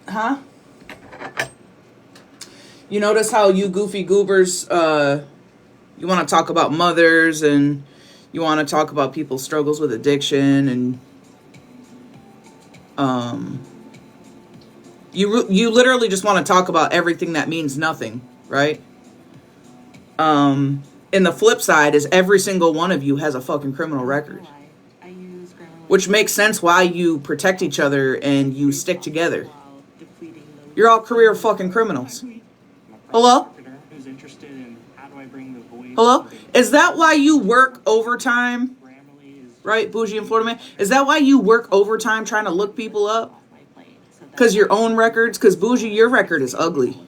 Huh? You notice how you goofy goobers, you want to talk about mothers and you want to talk about people's struggles with addiction and um, you literally just want to talk about everything that means nothing, right? And the flip side is every single one of you has a fucking criminal record, which makes sense why you protect each other and you stick together. You're all career fucking criminals. Hello? Hello? Is that why you work overtime? Right, Bougie and Florida Man? Is that why you work overtime trying to look people up? Because your own records? Because Bougie, your record is ugly.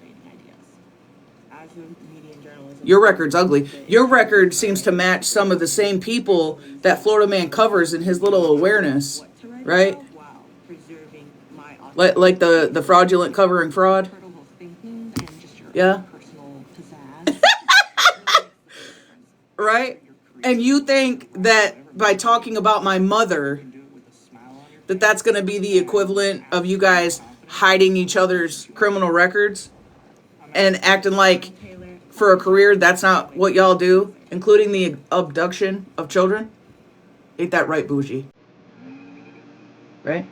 Your record's ugly. Your record seems to match some of the same people that Florida Man covers in his little awareness, right? Like the fraudulent covering fraud. Yeah. Right? And you think that by talking about my mother, that that's going to be the equivalent of you guys hiding each other's criminal records and acting like for a career that's not what y'all do, including the abduction of children? Ain't that right, Bougie? Right?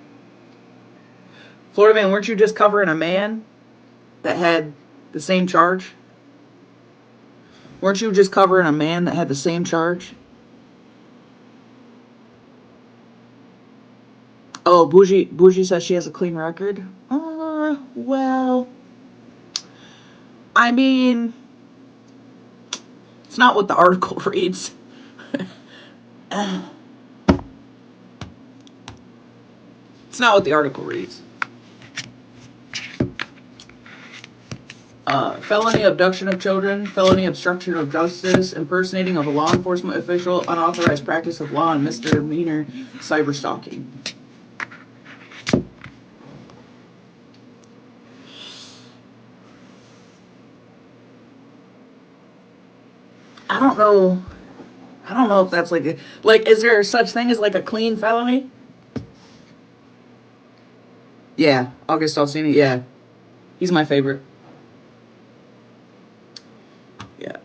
Florida Man, weren't you just covering a man that had the same charge? Weren't you just covering a man that had the same charge? Oh, Bougie says she has a clean record. Well, I mean, it's not what the article reads. It's not what the article reads. Felony abduction of children, felony obstruction of justice, impersonating of a law enforcement official, unauthorized practice of law, and misdemeanor cyberstalking. I don't know. I don't know if that's like is there such thing as like a clean felony? Yeah, August Alsina. Yeah, he's my favorite. Yeah.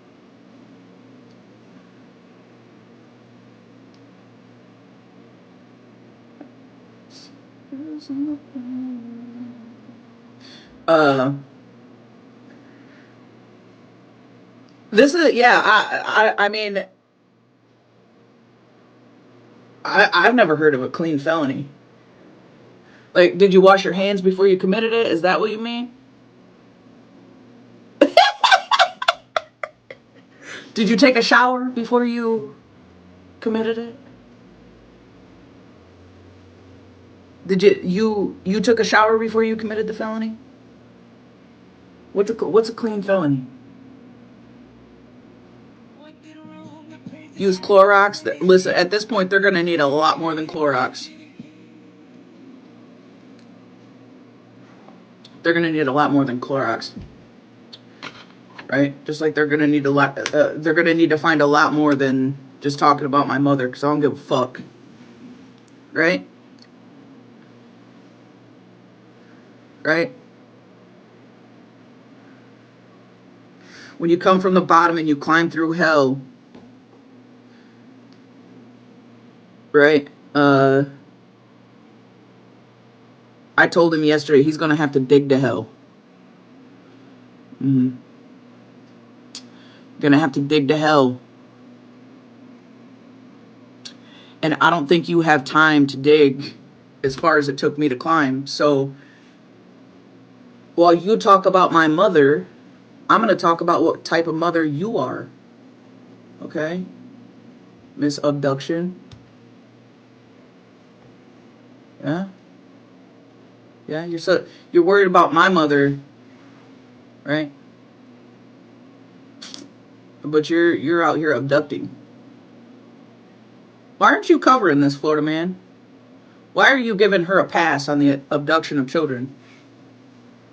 Uh, this is yeah. I mean, I've never heard of a clean felony. Like, did you wash your hands before you committed it? Is that what you mean? Did you take a shower before you committed it? Did you took a shower before you committed the felony? What's a clean felony? Use Clorox. Listen, at this point, they're gonna need a lot more than Clorox. They're gonna need a lot more than Clorox, right? Just like they're gonna need a lot. They're gonna need to find a lot more than just talking about my mother, because I don't give a fuck, right? Right? When you come from the bottom and you climb through hell, right? I told him yesterday he's gonna have to dig to hell. Mm-hmm. Gonna have to dig to hell. And I don't think you have time to dig as far as it took me to climb. So while you talk about my mother, I'm gonna talk about what type of mother you are. Okay? Miss Abduction. Yeah? Yeah, you're worried about my mother, right? But you're out here abducting. Why aren't you covering this, Florida Man? Why are you giving her a pass on the abduction of children?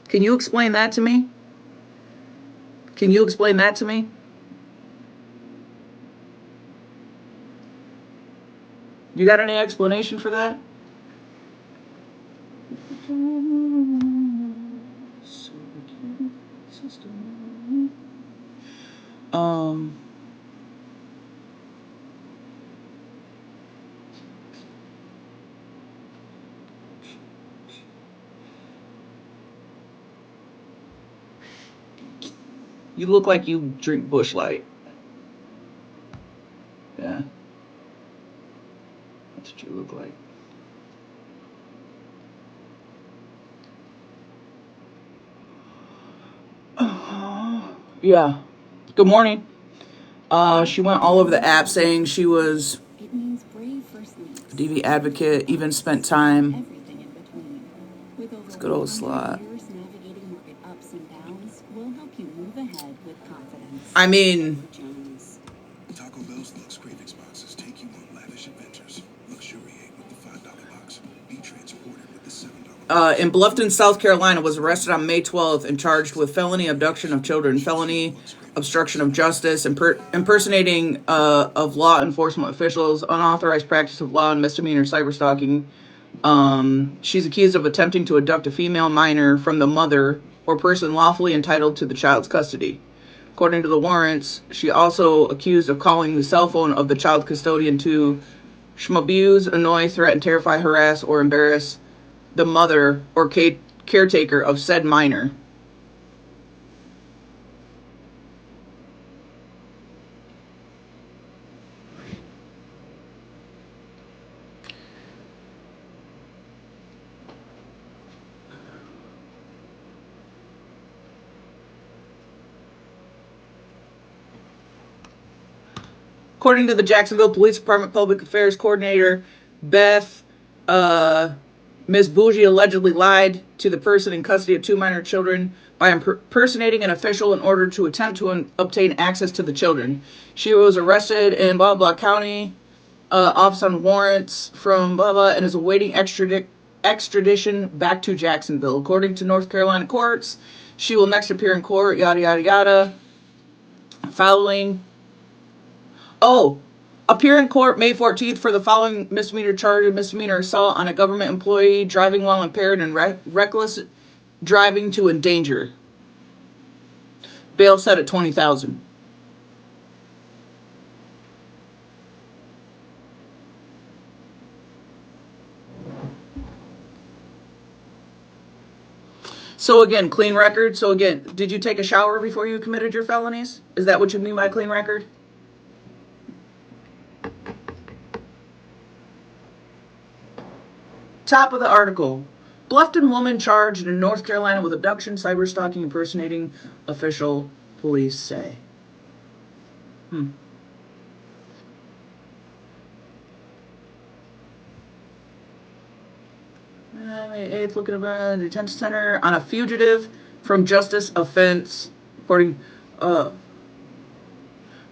Can you explain that to me? Can you explain that to me? You got any explanation for that? Um, you look like you drink Busch Light. Yeah. That's what you look like. Yeah. Good morning. She went all over the app saying she was a DV advocate, even spent time. It's good old slot. I mean, Taco Bell's Lux Cravings boxes take you on lavish adventures. Luxuriate with the $5 box. Be transported with the $7. In Bluffton, South Carolina, was arrested on May 12th and charged with felony abduction of children, felony obstruction of justice, impersonating of law enforcement officials, unauthorized practice of law, and misdemeanor cyberstalking. She's accused of attempting to abduct a female minor from the mother or person lawfully entitled to the child's custody. According to the warrants, she also accused of calling the cell phone of the child custodian to abuse, annoy, threaten, terrify, harass, or embarrass the mother or caretaker of said minor. According to the Jacksonville Police Department Public Affairs Coordinator, Beth, Ms. Bougie allegedly lied to the person in custody of two minor children by impersonating an official in order to attempt to obtain access to the children. She was arrested in blah blah county, office on warrants from blah blah, and is awaiting extradition back to Jacksonville. According to North Carolina courts, she will next appear in court. Yada yada yada. Following appear in court May 14th for the following misdemeanor charge of misdemeanor assault on a government employee, driving while impaired, and reckless driving to endanger. Bail set at $20,000. So again, clean record. So again, did you take a shower before you committed your felonies? Is that what you mean by clean record? Top of the article. Bluffton woman charged in North Carolina with abduction, cyberstalking, impersonating official, police say. May 8th, looking about the detention center on a fugitive from justice offense. According,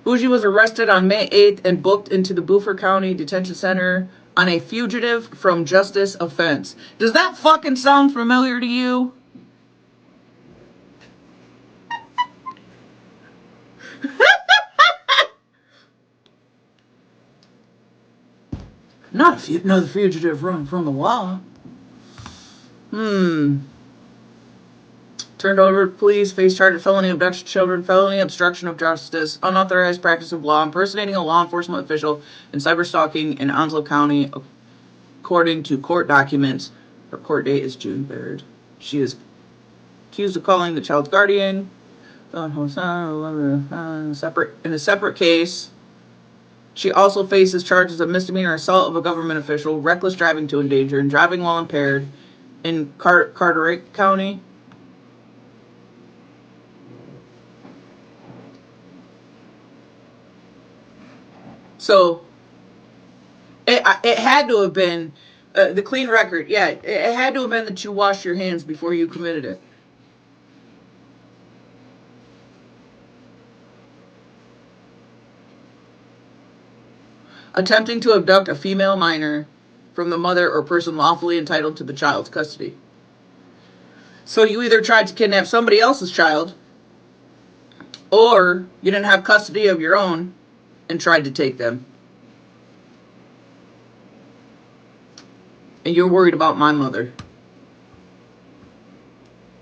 Bougie was arrested on May 8th and booked into the Beaufort County Detention Center on a fugitive from justice offense. Does that fucking sound familiar to you? Not another fugitive running from the law. Turned over to police, face charge of felony abduction of children, felony obstruction of justice, unauthorized practice of law, impersonating a law enforcement official, and cyberstalking in Onslow County, according to court documents. Her court date is June 3rd. She is accused of calling the child's guardian. In a separate case, she also faces charges of misdemeanor assault of a government official, reckless driving to endanger, and driving while impaired in Carteret County. So it had to have been the clean record. Yeah, it had to have been that you washed your hands before you committed it. Attempting to abduct a female minor from the mother or person lawfully entitled to the child's custody. So you either tried to kidnap somebody else's child, or you didn't have custody of your own and tried to take them. And you're worried about my mother.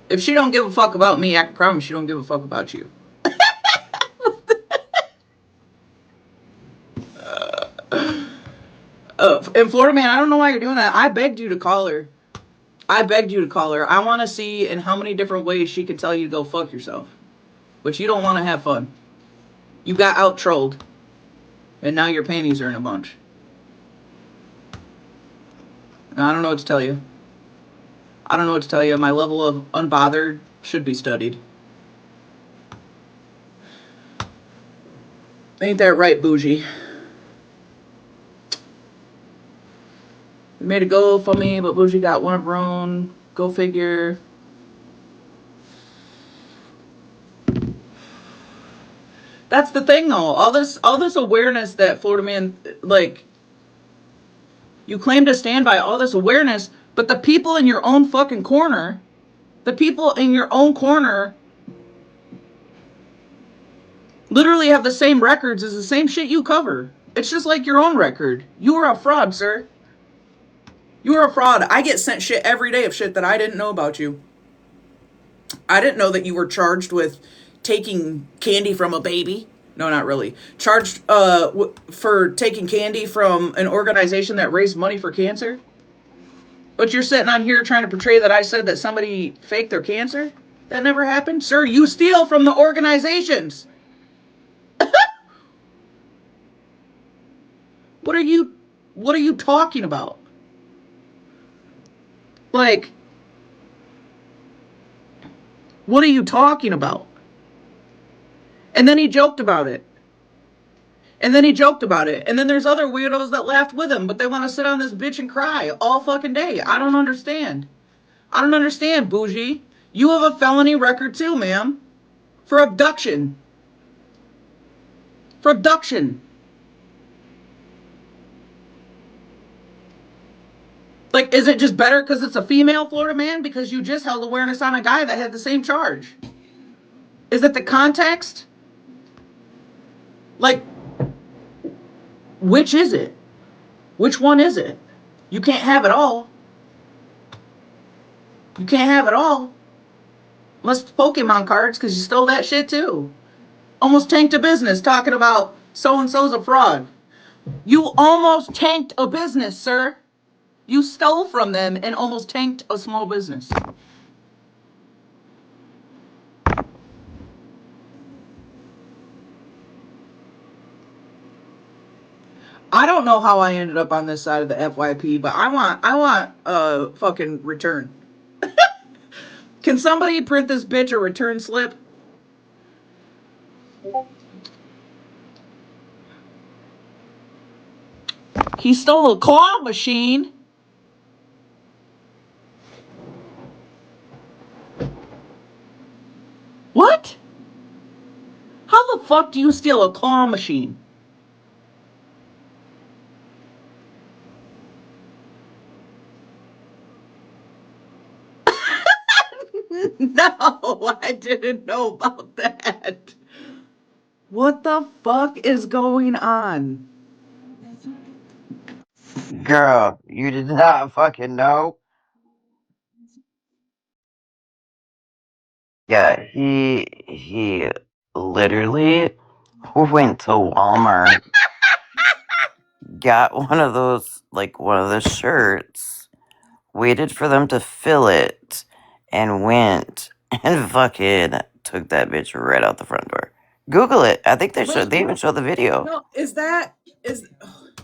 If she don't give a fuck about me, I can promise she don't give a fuck about you. And Florida man, I don't know why you're doing that. I begged you to call her. I begged you to call her. I want to see in how many different ways she could tell you to go fuck yourself. But you don't want to have fun. You got out trolled. And now your panties are in a bunch. And I don't know what to tell you. I don't know what to tell you. My level of unbothered should be studied. Ain't that right, bougie? We made a go for me, but bougie got one of her own. Go figure. That's the thing, though. All this awareness that Florida man, like, you claim to stand by all this awareness, but the people in your own fucking corner, the people in your own corner, literally have the same records as the same shit you cover. It's just like your own record. You are a fraud, sir. You are a fraud. I get sent shit every day of shit that I didn't know about you. I didn't know that you were charged with taking candy from a baby. No, not really. Charged for taking candy from an organization that raised money for cancer. But you're sitting on here trying to portray that I said that somebody faked their cancer? That never happened? Sir, you steal from the organizations. What are you talking about? Like, what are you talking about? And then he joked about it. And then he joked about it. And then there's other weirdos that laughed with him, but they want to sit on this bitch and cry all fucking day. I don't understand. I don't understand, bougie. You have a felony record too, ma'am. For abduction. For abduction. Like, is it just better because it's a female Florida man? Because you just held awareness on a guy that had the same charge. Is it the context? Like, which is it? Which one is it? You can't have it all. You can't have it all. Unless it's Pokemon cards, because you stole that shit too. Almost tanked a business talking about so and so's a fraud. You almost tanked a business, sir. You stole from them and almost tanked a small business. I don't know how I ended up on this side of the FYP, but I want a fucking return. Can somebody print this bitch a return slip? He stole a claw machine. What? How the fuck do you steal a claw machine? No, I didn't know about that. What the fuck is going on? Girl, you did not fucking know. Yeah, he literally went to Walmart, got one of those like one of the shirts, waited for them to fill it, and went and fucking took that bitch right out the front door. Google it. I think Wait, they even showed the video. no, is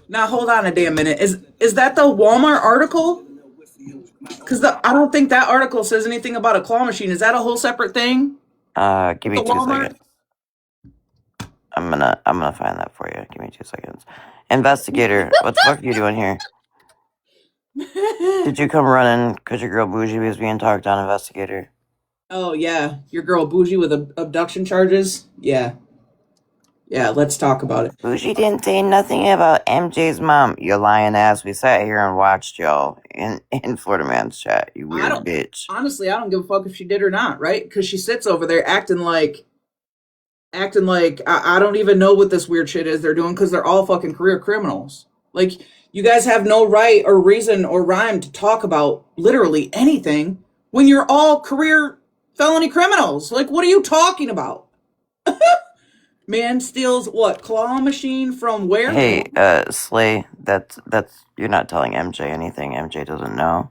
now hold on a damn minute. Is that the Walmart article? Because I don't think that article says anything about a claw machine. Is that a whole separate thing? Give me The 2 seconds. Walmart? I'm gonna find that for you. Give me 2 seconds. Investigator, what the fuck are you doing here? Did you come running because your girl Bougie was being talked on, investigator? Oh yeah, your girl bougie with abduction charges. Yeah, yeah. Let's talk about it. Bougie didn't say nothing about MJ's mom. You lying ass. We sat here and watched y'all in Florida Man's chat. You I weird don't bitch. honestly. I don't give a fuck if she did or not, right? Because she sits over there acting like I don't even know what this weird shit is they're doing because they're all fucking career criminals. Like you guys have no right or reason or rhyme to talk about literally anything when you're all career felony criminals. Like what are you talking about? Man steals what? Claw machine from where? Hey, Slay, that's you're not telling MJ anything. MJ doesn't know.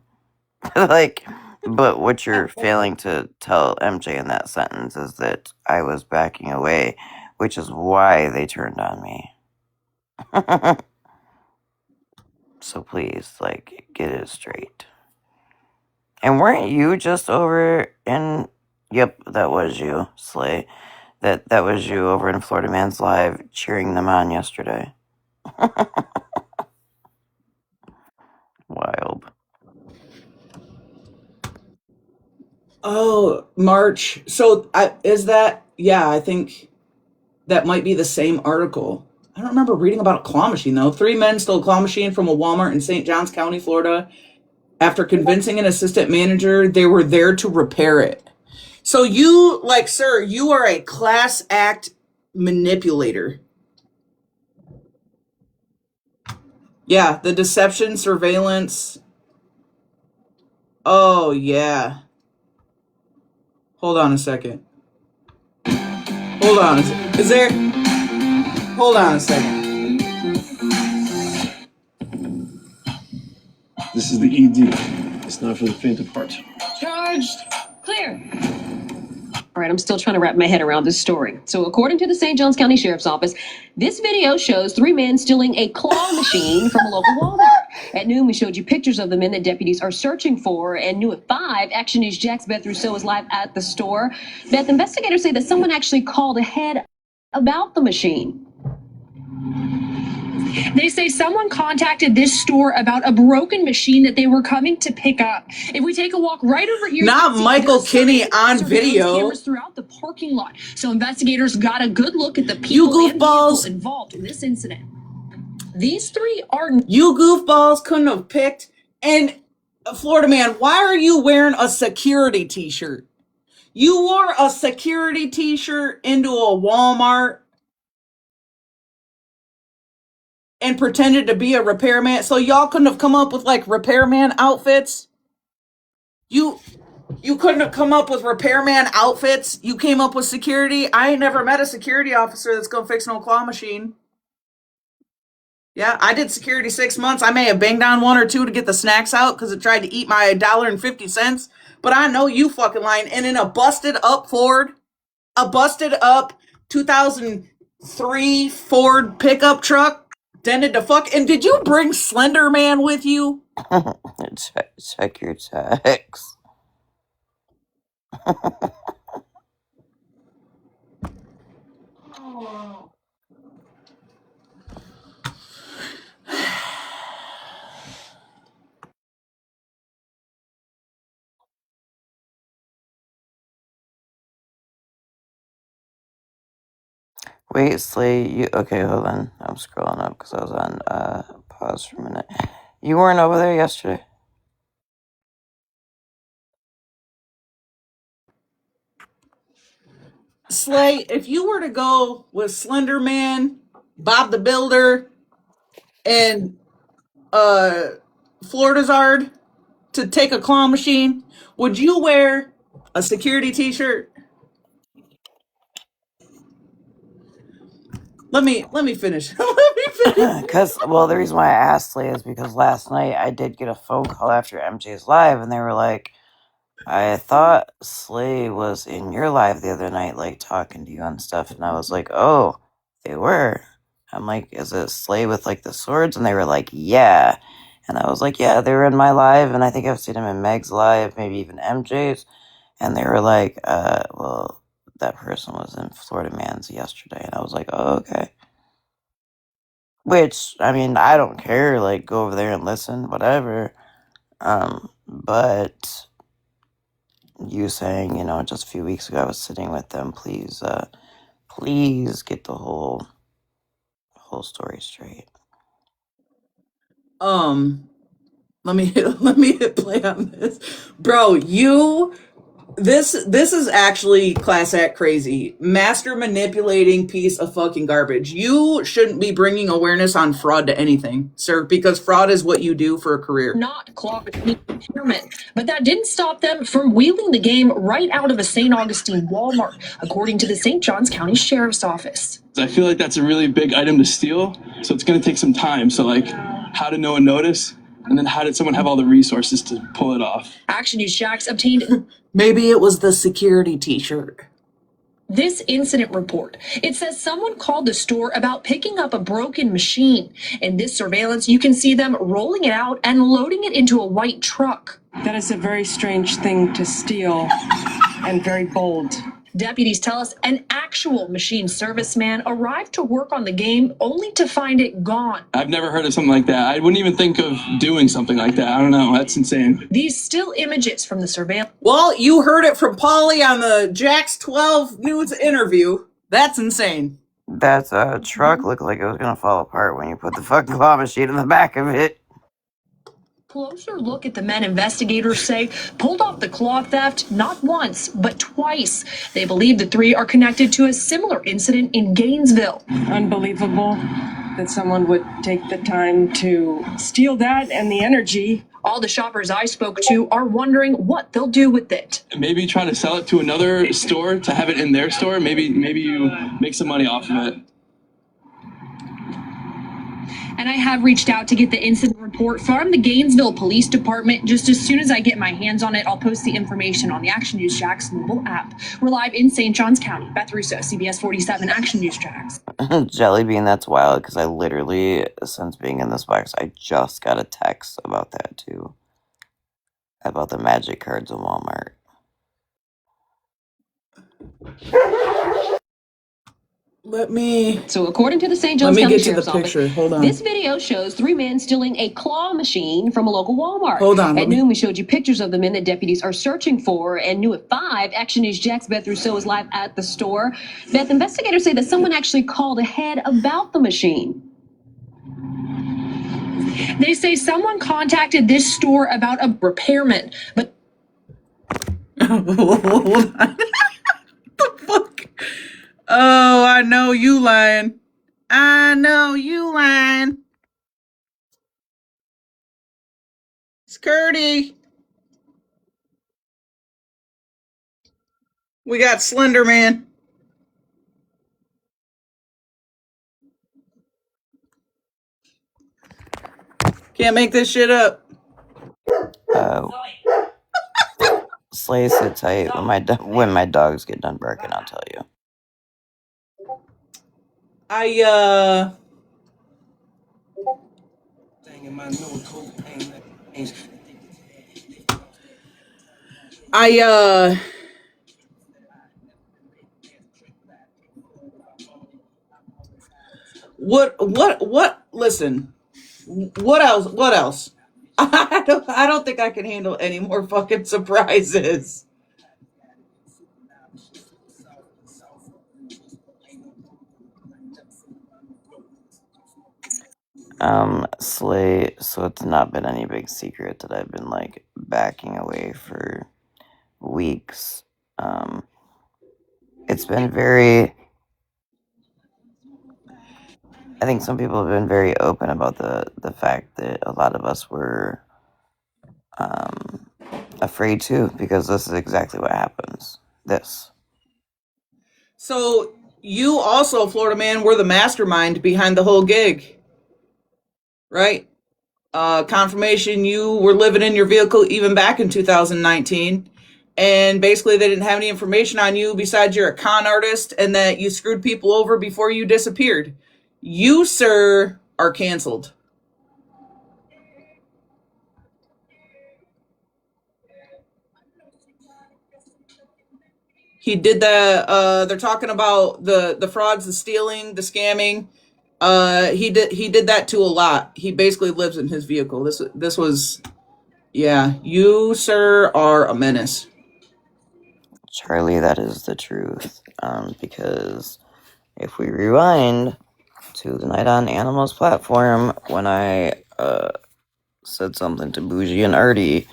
Like, but what you're failing to tell MJ in that sentence is that I was backing away, which is why they turned on me. So please, like, get it straight. And weren't you just over in? Yep, that was you, Slay. That was you over in Florida Man's Live cheering them on yesterday. Wild. Oh, March. So is that? Yeah, I think that might be the same article. I don't remember reading about a claw machine though. Three men stole a claw machine from a Walmart in St. Johns County, Florida. After convincing an assistant manager, they were there to repair it. So you, like, sir, you are a class act manipulator. Yeah, the deception, surveillance. Oh, yeah. Hold on a second. Hold on. Is there. Hold on a second. This is the ED. It's not for the faint of heart. Charged. Clear. All right, I'm still trying to wrap my head around this story. So, according to the St. Johns County Sheriff's Office, this video shows three men stealing a claw machine from a local Walmart. At noon, we showed you pictures of the men that deputies are searching for. And new at 5, Action News Jack's Beth Rousseau is live at the store. Beth, investigators say that someone actually called ahead about the machine. They say someone contacted this store about a broken machine that they were coming to pick up. If we take a walk right over here, Not Michael Kinney on surveillance video. cameras throughout the parking lot. So investigators got a good look at the people You and vehicles goofballs. involved in this incident. These three are You goofballs couldn't have picked. And Florida Man, why are you wearing a security t-shirt? You wore a security t-shirt into a Walmart and pretended to be a repairman. So y'all couldn't have come up with like repairman outfits. You couldn't have come up with repairman outfits. You came up with security. I ain't never met a security officer that's gonna fix no claw machine. Yeah, I did security 6 months. I may have banged on one or two to get the snacks out because it tried to eat my $1.50. But I know you fucking lying. And in a busted up Ford, a busted up 2003 Ford pickup truck, dented to fuck. And did you bring Slender Man with you? Check your text. Wait, Slay, you okay? Hold on, I'm scrolling up because I was on pause for a minute. You weren't over there yesterday. Slay, if you were to go with Slender Man, Bob the Builder, and Floridazard to take a claw machine, would you wear a security t-shirt? Let me finish. Let me finish. Because, well, the reason why I asked Slay is because last night I did get a phone call after MJ's live, and they were like, I thought Slay was in your live the other night, like talking to you and stuff, and I was like, oh, they were. I'm like, is it Slay with like the swords? And they were like, yeah. And I was like, yeah, they were in my live, and I think I've seen them in Meg's live, maybe even MJ's. And they were like, well, that person was in Florida Man's yesterday. And I was like, oh, okay. Which, I mean, I don't care, like, go over there and listen, whatever. But you saying, you know, just a few weeks ago I was sitting with them, please get the whole story straight. Let me hit play on this. Bro, you This is actually class act crazy. Master manipulating piece of fucking garbage. You shouldn't be bringing awareness on fraud to anything, sir, because fraud is what you do for a career. Not claw machine impairment, but that didn't stop them from wheeling the game right out of a St. Augustine Walmart, according to the St. Johns County Sheriff's Office. I feel like that's a really big item to steal, so it's going to take some time. So, like, how did no one notice? And then how did someone have all the resources to pull it off? Action News Jax obtained Maybe it was the security t-shirt. this incident report. It says someone called the store about picking up a broken machine. In this surveillance, you can see them rolling it out and loading it into a white truck. That is a very strange thing to steal and very bold. Deputies tell us an actual machine serviceman arrived to work on the game only to find it gone. I've never heard of something like that. I wouldn't even think of doing something like that. I don't know. That's insane. These still images from the surveillance. Well, you heard it from Polly on the Jax 12 News interview. That's insane. That truck looked like it was gonna fall apart when you put the fucking claw machine in the back of it. Closer look at the men investigators say pulled off the claw theft not once, but twice. They believe the three are connected to a similar incident in Gainesville. Unbelievable that someone would take the time to steal that and the energy. All the shoppers I spoke to are wondering what they'll do with it. Maybe try to sell it to another store to have it in their store. Maybe you make some money off of it. And I have reached out to get the incident report from the Gainesville Police Department. Just as soon as I get my hands on it, I'll post the information on the Action News Jax mobile app. We're live in St. Johns County. Beth Russo, CBS 47 Action News Jax. Jelly bean, that's wild, because I literally, since being in this box, I just got a text about that too. About the magic cards in Walmart. So according to the St. Johns County Sheriff's Office, Hold on. this video shows three men stealing a claw machine from a local Walmart. Hold on, At noon, we showed you pictures of the men that deputies are searching for. And new at 5, Action News Jax Beth Rousseau is live at the store. Beth, investigators say that someone actually called ahead about the machine. They say someone contacted this store about a repairman, but Hold on. The fuck? Oh, I know you lying. I know you lying. Skirty. We got Slender Man. Can't make this shit up. Slay, sit tight. When my dogs get done barking, I'll tell you. What listen. What else? I don't think I can handle any more fucking surprises. Slay, so it's not been any big secret that I've been, like, backing away for weeks. It's been very... I think some people have been very open about the fact that a lot of us were afraid too, because this is exactly what happens. So you also, Florida Man, were the mastermind behind the whole gig, right? Confirmation you were living in your vehicle even back in 2019, and basically they didn't have any information on you besides you're a con artist and that you screwed people over before you disappeared. You, sir, are canceled. He did the they're talking about the frauds, the stealing, the scamming. He did that to a lot. He basically lives in his vehicle. This was, yeah, you, sir, are a menace. Charlie, that is the truth. Because if we rewind to the Night on Animals platform, when I said something to Bougie and Artie,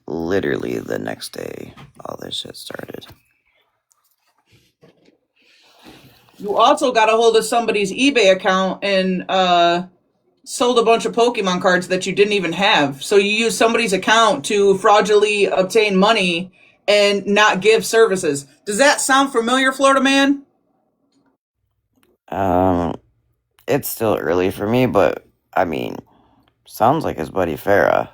literally the next day all this shit started. You also got a hold of somebody's eBay account and sold a bunch of Pokemon cards that you didn't even have. So you used somebody's account to fraudulently obtain money and not give services. Does that sound familiar, Florida man? It's still early for me, but I mean, sounds like his buddy Farah.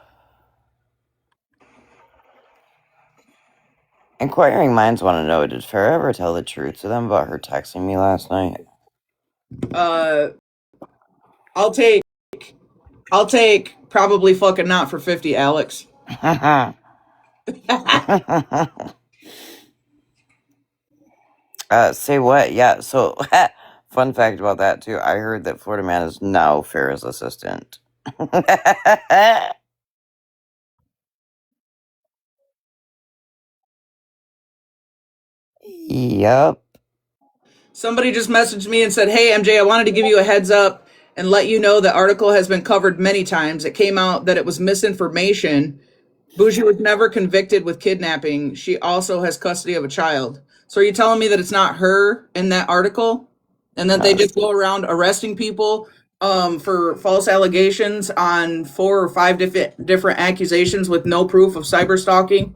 Inquiring minds want to know, did Farah ever tell the truth to them about her texting me last night? I'll take probably fucking not for 50, Alex. Say what? Yeah, so fun fact about that too. I heard that Florida Man is now Farrah's assistant. Yup. Somebody just messaged me and said, "Hey MJ, I wanted to give you a heads up and let you know the article has been covered many times. It came out that it was misinformation. Bougie was never convicted with kidnapping. She also has custody of a child." So are you telling me that it's not her in that article? And that they No, just go around arresting people for false allegations on 4 or 5 different accusations with no proof of cyber stalking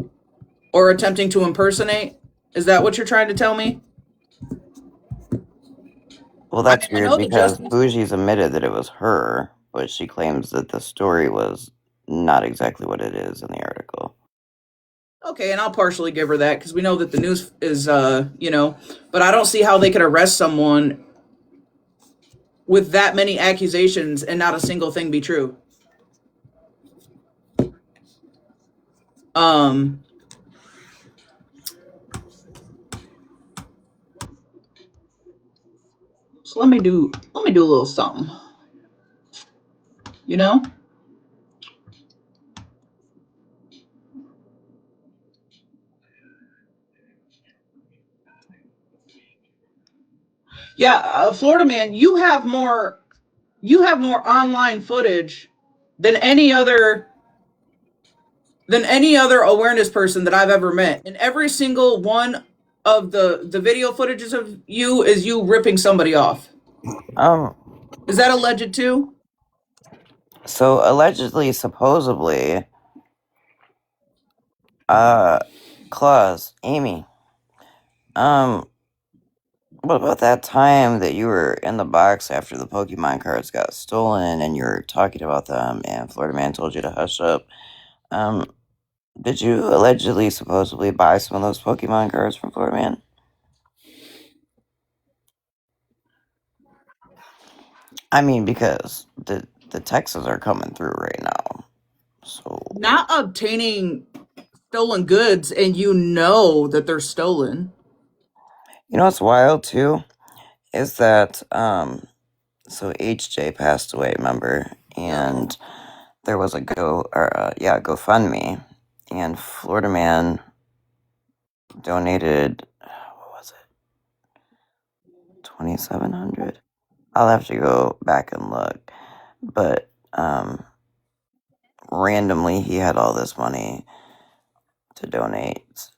or attempting to impersonate? Is that what you're trying to tell me? well, that's I weird know the because justice. Bougie's admitted that it was her, but she claims that the story was not exactly what it is in the article. Okay, and I'll partially give her that because we know that the news is, but I don't see how they could arrest someone with that many accusations and not a single thing be true. Um, so let me do a little something. You know? Yeah, Florida man, you have more online footage than any other awareness person that I've ever met. And every single one of the video footages of you is you ripping somebody off. Um, Is that alleged too? so allegedly, supposedly, Claus, Amy, um, what about that time that you were in the box after the Pokemon cards got stolen and you were talking about them and Florida Man told you to hush up? Um, did you allegedly, supposedly buy some of those Pokemon cards from Florida Man? I mean, because the texts are coming through right now. So, Not obtaining stolen goods and you know that they're stolen. you know what's wild too? Is that, so HJ passed away, remember? And there was a GoFundMe. And Florida Man donated, what was it, 2,700? I'll have to go back and look. But, randomly, he had all this money to donate.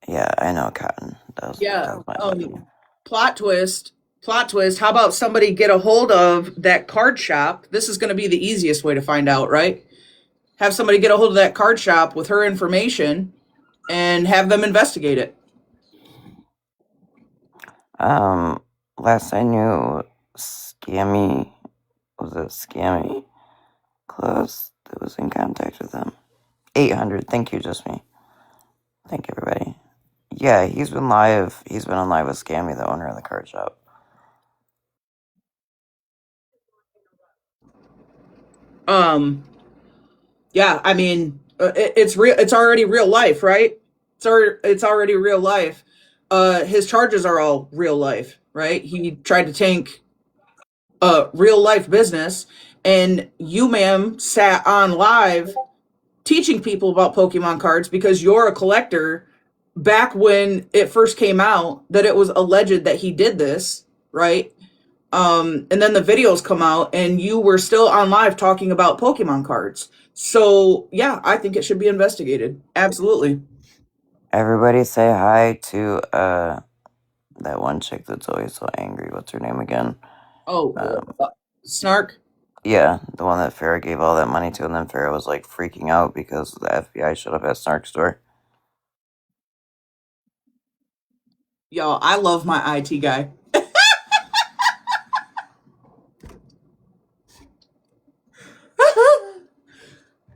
Yeah, I know, Cotton. Yeah. That was my buddy. Plot twist. Plot twist. How about somebody get a hold of that card shop? This is going to be the easiest way to find out, right? Have somebody get a hold of that card shop with her information and have them investigate it. Last I knew, Scammy, was it Scammy Close that was in contact with them? 800, thank you, just me. Thank you, everybody. Yeah, he's been live. He's been on live with Scammy, the owner of the card shop. Um, yeah, I mean, it's real. It's already real life, right? It's already real life. His charges are all real life, right? He tried to tank a real life business, and you, ma'am, sat on live teaching people about Pokemon cards because you're a collector. Back when it first came out that it was alleged that he did this, right? And then the videos come out and you were still on live talking about Pokemon cards. So yeah, I think it should be investigated. Absolutely. Everybody say hi to that one chick that's always so angry. What's her name again? Oh, Snark. Yeah, the one that Farrah gave all that money to, and then Farrah was like freaking out because the FBI showed up at Snark's door. Yo, I love my IT guy.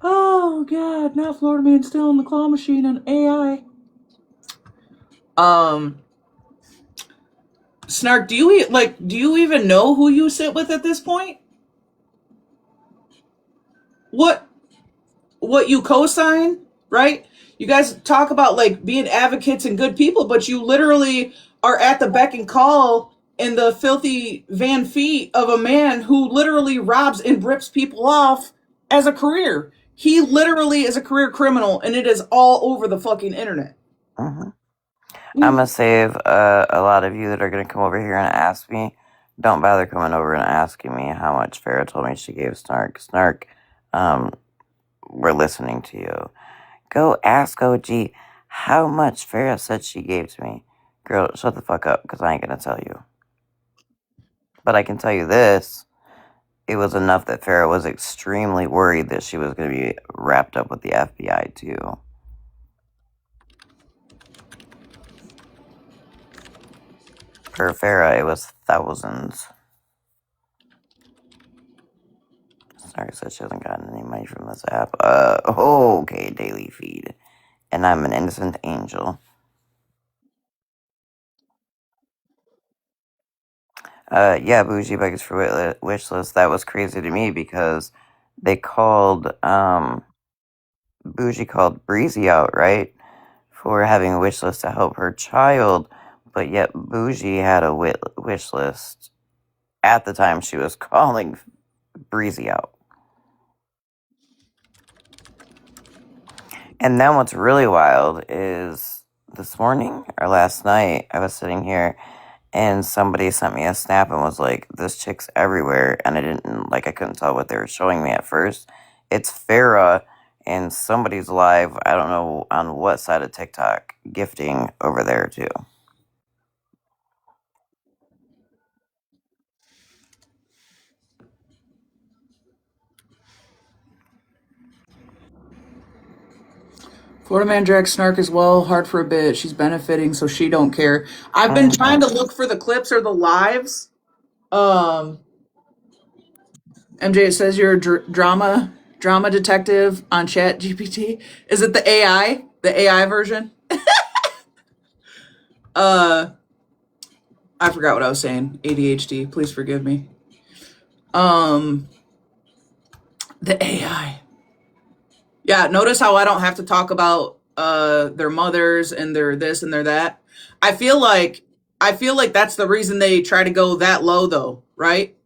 Oh god, now Florida man still in the claw machine and AI. Snark, do you even know who you sit with at this point? What you co-sign, right? You guys talk about like being advocates and good people, but you literally are at the beck and call in the filthy van feet of a man who literally robs and rips people off as a career. He literally is a career criminal, and it is all over the fucking internet. Mm-hmm. I'm gonna save a lot of you that are gonna come over here and ask me. Don't bother coming over and asking me how much Farrah told me she gave Snark. Snark, we're listening to you. Go ask OG how much Farrah said she gave to me. Girl, shut the fuck up, because I ain't gonna tell you. But I can tell you this. It was enough that Farrah was extremely worried that she was gonna be wrapped up with the FBI, too. For Farrah, it was thousands. Sorry, said she hasn't gotten any money from this app. Okay, daily feed. And I'm an innocent angel. Yeah, bougie beggars for wish list. That was crazy to me because they called, Bougie called Breezy out, right? For having a wish list to help her child, but yet Bougie had a wish list at the time she was calling Breezy out. And then what's really wild is this morning or last night, I was sitting here and somebody sent me a snap and was like, this chick's everywhere. And I couldn't tell what they were showing me at first. It's Farrah and somebody's live, I don't know on what side of TikTok, gifting over there too. Florida man drags Snark as well, hard for a bit. She's benefiting, so she don't care. I've been trying to look for the clips or the lives. MJ, it says you're a drama detective on Chat GPT. Is it the AI? The AI version? I forgot what I was saying. ADHD. Please forgive me. The AI. Yeah, notice how I don't have to talk about their mothers and their this and their that. I feel like that's the reason they try to go that low though, right?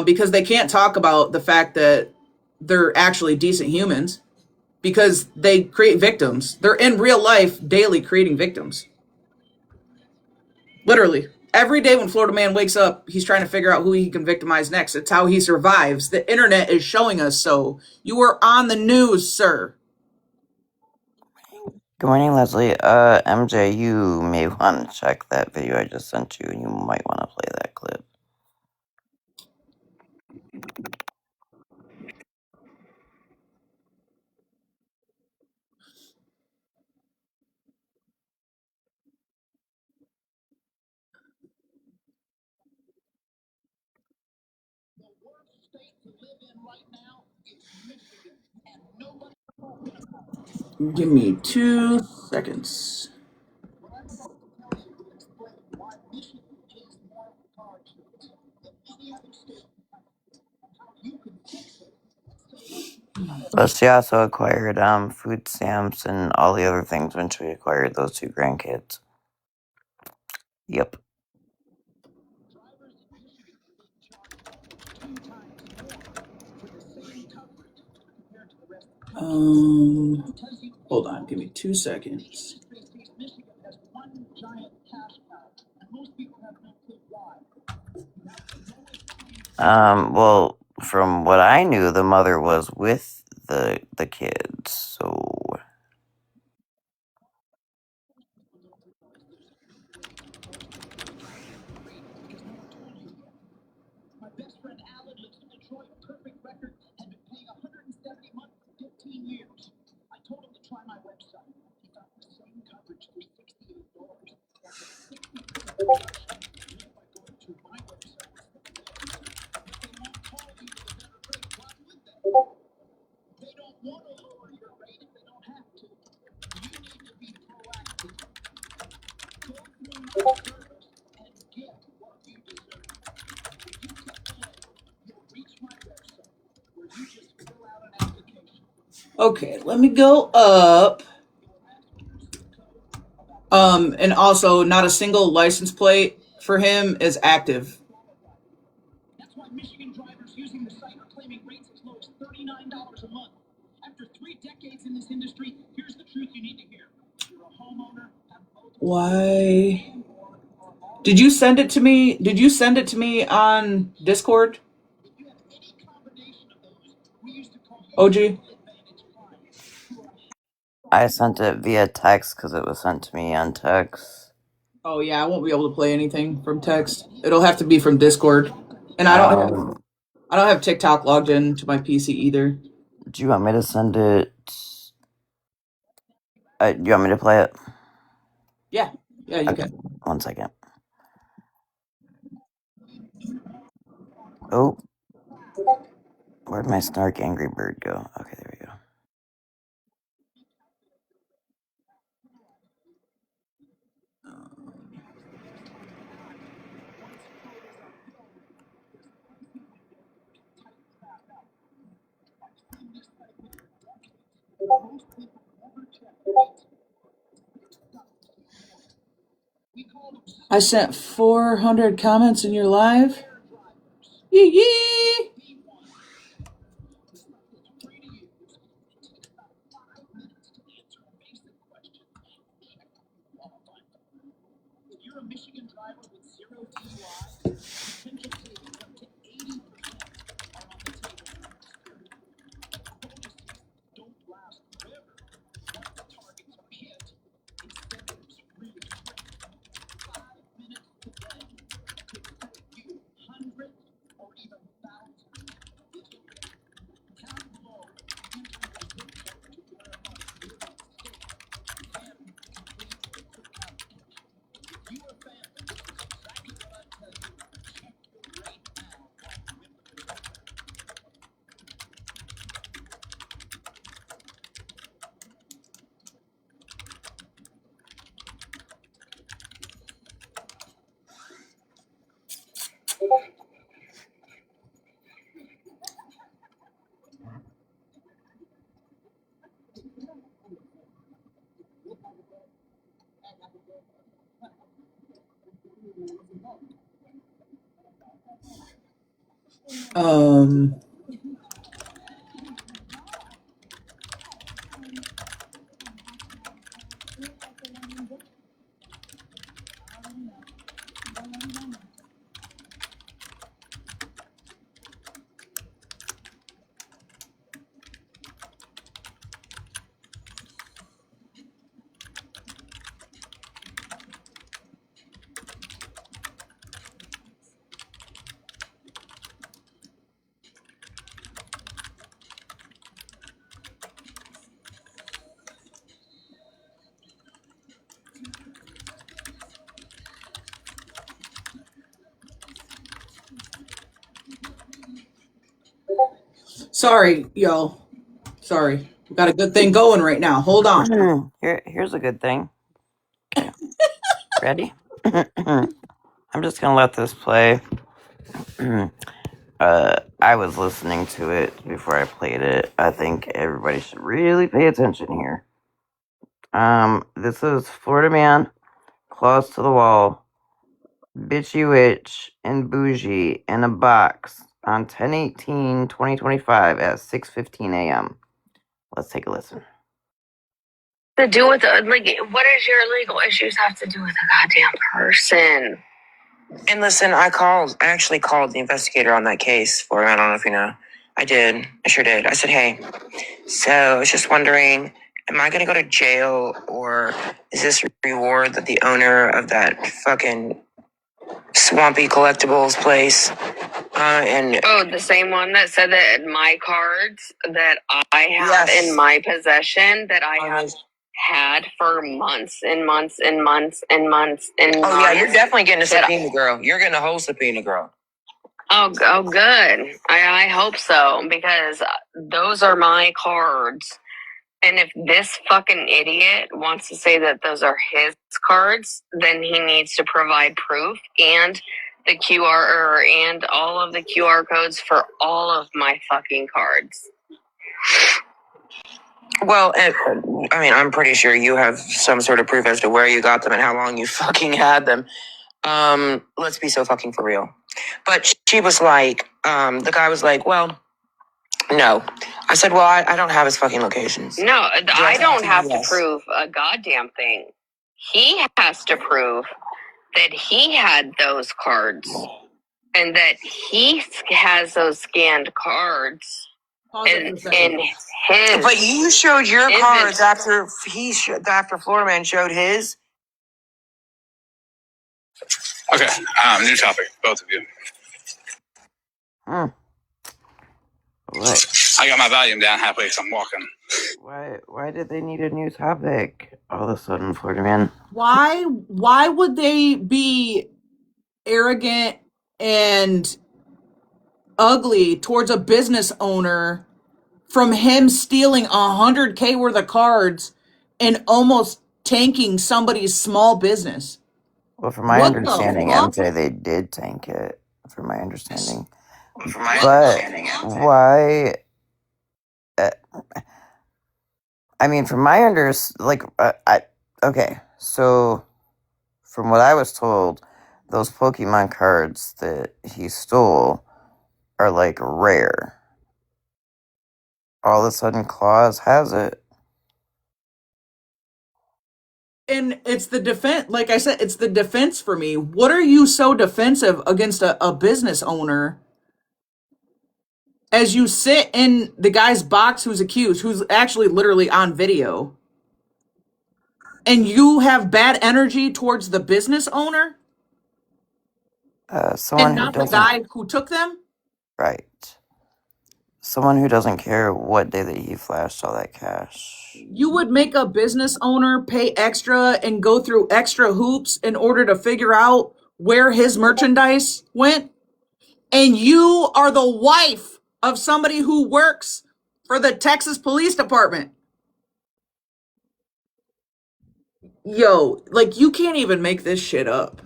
Because they can't talk about the fact that they're actually decent humans because they create victims. They're in real life daily creating victims. Literally. Every day when Florida man wakes up, he's trying to figure out who he can victimize next. It's how he survives. The internet is showing us so. You are on the news, sir. Good morning, Leslie. MJ, you may want to check that video I just sent you, and you might want to play that clip. Give me 2 seconds. But she also acquired food stamps and all the other things when she acquired those two grandkids. Yep. Hold on, give me 2 seconds. Well, from what I knew, the mother was with the kids, so Okay, let me go up. And also, not a single license plate for him is active. Why? Did you send it to me? Did you send it to me on Discord? OG? I sent it via text because it was sent to me on text. Oh yeah, I won't be able to play anything from text. It'll have to be from Discord. And I don't have TikTok logged in to my PC either. Do you want me to send it? Do you want me to play it? Yeah. Yeah, you Okay, can. 1 second. Oh, where'd my snark angry bird go? Okay, there we go. I sent 400 comments in your live. Yee yee. Um Sorry, y'all. Sorry. We got a good thing going right now. Hold on. Here's a good thing. Okay, ready? I'm just gonna let this play. I was listening to it before I played it. I think everybody should really pay attention here. This is Florida Man, Claws to the Wall, Bitchy Witch, and Bougie in a box on 10/18/2025 at 6:15 a.m. Let's take a listen. To do with what does your legal issues have to do with a goddamn person? And listen, I actually called the investigator on that case for him. I don't know if you know. I did. I sure did. I said, hey, so I was just wondering, am I going to go to jail, or is this reward that the owner of that fucking swampy collectibles place and the same one that said that my cards that I have in my possession that I have had for months and months and months and months and months. Oh yeah, you're definitely getting a subpoena, girl. You're getting a whole subpoena, girl. Oh, good. I hope so, because those are my cards. And if this fucking idiot wants to say that those are his cards, then he needs to provide proof and the QR and all of the QR codes for all of my fucking cards. Well, I mean, I'm pretty sure you have some sort of proof as to where you got them and how long you fucking had them. Let's be so fucking for real. But she was like, the guy was like, well, no. I said, well, I don't have his fucking locations. No, I don't have to prove a goddamn thing. He has to prove that he had those cards and that he has those scanned cards in his. But you showed your cards after after Florida Man showed his. Okay, new topic, both of you. What? I got my volume down halfway because I'm walking. Why did they need a new topic all of a sudden, Florida Man? Why would they be arrogant and ugly towards a business owner from him stealing 100K worth of cards and almost tanking somebody's small business? Well, from my understanding, MJ, they did tank it, from my understanding. But why? I mean, from my okay, so from what I was told, those Pokemon cards that he stole are like rare. All of a sudden, Claus has it. And it's the defense, like I said, it's the defense for me. What are you so defensive against a business owner as you sit in the guy's box who's accused, who's actually literally on video, and you have bad energy towards the business owner Someone and who not the doesn't. guy who took them? Right. Someone who doesn't care what day that he flashed all that cash. You would make a business owner pay extra and go through extra hoops in order to figure out where his merchandise went? And you are the wife of somebody who works for the Texas Police Department. Yo, like, you can't even make this shit up.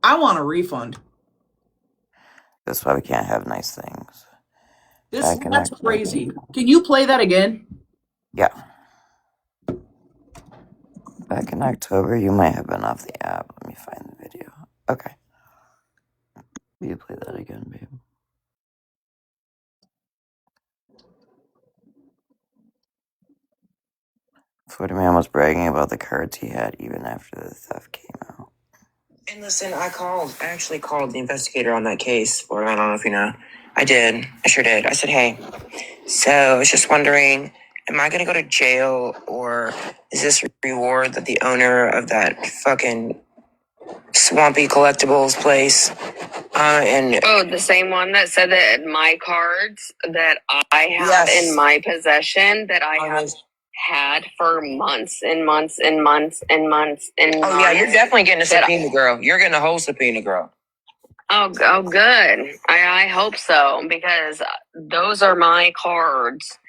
I want a refund. That's why we can't have nice things. That's crazy. Can you play that again? Yeah. Back in October, you might have been off the app. Let me find the video. Okay. Will you play that again, babe? Florida Man was bragging about the cards he had even after the theft came out. And listen, I actually called the investigator on that case for him. I don't know if you know. I did. I sure did. I said, hey, so I was just wondering, am I going to go to jail, or is this reward that the owner of that fucking swampy collectibles place and the same one that said that my cards that I have in my possession that I have had for months and months and months and months and months. Oh yeah, you're definitely getting a subpoena, girl. You're getting a whole subpoena, girl. Oh, good. I hope so, because those are my cards.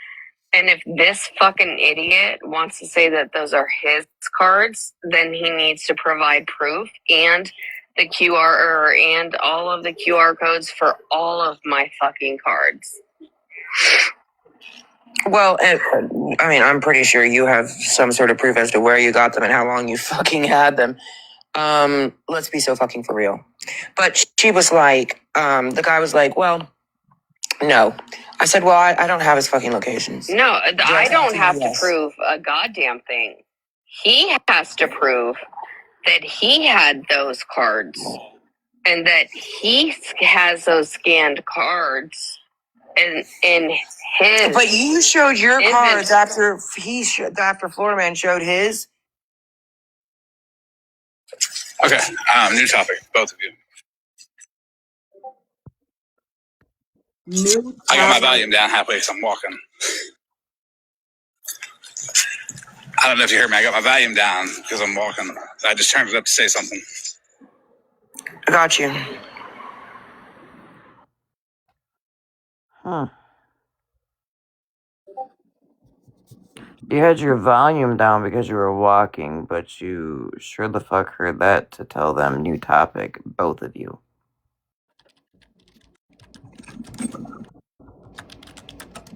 And if this fucking idiot wants to say that those are his cards, then he needs to provide proof and the QR and all of the QR codes for all of my fucking cards. Well, I mean, I'm pretty sure you have some sort of proof as to where you got them and how long you fucking had them. Let's be so fucking for real. But she was like, the guy was like, well, no. I said, well, I don't have his fucking locations. No, I don't have to prove a goddamn thing. He has to prove that he had those cards and that he has those scanned cards in his. But you showed your inventory. cards after after Florida Man showed his. Okay, new topic, both of you. New I got my topic. volume down halfway because I'm walking. I don't know if you heard me. I got my volume down because I'm walking. I just turned it up to say something. I got you. Huh. You had your volume down because you were walking, but you sure the fuck heard that to tell them new topic, both of you.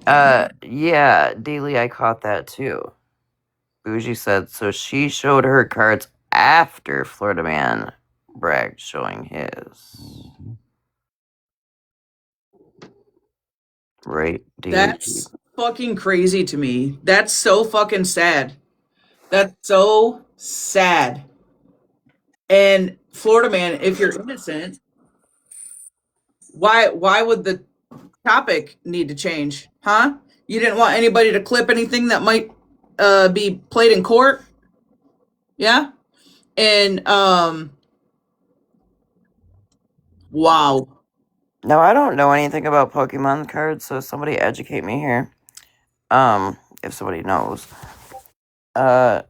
Yeah, Daily, I caught that too. Bougie said, so she showed her cards after Florida Man bragged showing his. Right, Daily? That's fucking crazy to me. That's so fucking sad. That's so sad. And Florida Man, if you're innocent, why would the topic need to change? Huh? You didn't want anybody to clip anything that might be played in court? Yeah? And wow. No, I don't know anything about Pokemon cards, so somebody educate me here. If somebody knows. Cards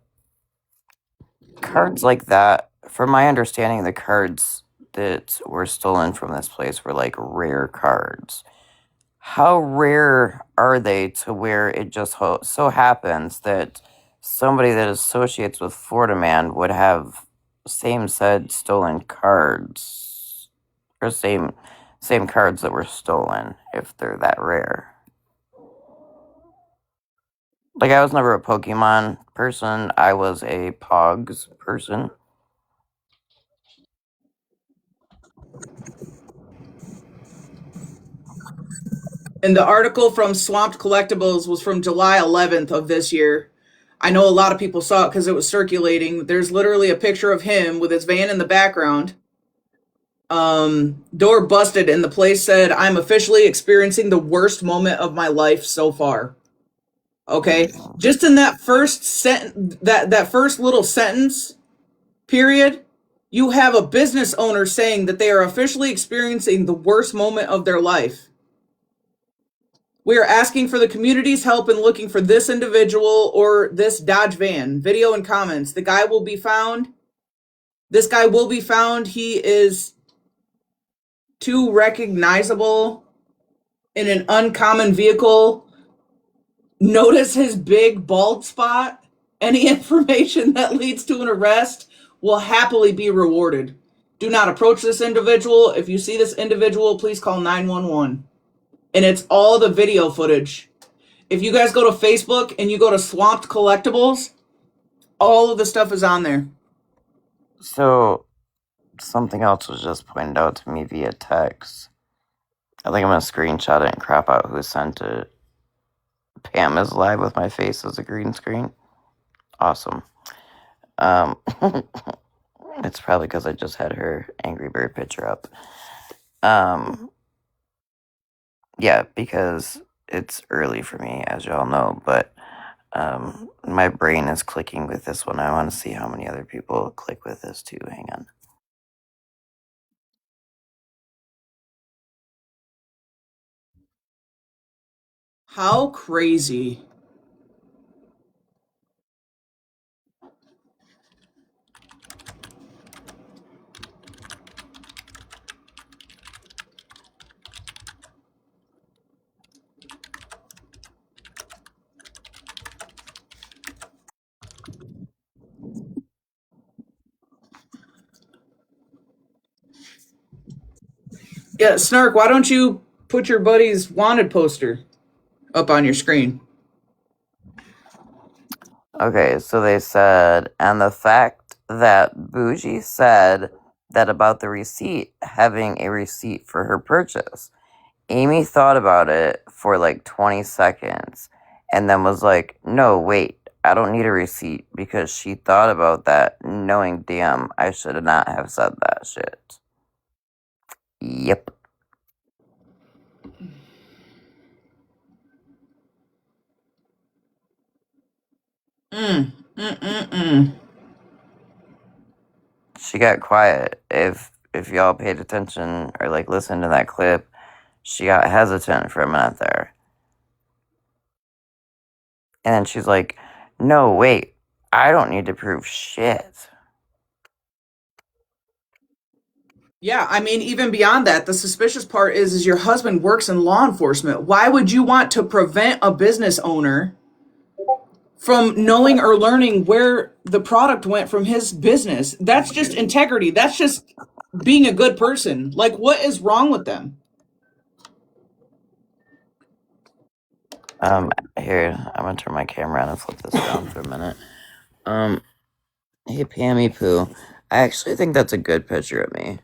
like that, from my understanding, the cards that were stolen from this place were like rare cards. How rare are they to where it just so happens that somebody that associates with Florida Man would have same said stolen cards or same cards that were stolen if they're that rare? Like, I was never a Pokemon person. I was a Pogs person. And the article from Swamped Collectibles was from July 11th of this year. I know a lot of people saw it because it was circulating. There's literally a picture of him with his van in the background. Door busted, and the place said, "I'm officially experiencing the worst moment of my life so far." Okay, just in that first sentence, that first little sentence period, you have a business owner saying that they are officially experiencing the worst moment of their life. We are asking for the community's help in looking for this individual or this Dodge van. Video and comments. The guy will be found. This guy will be found. He is too recognizable in an uncommon vehicle. Notice his big bald spot. Any information that leads to an arrest will happily be rewarded. Do not approach this individual. If you see this individual, please call 911. And it's all the video footage. If you guys go to Facebook and you go to Swamped Collectibles, all of the stuff is on there. So, something else was just pointed out to me via text. I think I'm gonna screenshot it and crop out who sent it. Pam is live with my face as a green screen. Awesome. It's probably because I just had her Angry Bird picture up. Yeah, because it's early for me, as y'all know, but my brain is clicking with this one. I want to see how many other people click with this too. Hang on. How crazy. Yeah, Snark, why don't you put your buddy's wanted poster up on your screen? Okay, so they said, and the fact that Bougie said that about the receipt, having a receipt for her purchase. Amy thought about it for like 20 seconds and then was like, no, wait, I don't need a receipt because she thought about that knowing, damn, I should not have said that shit. Yep. She got quiet. If y'all paid attention or like listened to that clip, she got hesitant for a minute there. And then she's like, no, wait, I don't need to prove shit. Yeah, I mean, even beyond that, the suspicious part is your husband works in law enforcement. Why would you want to prevent a business owner from knowing or learning where the product went from his business? That's just integrity. That's just being a good person. Like, what is wrong with them? Here, I'm gonna turn my camera on and flip this down for a minute. Hey, Pammy Poo. I actually think that's a good picture of me.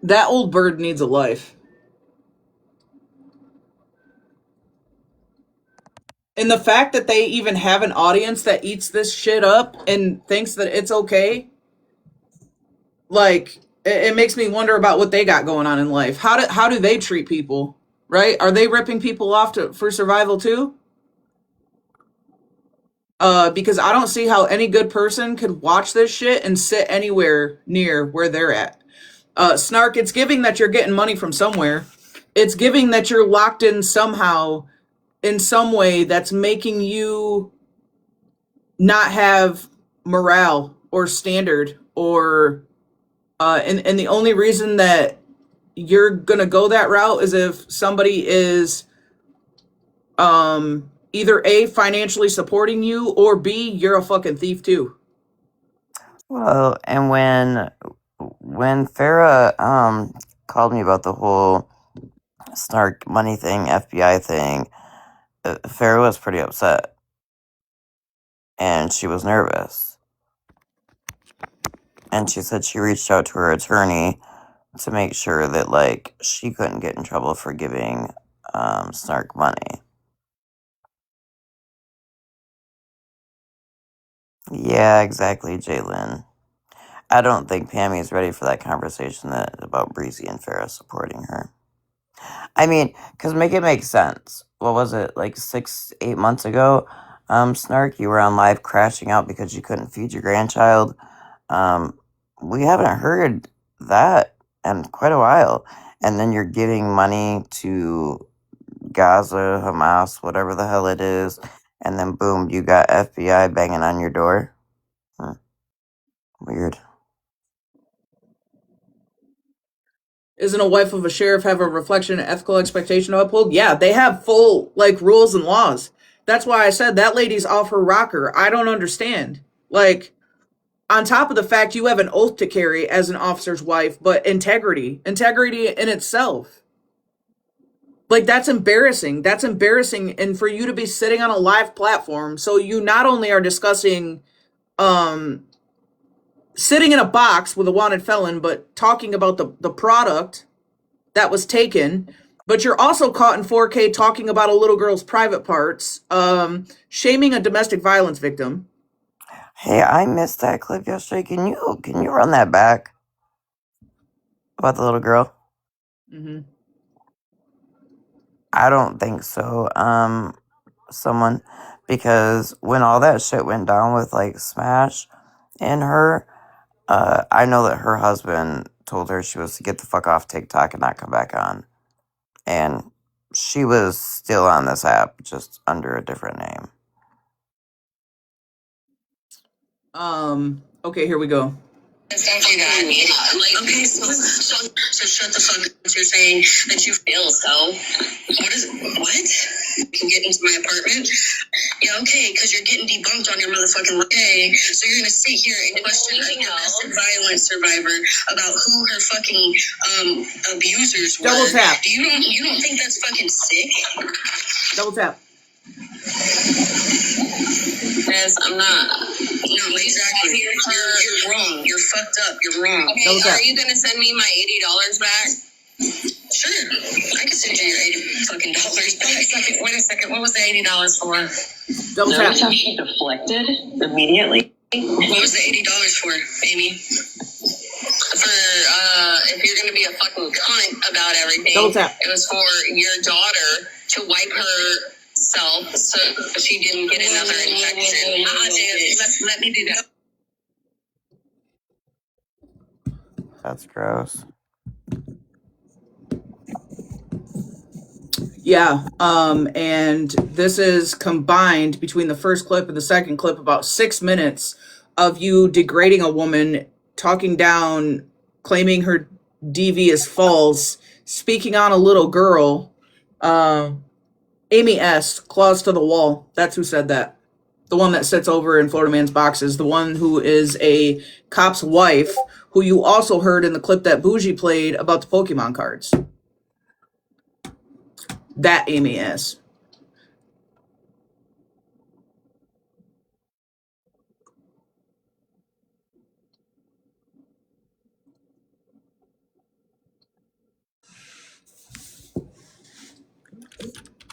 That old bird needs a life. And the fact that they even have an audience that eats this shit up and thinks that it's okay, like, it makes me wonder about what they got going on in life. How do they treat people, right? Are they ripping people off for survival too? Because I don't see how any good person could watch this shit and sit anywhere near where they're at. Snark, it's giving that you're getting money from somewhere. It's giving that you're locked in somehow, in some way that's making you not have morale or standard or and the only reason that you're gonna go that route is if somebody is either A, financially supporting you, or B, you're a fucking thief too. Well, and when Farah called me about the whole Snark money thing, FBI thing, Farah was pretty upset. And she was nervous. And she said she reached out to her attorney to make sure that, like, she couldn't get in trouble for giving Snark money. Yeah, exactly, Jalen. I don't think Pammy's ready for that conversation about Breezy and Farrah supporting her. I mean, because make it make sense. What was it, like 6-8 months ago? Snark, you were on live crashing out because you couldn't feed your grandchild. We haven't heard that in quite a while. And then you're giving money to Gaza, Hamas, whatever the hell it is. And then boom, you got FBI banging on your door. Weird. Isn't a wife of a sheriff have a reflection and ethical expectation to uphold? Yeah, they have full, like, rules and laws. That's why I said that lady's off her rocker. I don't understand. Like, on top of the fact you have an oath to carry as an officer's wife, but integrity in itself. Like, that's embarrassing. That's embarrassing. And for you to be sitting on a live platform, so you not only are discussing sitting in a box with a wanted felon, but talking about the product that was taken, but you're also caught in 4K talking about a little girl's private parts, shaming a domestic violence victim. Hey, I missed that clip yesterday. Can you run that back about the little girl? Mm-hmm. I don't think so. Someone, because when all that shit went down with like Smash and her, I know that her husband told her she was to get the fuck off TikTok and not come back on, and she was still on this app just under a different name. Okay, here we go. Don't do that. Okay, so shut the fuck up. You're saying that you feel so. What? You can get into my apartment? Yeah, okay, because you're getting debunked on your motherfucking okay. So you're gonna sit here and question a domestic violence survivor about who her fucking abusers were. Double tap. You don't think that's fucking sick? Double tap. Yes, I'm not. No, exactly. You're wrong. You're fucked up. You're wrong. Okay, are you gonna send me my $80 back? Sure, I can send you your $80 fucking. Wait a second. What was the $80 for? Double tap. Notice how she deflected immediately? What was the $80 for, Amy? For if you're gonna be a fucking cunt about everything, Double tap. it was for your daughter to wipe herself so she didn't get another infection. Let me do that. That's gross. Yeah, and this is combined between the first clip and the second clip, about 6 minutes of you degrading a woman, talking down, claiming her DV is false, speaking on a little girl. Amy S., claws to the wall. That's who said that. The one that sits over in Florida Man's boxes. The one who is a cop's wife, who you also heard in the clip that Bougie played about the Pokemon cards. That Amy S.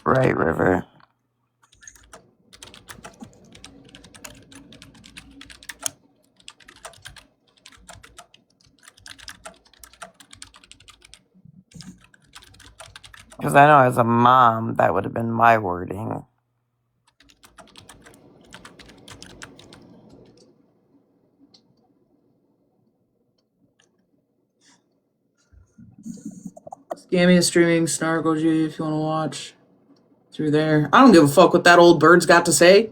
Right, River. Because I know as a mom, that would have been my wording. Scammy is streaming Snark OG if you want to watch through there. I don't give a fuck what that old bird's got to say.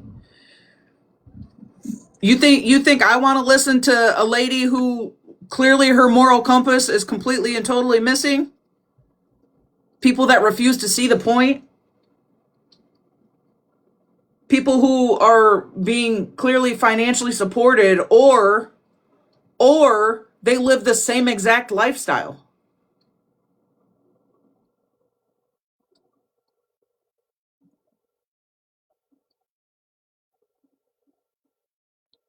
You think I want to listen to a lady who clearly her moral compass is completely and totally missing? People that refuse to see the point? People who are being clearly financially supported, or they live the same exact lifestyle.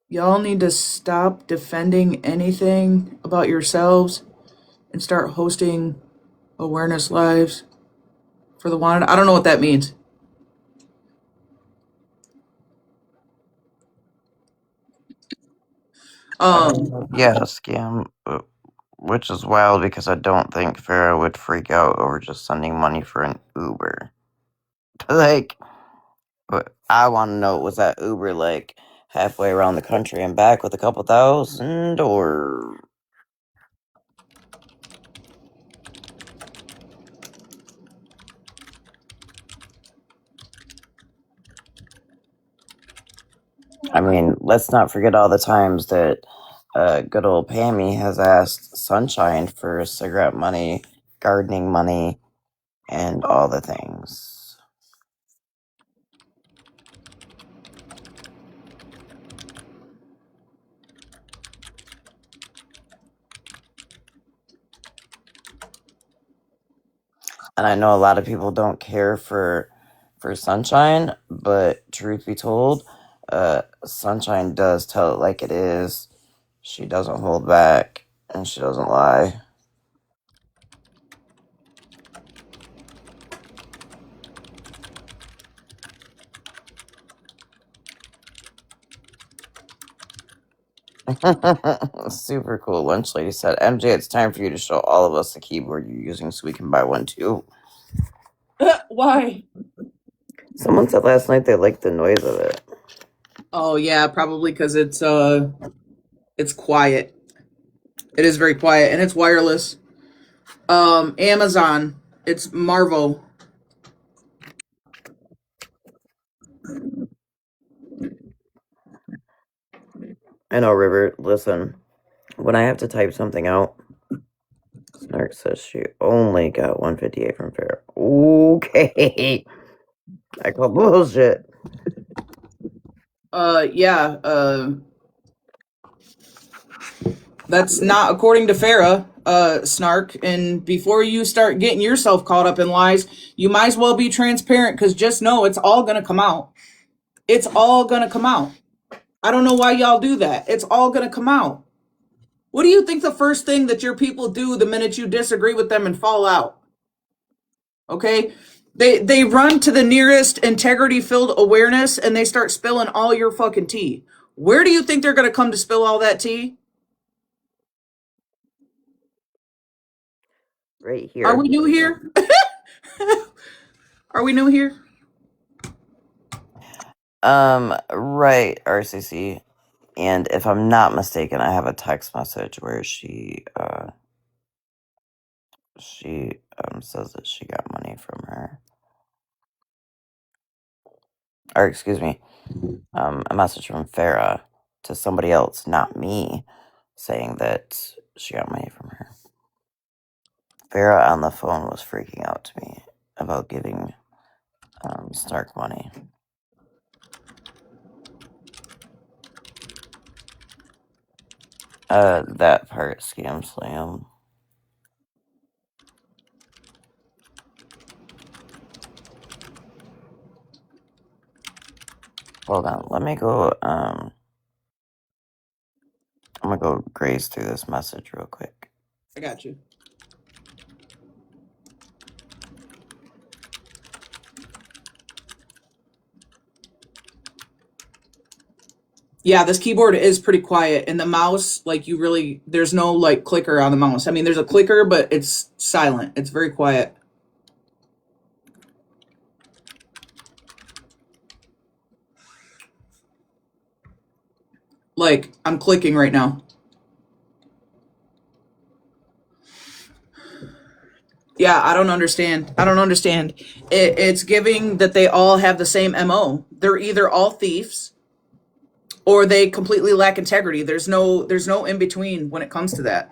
Y'all need to stop defending anything about yourselves and start hosting awareness lives for the wanted. I don't know what that means. Yeah, scam. Which is wild because I don't think Farrah would freak out over just sending money for an Uber. Like, I want to know, was that Uber like halfway around the country and back with a couple thousand, or? I mean, let's not forget all the times that good old Pammy has asked Sunshine for cigarette money, gardening money, and all the things. And I know a lot of people don't care for Sunshine, but truth be told, Sunshine does tell it like it is. She doesn't hold back, and she doesn't lie. Super cool. Lunch Lady said, MJ, it's time for you to show all of us the keyboard you're using so we can buy one too. Why? Someone said last night they liked the noise of it. Oh yeah, probably because it's quiet. It is very quiet, and it's wireless. Amazon. It's Marvel. I know, River. Listen, when I have to type something out, Snark says she only got 158 from Fair. Okay. I call bullshit. Yeah, that's not according to Farrah, Snark. And before you start getting yourself caught up in lies, you might as well be transparent, because just know it's all gonna come out. It's all gonna come out. I don't know why y'all do that. It's all gonna come out. What do you think the first thing that your people do the minute you disagree with them and fall out? Okay? They run to the nearest integrity-filled awareness and they start spilling all your fucking tea. Where do you think they're going to come to spill all that tea? Right Are here. we new here? Are we new here? Right, RCC. And if I'm not mistaken, I have a text message where she says that she got money from her. Or excuse me, a message from Farah to somebody else, not me, saying that she got money from her. Farah on the phone was freaking out to me about giving Snark money. That part, Scam Slam. Hold on, let me go, I'm gonna go graze through this message real quick. I got you. Yeah, this keyboard is pretty quiet, and the mouse, like you really, there's no like clicker on the mouse. I mean, there's a clicker, but it's silent. It's very quiet. Like I'm clicking right now. Yeah, I don't understand. I don't understand. It's giving that they all have the same MO. They're either all thieves or they completely lack integrity. There's no in between when it comes to that.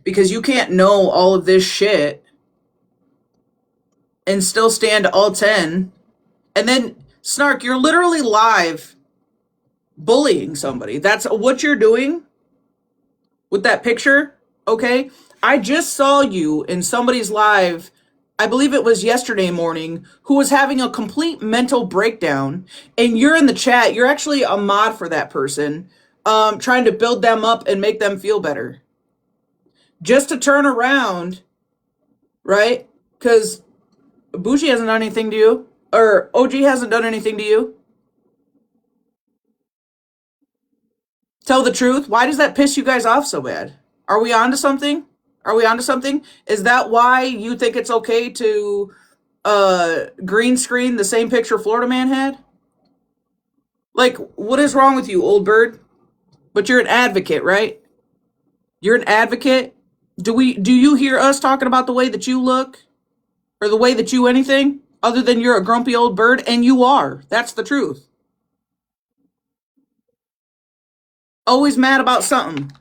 Because you can't know all of this shit and still stand all 10. And then Snark, you're literally live bullying somebody. That's what you're doing with that picture, okay? I just saw you in somebody's live, I believe it was yesterday morning, who was having a complete mental breakdown, and you're in the chat. You're actually a mod for that person, trying to build them up and make them feel better. Just to turn around, right? Because Bougie hasn't done anything to you, or OG hasn't done anything to you. Tell the truth. Why does that piss you guys off so bad? Are we on to something? Are we on to something? Is that why you think it's okay to green screen the same picture Florida Man had? Like, what is wrong with you, old bird? But you're an advocate, right? You're an advocate. Do you hear us talking about the way that you look or the way that you anything other than you're a grumpy old bird? And you are. That's the truth. Always mad about something.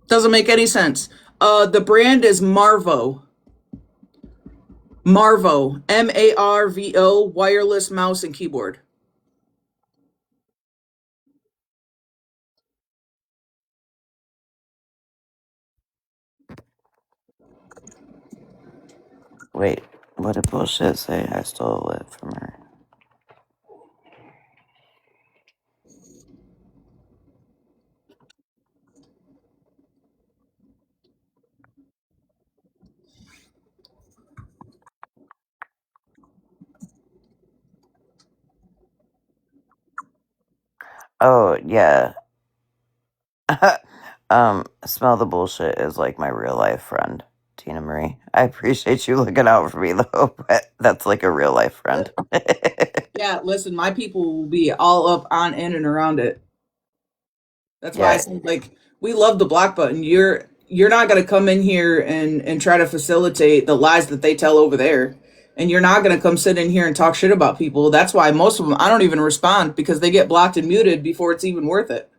Doesn't make any sense. The brand is Marvo. Marvo, Marvo, wireless mouse and keyboard. Wait, what did bullshit say? I stole it from her. Oh, yeah. Smell the bullshit is like my real life friend, Tina Marie. I appreciate you looking out for me though, but that's like a real life friend. Yeah, listen, my people will be all up on in and around it. That's why I Yeah, said like we love the block button. You're not gonna come in here and try to facilitate the lies that they tell over there. And you're not gonna come sit in here and talk shit about people. That's why most of them I don't even respond because they get blocked and muted before it's even worth it.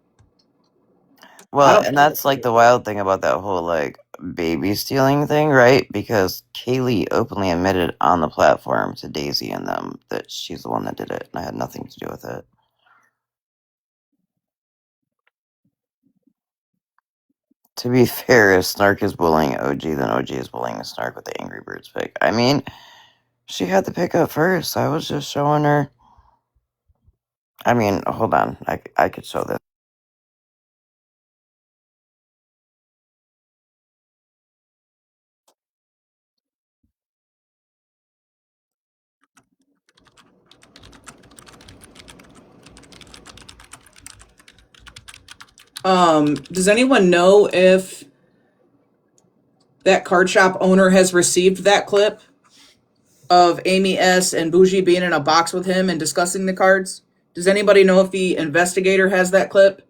I well, don't and that's like the wild thing about that whole like baby stealing thing, right? Because Kaylee openly admitted on the platform to Daisy and them that she's the one that did it and I had nothing to do with it. To be fair, if Snark is bullying OG, then OG is bullying Snark with the Angry Birds pick. I mean, she had the pick up first. I was just showing her. I mean, hold on. I could show this. Does anyone know if that card shop owner has received that clip of Amy S. and Bougie being in a box with him and discussing the cards? Does anybody know if the investigator has that clip?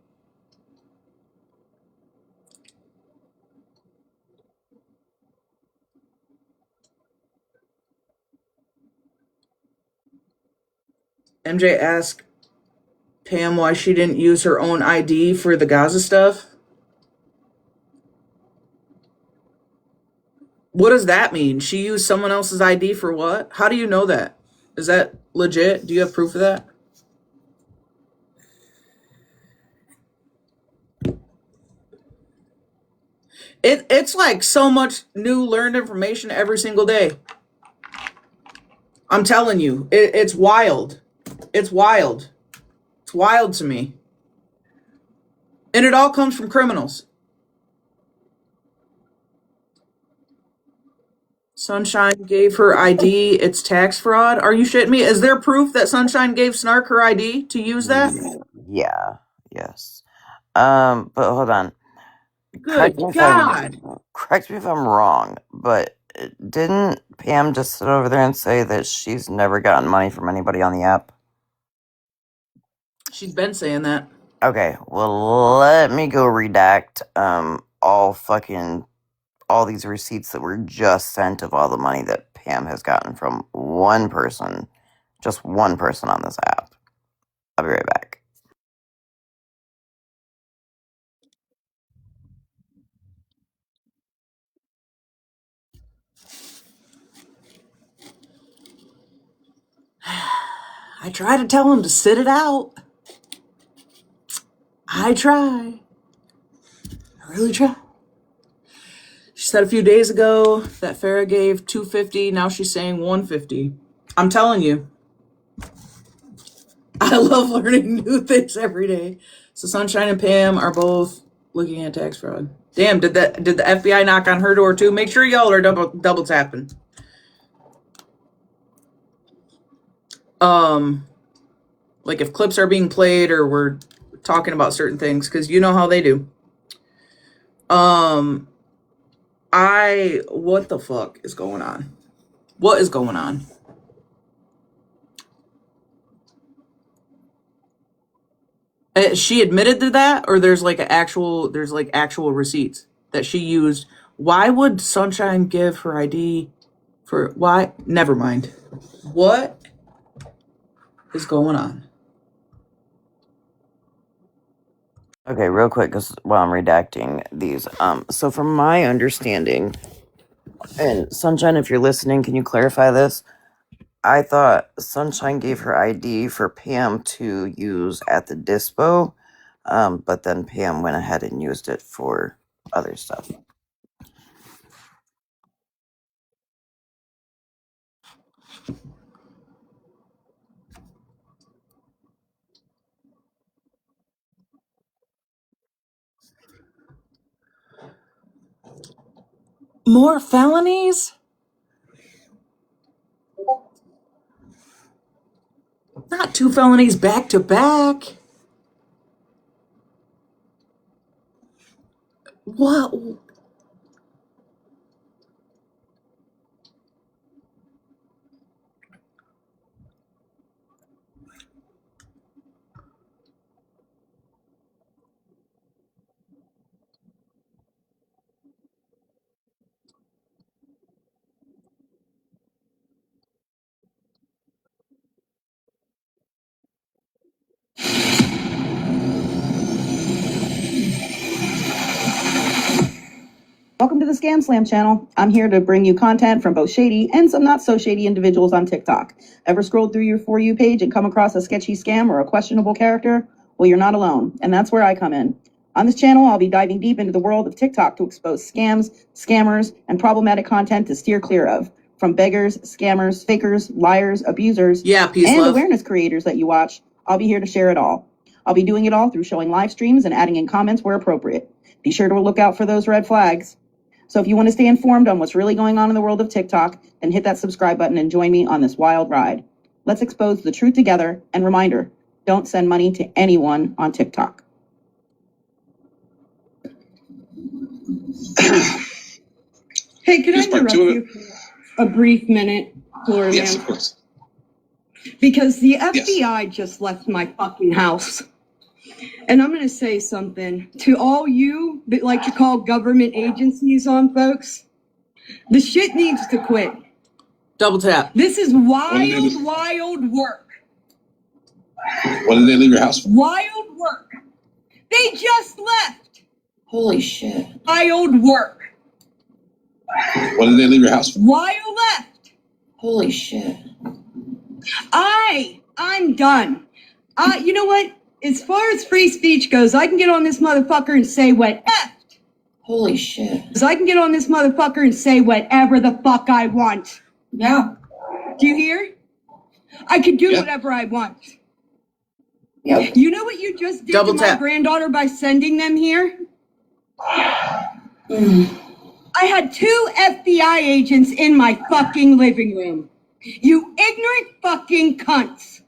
MJ asked Pam why she didn't use her own ID for the Gaza stuff. What does that mean? She used someone else's ID for what? How do you know that? Is that legit? Do you have proof of that? It's like so much new learned information every single day. I'm telling you, it's wild. It's wild. It's wild to me. And it all comes from criminals. Sunshine gave her ID. It's tax fraud. Are you shitting me? Is there proof that Sunshine gave Snark her ID to use that? Yeah. Yes. But hold on. Good God. Correct me if I'm wrong, but didn't Pam just sit over there and say that she's never gotten money from anybody on the app? She's been saying that. Okay, well, let me go redact all these receipts that were just sent of all the money that Pam has gotten from one person, just one person on this app. I'll be right back. I try to tell him to sit it out. I try. I really try. She said a few days ago that Farrah gave $250. Now she's saying $150. I'm telling you. I love learning new things every day. So Sunshine and Pam are both looking at tax fraud. Damn, did the FBI knock on her door too? Make sure y'all are double tapping. Like if clips are being played or we're talking about certain things, because you know how they do. What the fuck is going on? What is going on? She admitted to that, or there's actual receipts that she used. Why would Sunshine give her ID for why? Never mind. What is going on? Okay, real quick, because while I'm redacting these, so from my understanding, and Sunshine, if you're listening, can you clarify this? I thought Sunshine gave her ID for Pam to use at the dispo, but then Pam went ahead and used it for other stuff. More felonies? Not 2 felonies back to back. What? Welcome to the Scam Slam channel. I'm here to bring you content from both shady and some not so shady individuals on TikTok. Ever scrolled through your For You page and come across a sketchy scam or a questionable character? Well, you're not alone, and that's where I come in. On this channel, I'll be diving deep into the world of TikTok to expose scams, scammers, and problematic content to steer clear of. From beggars, scammers, fakers, liars, abusers, and awareness creators that you watch, I'll be here to share it all. I'll be doing it all through showing live streams and adding in comments where appropriate. Be sure to look out for those red flags. So if you want to stay informed on what's really going on in the world of TikTok, then hit that subscribe button and join me on this wild ride. Let's expose the truth together, and reminder, don't send money to anyone on TikTok. Hey, can I Here's part interrupt two of you for a brief minute, Florida Yes, man? of course. Because the FBI just left my fucking house. And I'm going to say something to all you that like to call government agencies on folks. The shit needs to quit. Double tap. This is wild work. What did they leave your house for? Wild work. They just left. Holy shit. Wild work. What did they leave your house for? Wild left. Holy shit. I'm done. You know what? As far as free speech goes, I can get on this motherfucker and say what left. Holy shit. I can get on this motherfucker and say whatever the fuck I want. Yeah. Do you hear? I can do Yeah. whatever I want. Yep. You know what you just did Double to tap. my granddaughter by sending them here? I had 2 FBI agents in my fucking living room. You ignorant fucking cunts.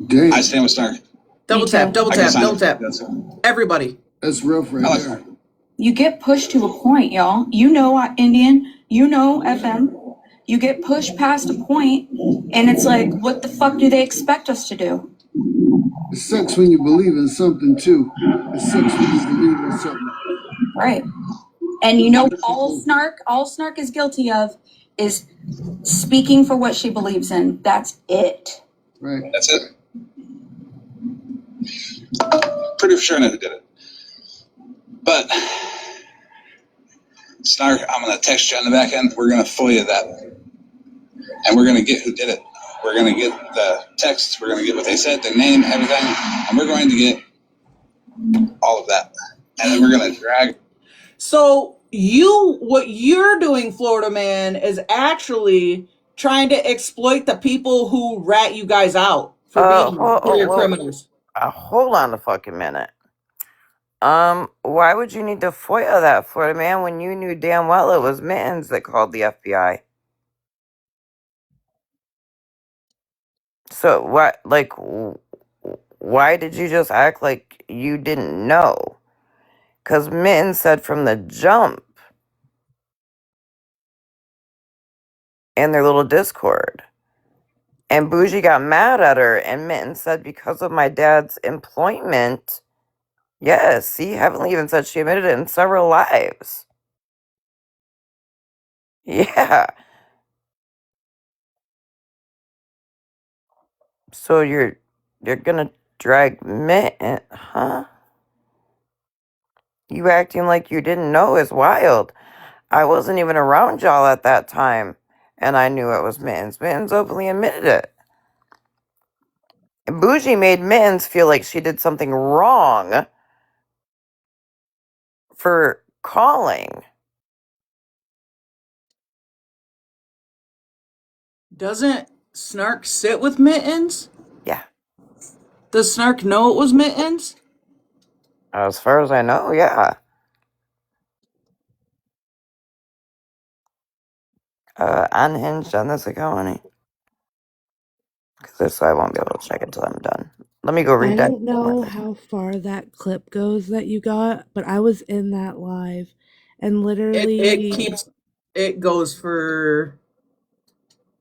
Damn, I stand with Stark. Double tap. Double I can tap. sign Double it. tap. That's it. Everybody. that's rough right I like there. Stark. You get pushed to a point, y'all. You know Indian, you know FM. You get pushed past a point, and it's like, what the fuck do they expect us to do? It sucks when you believe in something too. It sucks when you believe in something. Right. And you know, all Snark is guilty of is speaking for what she believes in. That's it. Right. That's it. Pretty sure I know who did it. But, Snark, I'm going to text you on the back end. We're going to FOIA that. And we're going to get who did it. We're going to get the texts. We're going to get what they said, their name, everything. And we're going to get all of that. And then we're going to drag. So what you're doing, Florida man, is actually trying to exploit the people who rat you guys out for being career criminals. Hold on a fucking minute. Why would you need to FOIA that, Florida man, when you knew damn well it was Mittens that called the FBI? So why did you just act like you didn't know? Because Mittens said from the jump in their little Discord. And Bougie got mad at her, and Mittens said because of my dad's employment. Yes, he Heavenly even said she admitted it in several lives. Yeah. So you're gonna drag Mitten, huh? You acting like you didn't know is wild. I wasn't even around y'all at that time, and I knew it was Mittens. Mittens openly admitted it. And Bougie made Mittens feel like she did something wrong for calling. Doesn't Snark sit with Mittens? Yeah. Does Snark know it was Mittens? As far as I know, yeah. Unhinged on this account, honey. Because I won't be able to check it till I'm done. Let me go read I that. don't know how far that clip goes that you got, but I was in that live and literally It goes for,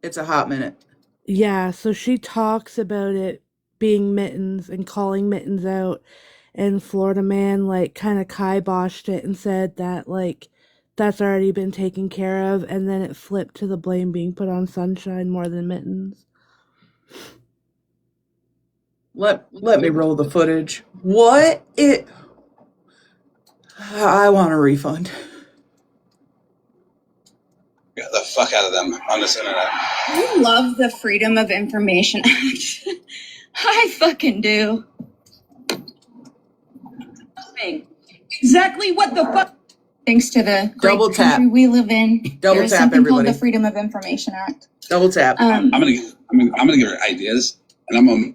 it's a hot minute. yeah, so she talks about it being Mittens and calling Mittens out, and Florida man like kind of kiboshed it and said that like that's already been taken care of, and then it flipped to the blame being put on Sunshine more than Mittens. Let me roll the footage. What it? I want a refund. Get the fuck out of them on this internet. I love the Freedom of Information Act. I fucking do. Exactly what the fuck? Thanks to the great Double tap. country we live in, Double there's tap, something everybody. called the Freedom of Information Act. Double tap. I'm gonna give her ideas, and I'm gonna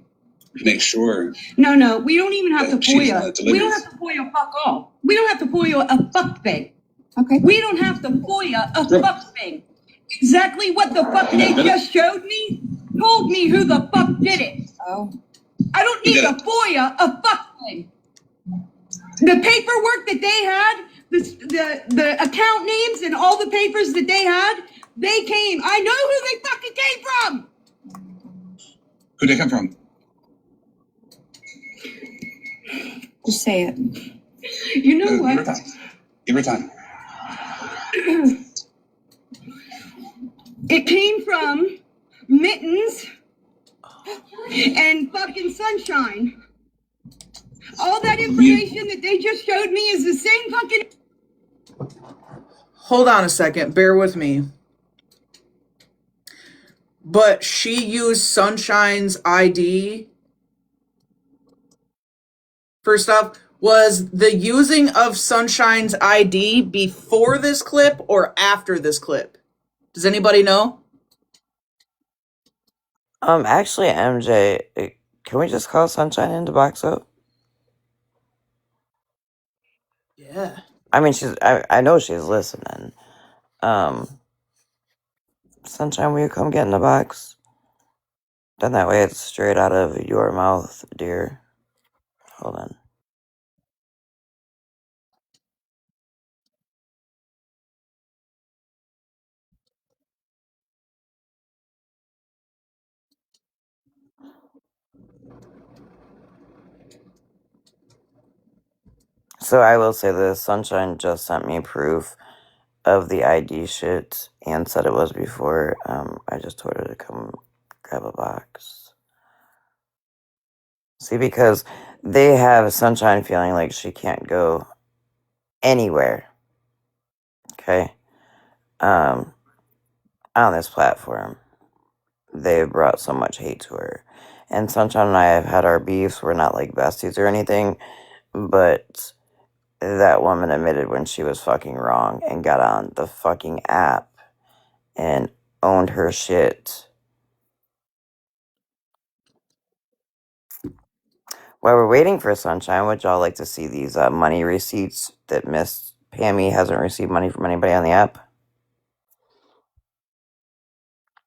make sure. No, we don't even have to She's FOIA. not delivering. We don't have to FOIA fuck all. We don't have to FOIA a fuck thing. Okay. We don't have to FOIA a fuck thing. Exactly what the fuck they just showed me told me who the fuck did it. Oh. I don't need to FOIA a fuck thing. The paperwork that they had the account names and all the papers that they had, they came. I know who they fucking came from. Who'd they come from? Just say it. You know Give her what? time. Give her time. It came from Mittens and fucking Sunshine. All that information that they just showed me is the same fucking... Hold on a second. Bear with me. But she used Sunshine's ID. First off, was the using of Sunshine's ID before this clip or after this clip? Does anybody know? Actually, MJ, can we just call Sunshine into box up? Yeah. I mean, I know she's listening. Sunshine, will you come get in the box? Then that way it's straight out of your mouth, dear. Hold on. So I will say this, Sunshine just sent me proof of the ID shit and said it was before. I just told her to come grab a box. See, because they have Sunshine feeling like she can't go anywhere. Okay? On this platform. They brought so much hate to her. And Sunshine and I have had our beefs. We're not like besties or anything. But that woman admitted when she was fucking wrong and got on the fucking app and owned her shit. While we're waiting for Sunshine, would y'all like to see these money receipts that Miss Pammy hasn't received money from anybody on the app?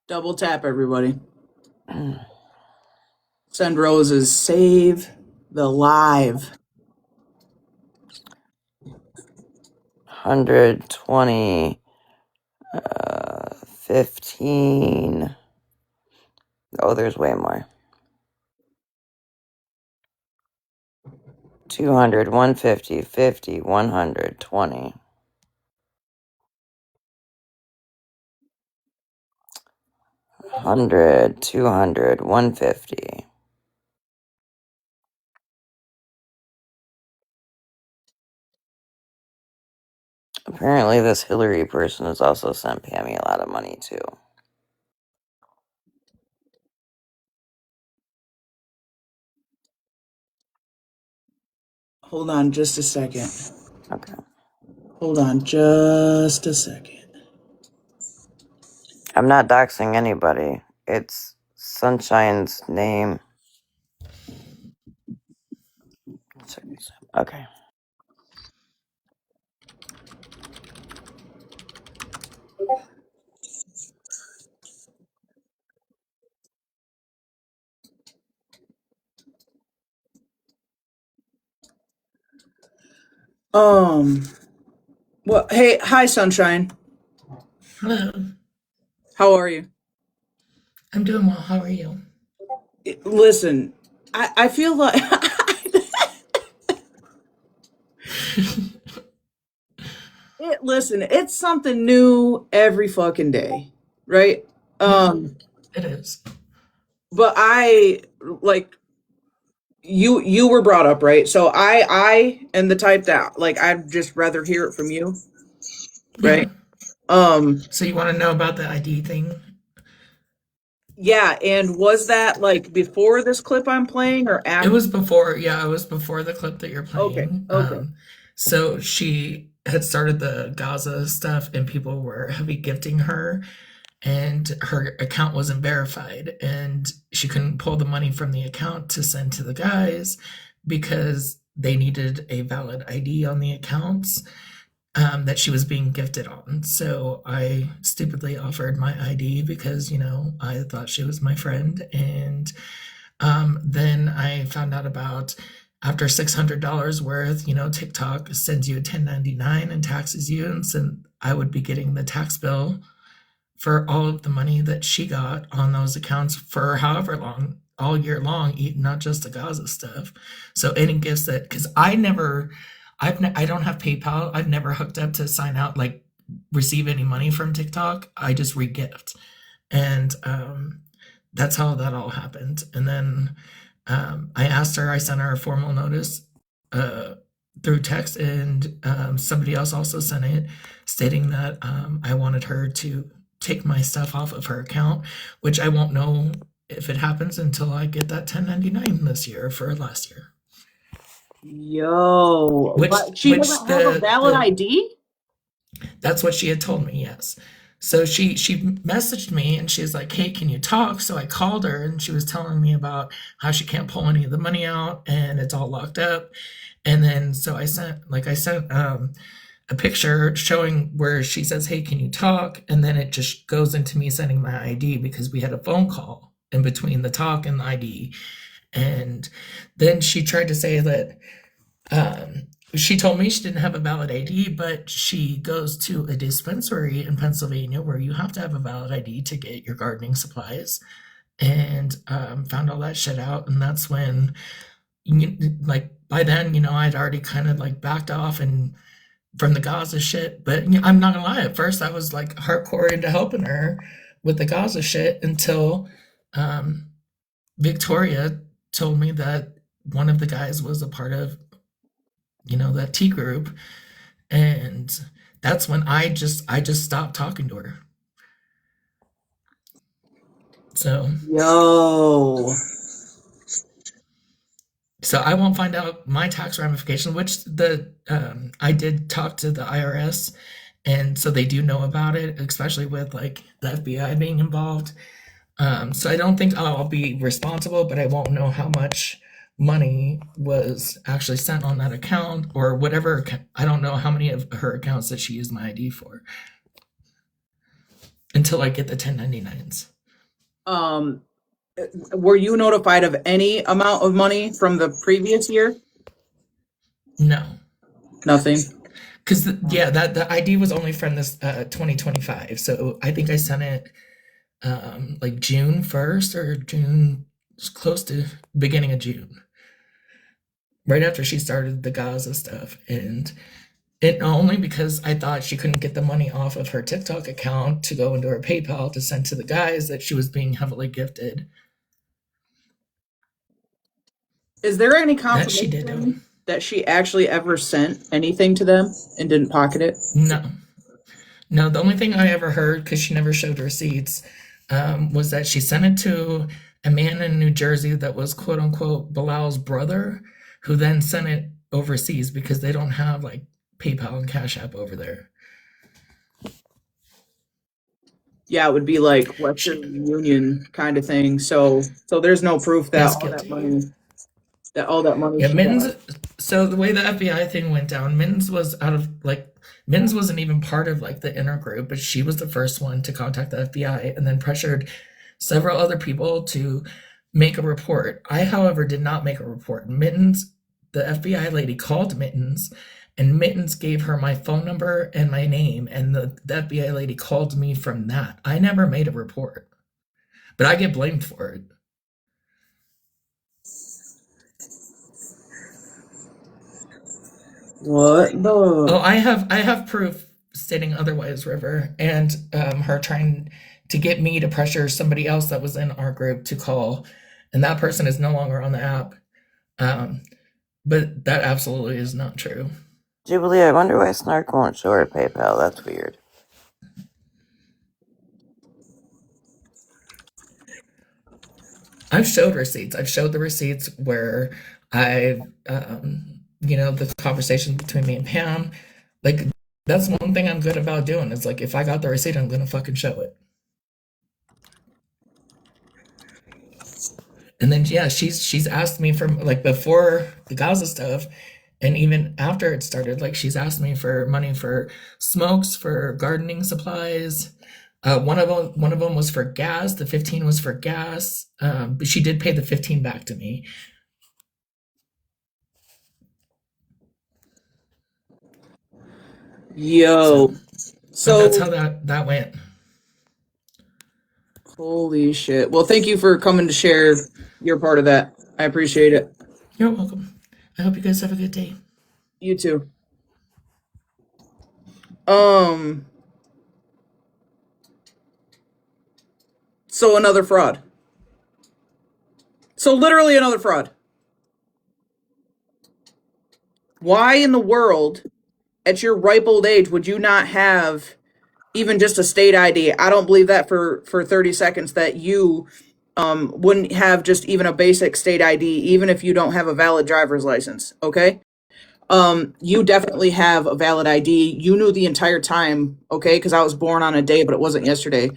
Double tap, everybody. Send roses. Save the live. 120, 15. Oh, there's way more. 200, 150, 50, 100, 20. 100, 200, 150. Apparently this Hillary person has also sent Pammy a lot of money too. Hold on just a second. Okay. Hold on just a second. I'm not doxing anybody. It's Sunshine's name. Okay. Well, hey, hi, Sunshine. Hello. How are you? I'm doing well. How are you? Listen, I feel like listen, it's something new every fucking day, right? It is. But I like you were brought up, right? So I am the type that like I'd just rather hear it from you, right? Yeah. So you want to know about the ID thing? Yeah, and was that like before this clip I'm playing or after? It was before, yeah, it was before the clip that you're playing. Okay. So she had started the Gaza stuff and people were heavy gifting her and her account wasn't verified and she couldn't pull the money from the account to send to the guys because they needed a valid ID on the accounts that she was being gifted on. So I stupidly offered my ID because, you know, I thought she was my friend. And then I found out about after $600 worth, TikTok sends you a 1099 and taxes you, and so I would be getting the tax bill for all of the money that she got on those accounts for however long, all year long, not just the Gaza stuff. So any gifts that, because I don't have PayPal. I've never hooked up to sign out, like receive any money from TikTok. I just regift. And that's how that all happened. And then I sent her a formal notice through text, and somebody else also sent it stating that I wanted her to take my stuff off of her account, which I won't know if it happens until I get that 1099 this year for last year. Yo, but she doesn't have a valid ID? That's what she had told me, yes. So she messaged me and she's like, hey, can you talk? So I called her and she was telling me about how she can't pull any of the money out and it's all locked up. And then so I sent a picture showing where she says, hey, can you talk? And then it just goes into me sending my ID because we had a phone call in between the talk and the ID. And then she tried to say that she told me she didn't have a valid ID, but she goes to a dispensary in Pennsylvania where you have to have a valid ID to get your gardening supplies, and found all that shit out. And that's when, like, by then, I'd already kind of like backed off and from the Gaza shit. But I'm not gonna lie, at first I was like hardcore into helping her with the Gaza shit until Victoria told me that one of the guys was a part of that T group, and that's when I just stopped talking to her. So I won't find out my tax ramification, which I did talk to the IRS, and so they do know about it, especially with like the FBI being involved. So I don't think I'll be responsible, but I won't know how much money was actually sent on that account or whatever. I don't know how many of her accounts that she used my ID for until I get the 1099s. Were you notified of any amount of money from the previous year? No. Nothing? Because the ID was only from this 2025. So I think I sent it like June 1st or June, close to beginning of June, right after she started the Gaza stuff. And it only because I thought she couldn't get the money off of her TikTok account to go into her PayPal to send to the guys that she was being heavily gifted. Is there any confirmation that she actually ever sent anything to them and didn't pocket it? No, the only thing I ever heard, because she never showed receipts, was that she sent it to a man in New Jersey that was quote unquote Bilal's brother, who then sent it overseas because they don't have like PayPal and Cash App over there. Yeah, it would be like Western Union kind of thing. So there's no proof that all that money. Yeah, Mittens. So the way the FBI thing went down, Mittens wasn't even part of like the inner group, but she was the first one to contact the FBI and then pressured several other people to make a report. I, however, did not make a report. Mittens, the FBI lady, called Mittens, and Mittens gave her my phone number and my name, and the FBI lady called me from that. I never made a report, but I get blamed for it. What the? Oh, I have proof stating otherwise, River, and her trying to get me to pressure somebody else that was in our group to call, and that person is no longer on the app. But that absolutely is not true. Jubilee, I wonder why Snark won't show her PayPal. That's weird. I've showed receipts. I've showed the receipts where I've, the conversation between me and Pam. Like, that's one thing I'm good about doing. It's like, if I got the receipt, I'm going to fucking show it. And then, yeah, she's asked me for, like, before the Gaza stuff, and even after it started, like, she's asked me for money for smokes, for gardening supplies. One of them was for gas. The 15 was for gas. But she did pay the 15 back to me. Yo. So that's So how that went. holy shit. Well, thank you for coming to share your part of that. I appreciate it. You're welcome. I hope you guys have a good day. You too. Um. So another fraud. So literally another fraud. Why in the world, at your ripe old age, would you not have even just a state ID? I don't believe that for 30 seconds that you wouldn't have just even a basic state ID, even if you don't have a valid driver's license. Okay. You definitely have a valid ID. You knew the entire time, okay, because I was born on a day, but it wasn't yesterday.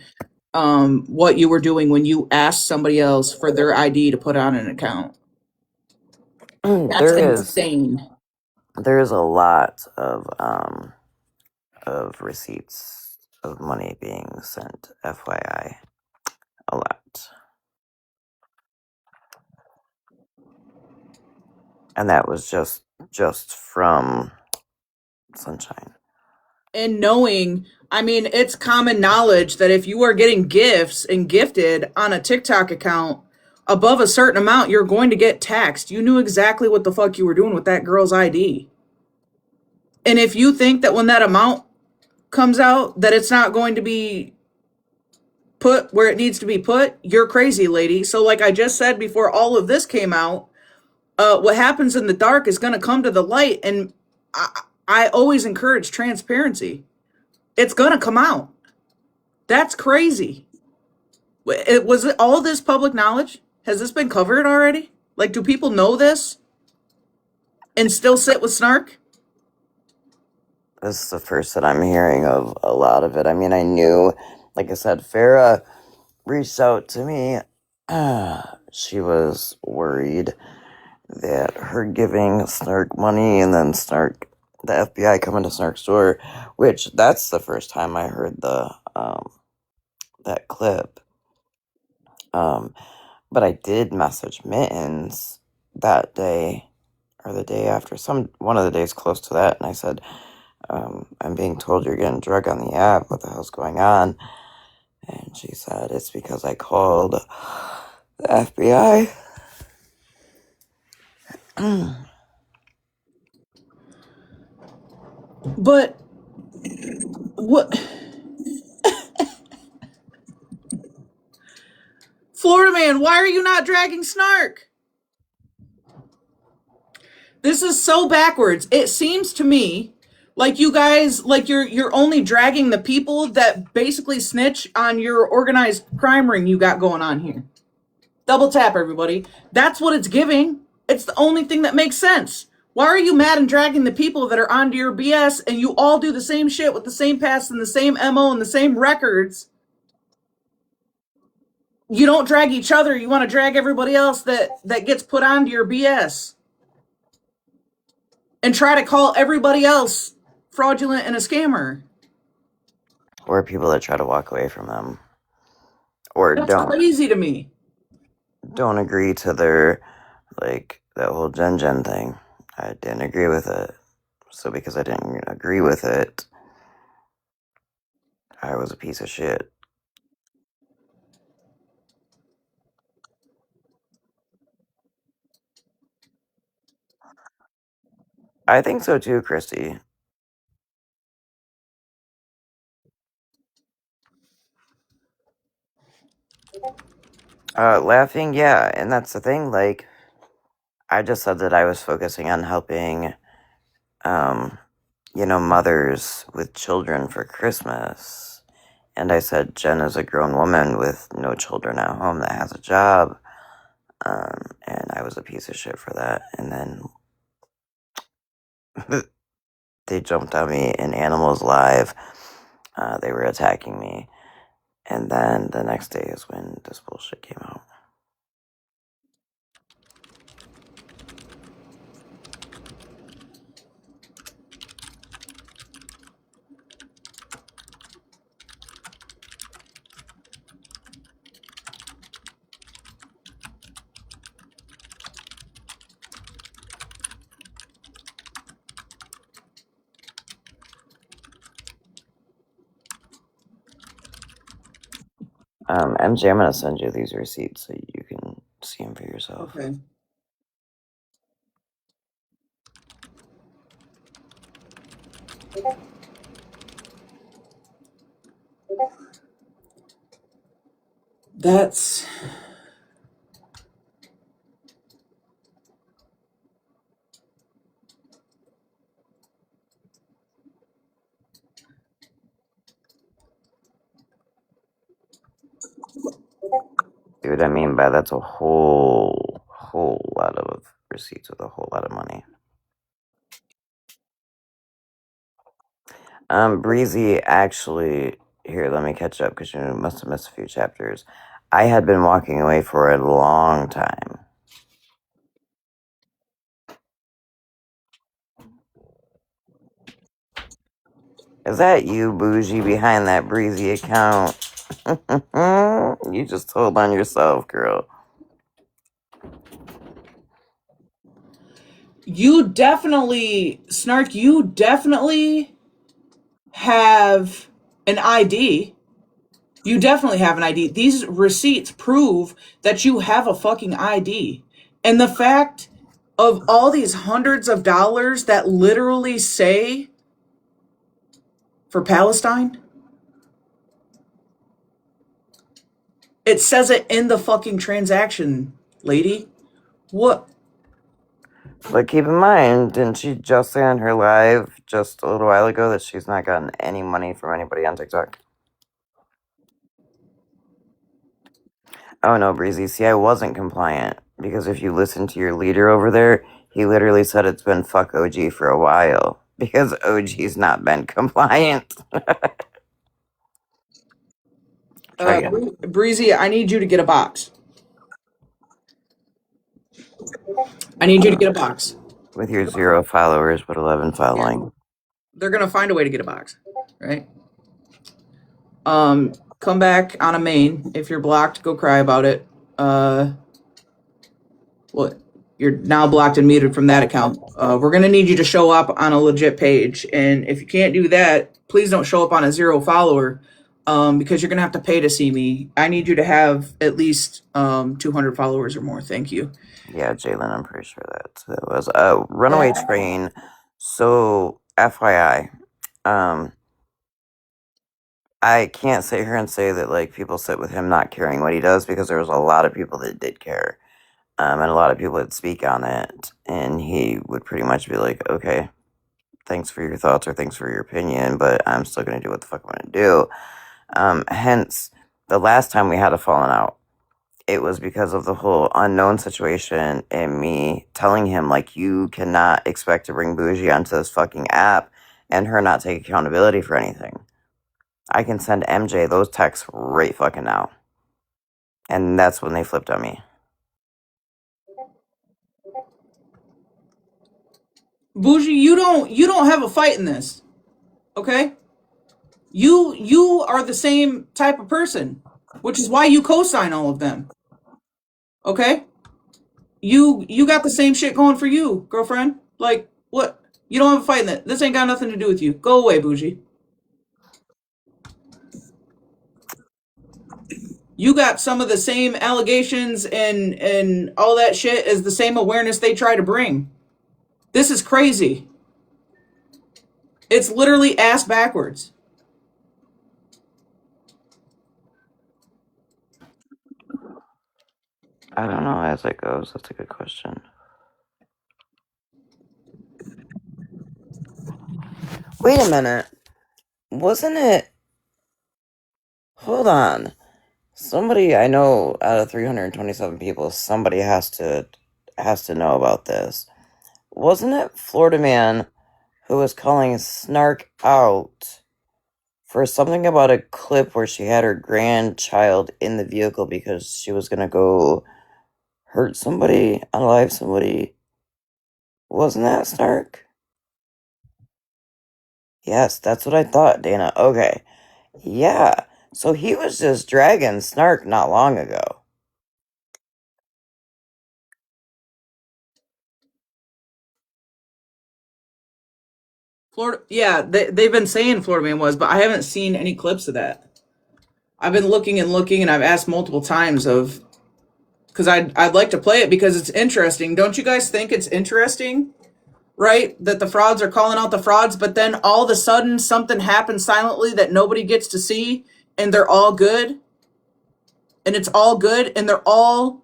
What you were doing when you asked somebody else for their ID to put on an account. That's There is insane. a lot of receipts of money being sent. FYI, a lot, and that was just from Sunshine. And knowing, I mean, it's common knowledge that if you are getting gifts and gifted on a TikTok account above a certain amount, you're going to get taxed. You knew exactly what the fuck you were doing with that girl's ID. And if you think that when that amount comes out that it's not going to be put where it needs to be put, you're crazy, lady. So like I just said before all of this came out, what happens in the dark is going to come to the light. And I always encourage transparency. It's going to come out. That's crazy. Was it all this public knowledge? Has this been covered already? Like, do people know this and still sit with snark? This is the first that I'm hearing of a lot of it. I mean, I knew, like I said, Farah reached out to me. She was worried that her giving Snark money and then Snark, the FBI coming to Snark's door, which that's the first time I heard that clip. But I did message Mittens that day or the day after, one of the days close to that, and I said, I'm being told you're getting drug on the app. What the hell's going on? And she said, it's because I called the FBI. But what? Florida man, why are you not dragging snark? This is so backwards. It seems to me like you guys, like you're only dragging the people that basically snitch on your organized crime ring you got going on here. Double tap, everybody. That's what it's giving. It's the only thing that makes sense. Why are you mad and dragging the people that are onto your BS and you all do the same shit with the same past and the same MO and the same records? You don't drag each other. You want to drag everybody else that gets put onto your BS and try to call everybody else fraudulent and a scammer. Or people that try to walk away from them. Or That's crazy to me. don't agree to their, like, that whole Gen thing. I didn't agree with it. So because I didn't agree with it, I was a piece of shit. I think so too, Christy. Laughing, yeah, and that's the thing, like, I just said that I was focusing on helping, mothers with children for Christmas. And I said, Jen is a grown woman with no children at home that has a job. And I was a piece of shit for that. And then they jumped on me in Animals Live. They were attacking me. And then the next day is when this bullshit came out. MJ, I'm gonna send you these receipts so you can see them for yourself. Okay. That's... See what I mean by that's a whole lot of receipts with a whole lot of money. Breezy, actually, here, let me catch up because you must have missed a few chapters. I had been walking away for a long time. Is that you, Bougie, behind that Breezy account? You just told on yourself, girl. You definitely, Snark, you definitely have an ID. You definitely have an ID. These receipts prove that you have a fucking ID. And the fact of all these hundreds of dollars that literally say for Palestine, it says it in the fucking transaction, lady. What? But keep in mind, didn't she just say on her live just a little while ago that she's not gotten any money from anybody on TikTok? Oh no, Breezy. See, I wasn't compliant because if you listen to your leader over there, he literally said it's been fuck OG for a while because OG's not been compliant. Try again. Breezy, I need you to get a box. I need you to get a box. With your 0 followers but 11 following. They're gonna find a way to get a box, right? Come back on a main. If you're blocked, go cry about it. Well, you're now blocked and muted from that account. We're gonna need you to show up on a legit page, and if you can't do that, please don't show up on a 0 follower, because you're gonna have to pay to see me. I need you to have at least 200 followers or more. Thank you. Yeah, Jalen, I'm pretty sure that was Runaway Train. So, FYI, I can't sit here and say that like people sit with him not caring what he does because there was a lot of people that did care, and a lot of people that speak on it, and he would pretty much be like, okay, thanks for your thoughts or thanks for your opinion, but I'm still gonna do what the fuck I'm gonna do. Hence, the last time we had a falling out, it was because of the whole unknown situation and me telling him like you cannot expect to bring Bougie onto this fucking app and her not take accountability for anything. I can send MJ those texts right fucking now. And that's when they flipped on me. Bougie, you don't have a fight in this, okay? You are the same type of person, which is why you co-sign all of them, okay? You got the same shit going for you, girlfriend. Like, what? You don't have a fight in it. This ain't got nothing to do with you. Go away, Bougie. You got some of the same allegations and all that shit as the same awareness they try to bring. This is crazy. It's literally ass backwards. I don't know as it goes. That's a good question. Wait a minute. Wasn't it? Hold on. Somebody I know out of 327 people, somebody has to know about this. Wasn't it Florida Man who was calling Snark out for something about a clip where she had her grandchild in the vehicle because she was gonna go hurt somebody, unalive somebody? Wasn't that Snark? Yes, that's what I thought, Dana. Okay. Yeah. So he was just dragging Snark not long ago. Florida, yeah, they've been saying Florida Man was, but I haven't seen any clips of that. I've been looking and looking, and I've asked multiple times of because I'd like to play it because it's interesting. Don't you guys think it's interesting? Right? That the frauds are calling out the frauds, but then all of a sudden something happens silently that nobody gets to see, and they're all good, and it's all good, and they're all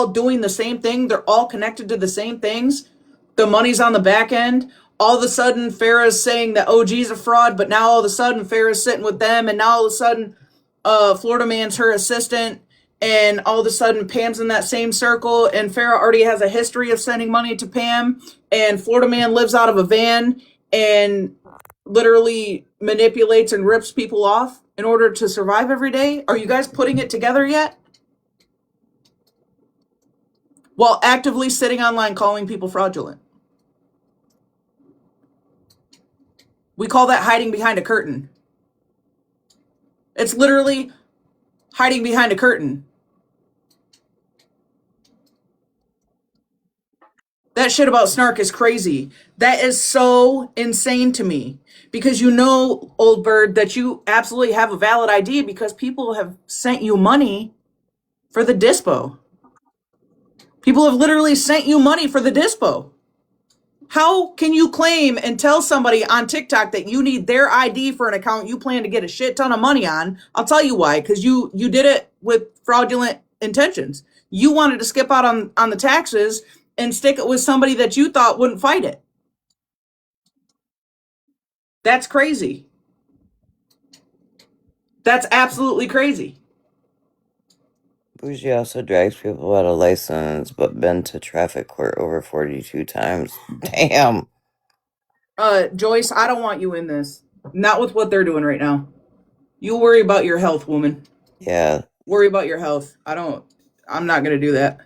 doing the same thing. They're all connected to the same things. The money's on the back end. All of a sudden, Farrah's saying that OG's a fraud, but now all of a sudden, Farrah's sitting with them, and now all of a sudden, Florida Man's her assistant, and all of a sudden, Pam's in that same circle, and Farrah already has a history of sending money to Pam, and Florida Man lives out of a van and literally manipulates and rips people off in order to survive every day. Are you guys putting it together yet? While actively sitting online calling people fraudulent. We call that hiding behind a curtain. It's literally hiding behind a curtain. That shit about Snark is crazy. That is so insane to me. Because you know, old bird, that you absolutely have a valid ID because people have sent you money for the dispo. People have literally sent you money for the dispo. How can you claim and tell somebody on TikTok that you need their ID for an account you plan to get a shit ton of money on? I'll tell you why, because you did it with fraudulent intentions. You wanted to skip out on the taxes and stick it with somebody that you thought wouldn't fight it. That's crazy. That's absolutely crazy. Bougie also drags people out of license, but been to traffic court over 42 times. Damn. Joyce, I don't want you in this. Not with what they're doing right now. You worry about your health, woman. Yeah. Worry about your health. I'm not gonna do that.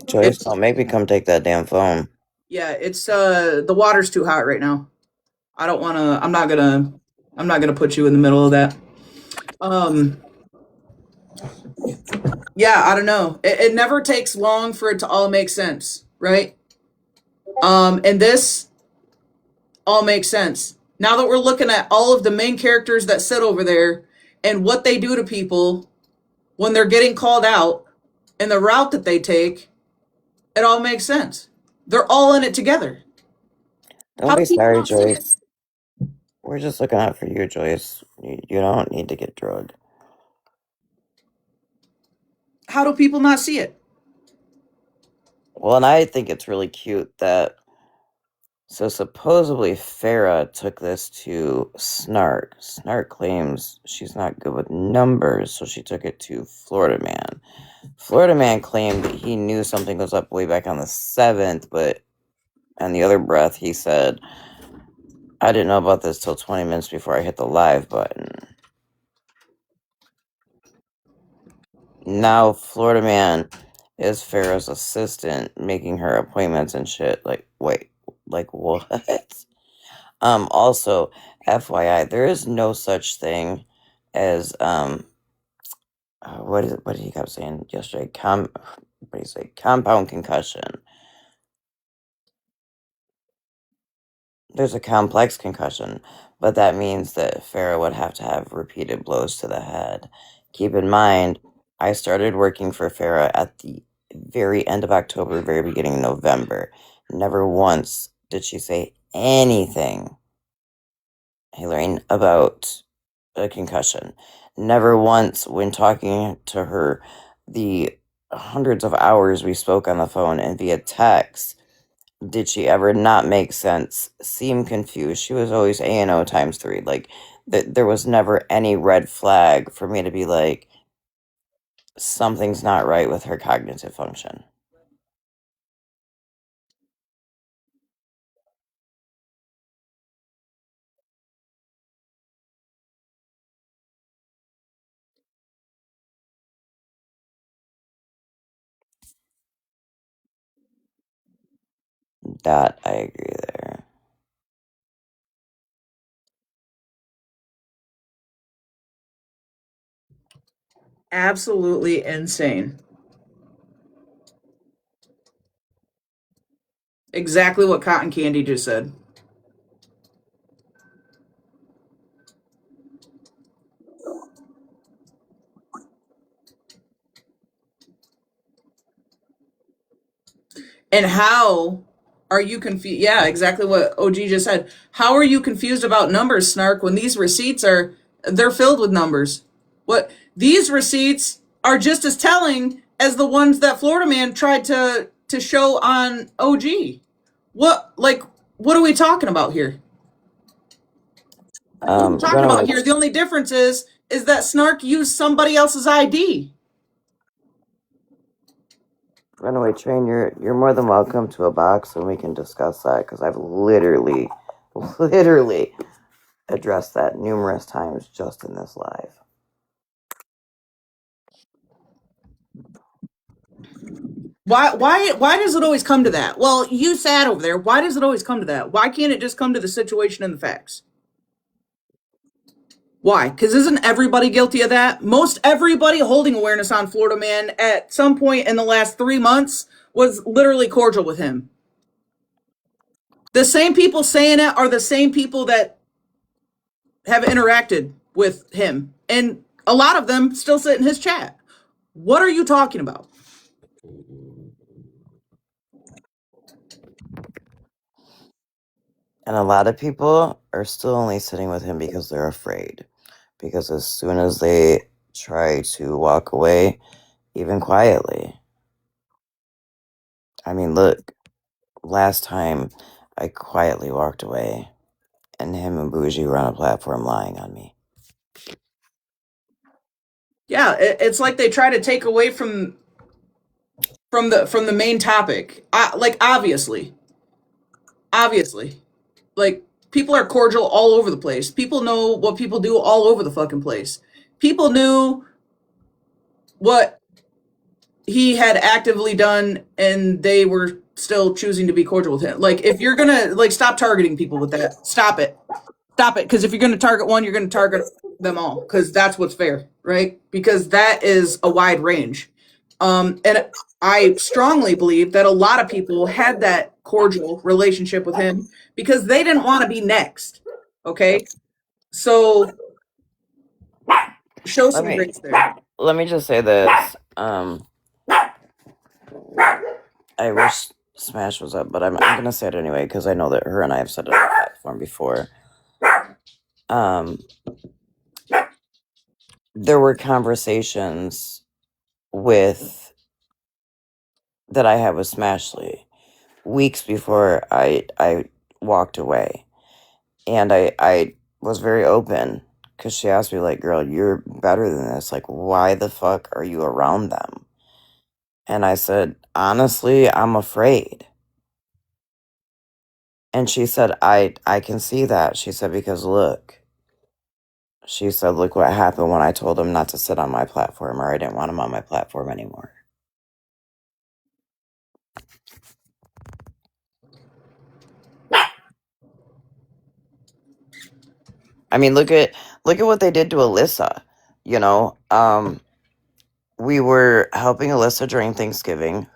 Joyce, It's don't make me come take that damn phone. yeah, it's the water's too hot right now. I don't wanna I'm not gonna put you in the middle of that. Um yeah, I don't know. It never takes long for it to all make sense, right? And this all makes sense. Now that we're looking at all of the main characters that sit over there and what they do to people when they're getting called out and the route that they take, it all makes sense. They're all in it together. Don't How be do people sorry, not see it? Joyce. We're just looking out for you, Joyce. You don't need to get drugged. How do people not see it? Well, and I think it's really cute that. So supposedly Farrah took this to Snark. Snark claims she's not good with numbers, so she took it to Florida Man. Florida Man claimed that he knew something was up way back on the 7th, but on the other breath, he said, I didn't know about this till 20 minutes before I hit the live button. Now Florida Man is Farrah's assistant, making her appointments and shit. Like, wait, like what? Also, FYI, there is no such thing as what did he kept saying yesterday? What do you say? Compound concussion. There's a complex concussion, but that means that Farrah would have to have repeated blows to the head. Keep in mind, I started working for Farrah at the very end of October, very beginning of November. Never once did she say anything, Lorraine, about a concussion. Never once, when talking to her, the hundreds of hours we spoke on the phone and via text, did she ever not make sense, seem confused. She was always A&O times 3. Like, there was never any red flag for me to be like, something's not right with her cognitive function. That I agree there. Absolutely insane. Exactly what Cotton Candy just said. And how are you confused? Yeah, exactly what OG just said. How are you confused about numbers, Snark, when these receipts they're filled with numbers? What these receipts are just as telling as the ones that Florida Man tried to show on OG. What are we talking about here? What are we talking about Runaway, here? The only difference is that Snark used somebody else's ID. Runaway Train, you're more than welcome to a box and we can discuss that because I've literally addressed that numerous times just in this live. Why does it always come to that? Well, you sat over there. Why does it always come to that? Why can't it just come to the situation and the facts? Why? Because isn't everybody guilty of that? Most everybody holding awareness on Florida Man at some point in the last 3 months was literally cordial with him. The same people saying it are the same people that have interacted with him. And a lot of them still sit in his chat. What are you talking about? And a lot of people are still only sitting with him because they're afraid. Because as soon as they try to walk away, even quietly. I mean, look, last time I quietly walked away and him and Bougie were on a platform lying on me. Yeah, it's like they try to take away from the main topic. Like obviously, like people are cordial all over the place. People know what people do all over the fucking place. People knew what he had actively done, and they were still choosing to be cordial with him. Like, if you're gonna like stop targeting people with that, stop it. Stop it, because if you're going to target one, you're going to target them all, because that's what's fair, right? Because that is a wide range. And I strongly believe that a lot of people had that cordial relationship with him because they didn't want to be next. Okay, so show Let some me grace there. let me just say this. I wish Smash was up, but I'm gonna say it anyway because I know that her and I have said it on the platform before. There were conversations with that I had with Smashly weeks before I walked away, and I was very open because she asked me like, "Girl, you're better than this. Like, why the fuck are you around them?" And I said, "Honestly, I'm afraid." And she said, I can see that. She said, because look. She said, look what happened when I told him not to sit on my platform or I didn't want him on my platform anymore. I mean, look at what they did to Alyssa. You know, we were helping Alyssa during Thanksgiving.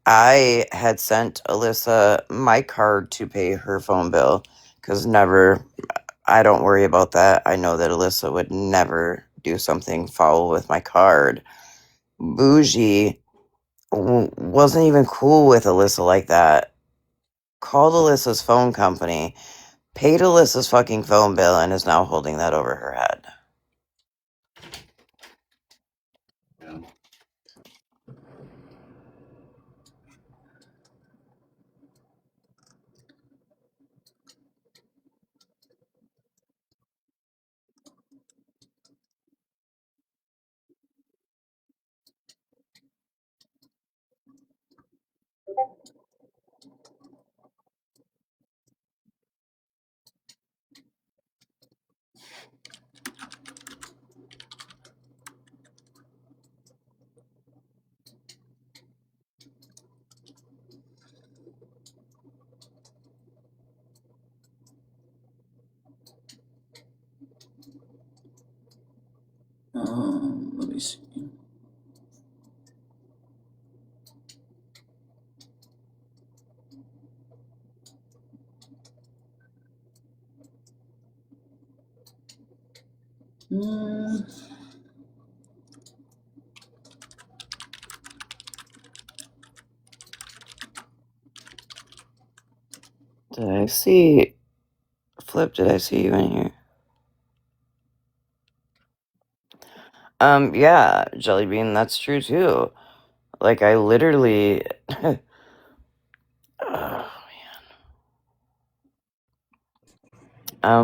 I had sent Alyssa my card to pay her phone bill because I don't worry about that. I know that Alyssa would never do something foul with my card. Bougie wasn't even cool with Alyssa like that. Called Alyssa's phone company, paid Alyssa's fucking phone bill, and is now holding that over her head. Let me see. Did I see... Flip, did I see you in here? Yeah, Jellybean, that's true too. Like, I literally...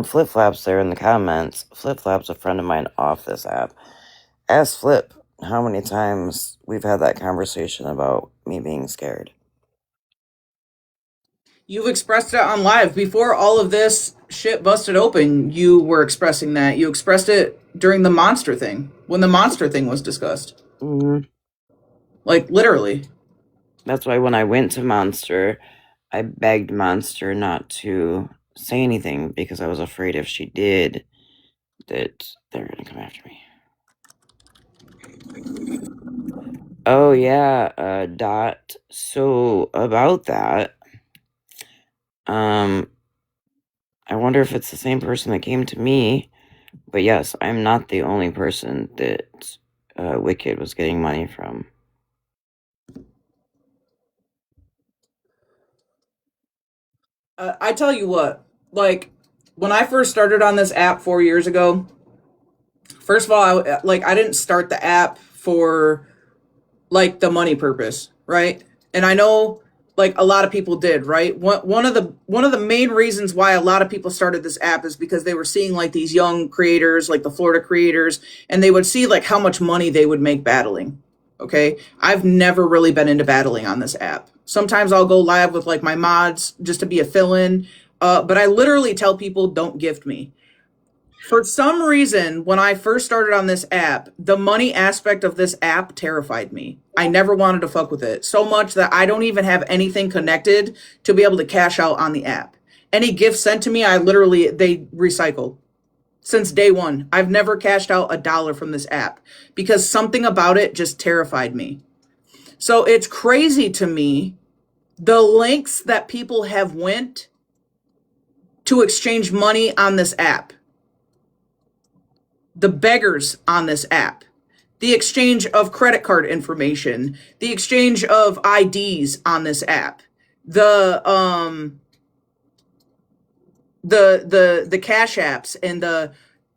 Flip Flap's there in the comments. Flip Flap's a friend of mine off this app. Ask Flip how many times we've had that conversation about me being scared. You've expressed it on live. Before all of this shit busted open, you were expressing that. You expressed it during the monster thing, when the monster thing was discussed. Mm-hmm. Like, literally. That's why when I went to Monster, I begged Monster not to say anything because I was afraid if she did, that they were going to come after me. Oh, yeah, Dot. So, about that, I wonder if it's the same person that came to me. But yes, I'm not the only person that Wicked was getting money from. I tell you what, like, when I first started on this app 4 years ago, first of all, I didn't start the app for like the money purpose, right? And I know like a lot of people did, right? One of the main reasons why a lot of people started this app is because they were seeing like these young creators, like the Florida creators, and they would see like how much money they would make battling. Okay? I've never really been into battling on this app. Sometimes I'll go live with like my mods just to be a fill-in, but I literally tell people don't gift me. For some reason, when I first started on this app, the money aspect of this app terrified me. I never wanted to fuck with it so much that I don't even have anything connected to be able to cash out on the app. Any gifts sent to me, they recycle. Since day one, I've never cashed out $1 from this app because something about it just terrified me. So it's crazy to me the lengths that people have went to exchange money on this app. The beggars on this app, the exchange of credit card information, the exchange of IDs on this app, the cash apps and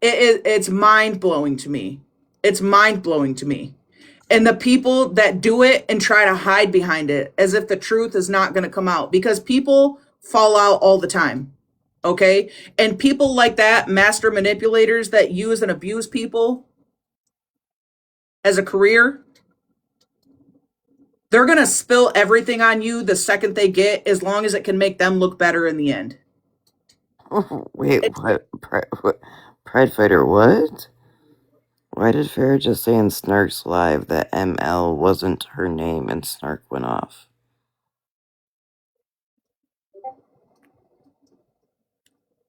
it's mind blowing to me. It's mind blowing to me. And the people that do it and try to hide behind it as if the truth is not going to come out because people fall out all the time. Okay. And people like that, master manipulators that use and abuse people as a career, they're going to spill everything on you the second they get, as long as it can make them look better in the end. Wait, what? Pride Fighter, what? Why did Farrah just say in Snark's live that ML wasn't her name and Snark went off?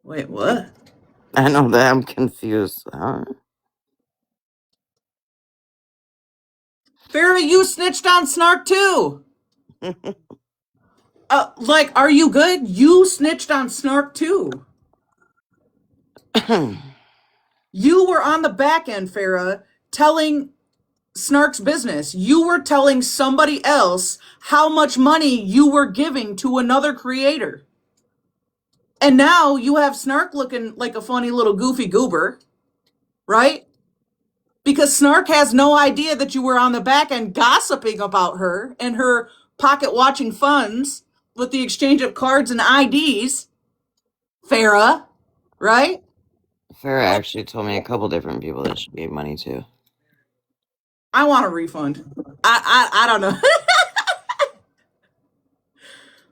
Wait, what? I know that I'm confused. Huh? Farrah, you snitched on Snark too. Like, are you good? You snitched on Snark too. You were on the back end, Farrah, telling Snark's business. You were telling somebody else how much money you were giving to another creator. And now you have Snark looking like a funny little goofy goober, right? Because Snark has no idea that you were on the back end gossiping about her and her pocket watching funds with the exchange of cards and IDs. Farrah, right? Farrah actually told me a couple different people that she gave money to. I want a refund. I don't know.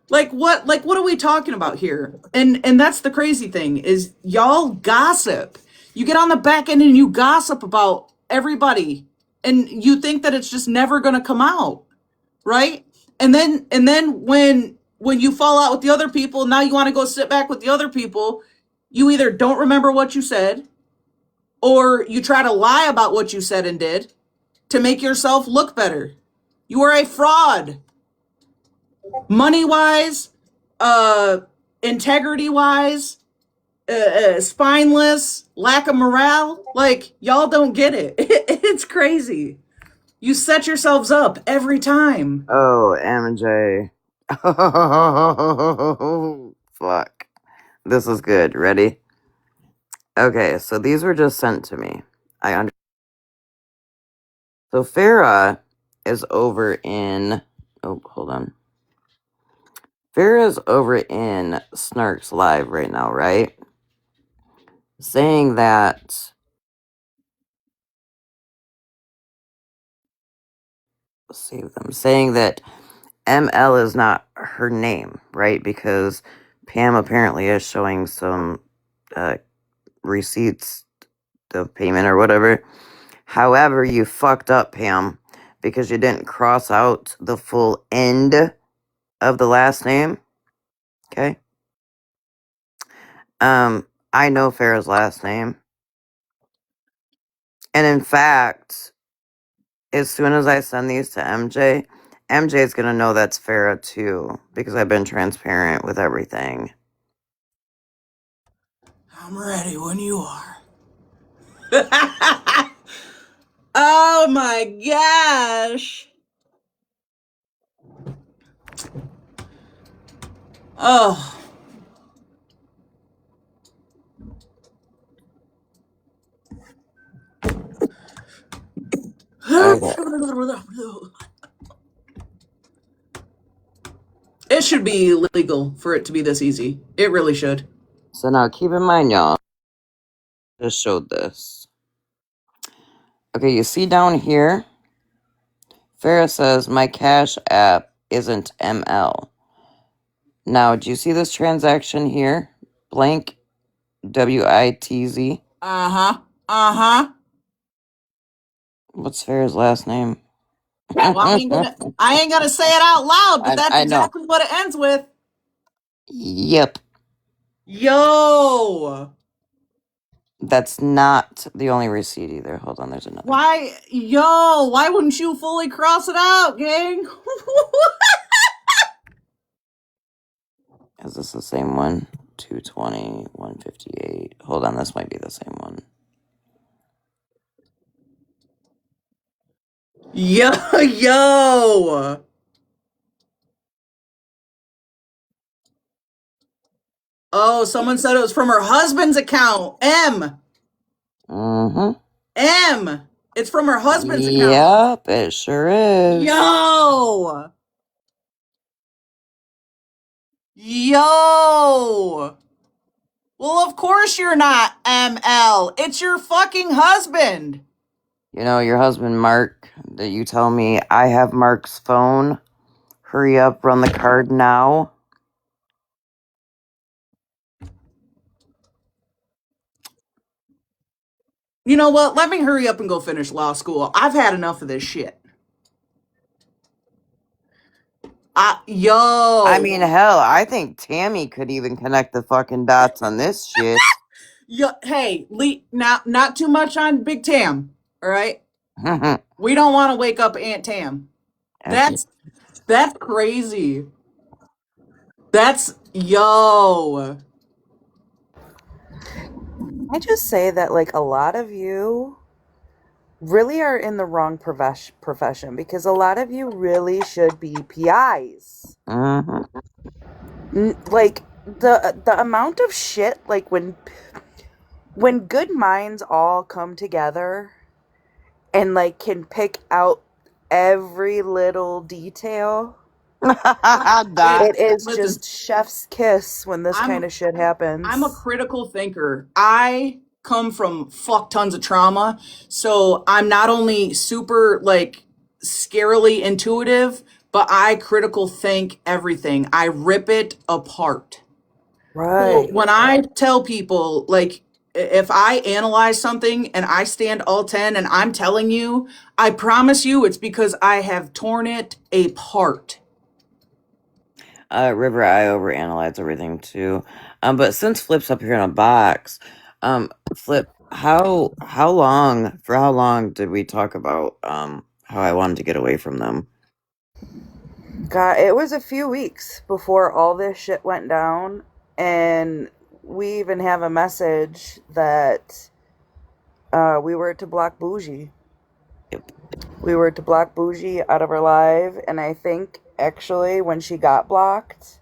Like what are we talking about here? And that's the crazy thing is y'all gossip. You get on the back end and you gossip about everybody and you think that it's just never going to come out, right? And then when you fall out with the other people, now you want to go sit back with the other people, you either don't remember what you said or you try to lie about what you said and did to make yourself look better. You are a fraud. Money wise, integrity wise, spineless, lack of morale. Like, y'all don't get it. It's crazy. You set yourselves up every time. Oh, MJ. Oh, fuck. This is good. Ready? Okay, so these were just sent to me. So Farah is over in. Oh, hold on. Farah's over in Snark's Live right now, right? Saying that. Save them. Saying that ML is not her name, right? Because Pam apparently is showing some receipts of payment or whatever. However, you fucked up, Pam, because you didn't cross out the full end of the last name. Okay? I know Farrah's last name. And in fact, as soon as I send these to MJ, MJ is gonna know that's Farrah too, because I've been transparent with everything. I'm ready when you are. Oh my gosh. Oh. Okay. It should be illegal for it to be this easy. It really should. So now keep in mind, y'all, just showed this. Okay, you see down here, Farrah says, my Cash App isn't ML. Now, do you see this transaction here? Blank WITZ. Uh-huh. Uh-huh. What's Farrah's last name? Well, I ain't gonna say it out loud, but that's I know. exactly what it ends with. Yep. Yo. That's not the only receipt either. Hold on, there's another. Why wouldn't you fully cross it out, gang? Is this the same one? 220, 158. Hold on, this might be the same one. Yo. Oh, someone said it was from her husband's account. Mm-hmm. M. It's from her husband's account. Yep, it sure is. Yo. Yo. Well, of course you're not ML. It's your fucking husband. You know, your husband, Mark, that you tell me I have Mark's phone. Hurry up, run the card now. You know what? Let me hurry up and go finish law school. I've had enough of this shit. I mean, hell, I think Tammy could even connect the fucking dots on this shit. Hey, not too much on Big Tam, all right? We don't want to wake up Aunt Tam. That's crazy. Yo. I just say that, like, a lot of you really are in the wrong profession because a lot of you really should be PIs. Like, the amount of shit, like, when good minds all come together and, like, can pick out every little detail, it is just chef's kiss when this kind of shit happens. I'm a critical thinker. I come from fuck tons of trauma, so I'm not only super, like, scarily intuitive, but I critical think everything. I rip it apart. Right. So when I tell people, like, if I analyze something and I stand all 10 and I'm telling you, I promise you it's because I have torn it apart. River, I overanalyze everything too. But since Flip's up here in a box, Flip, how long did we talk about how I wanted to get away from them? God, it was a few weeks before all this shit went down, and we even have a message that we were to block Bougie. Yep. We were to block Bougie out of her live, and I think actually when she got blocked,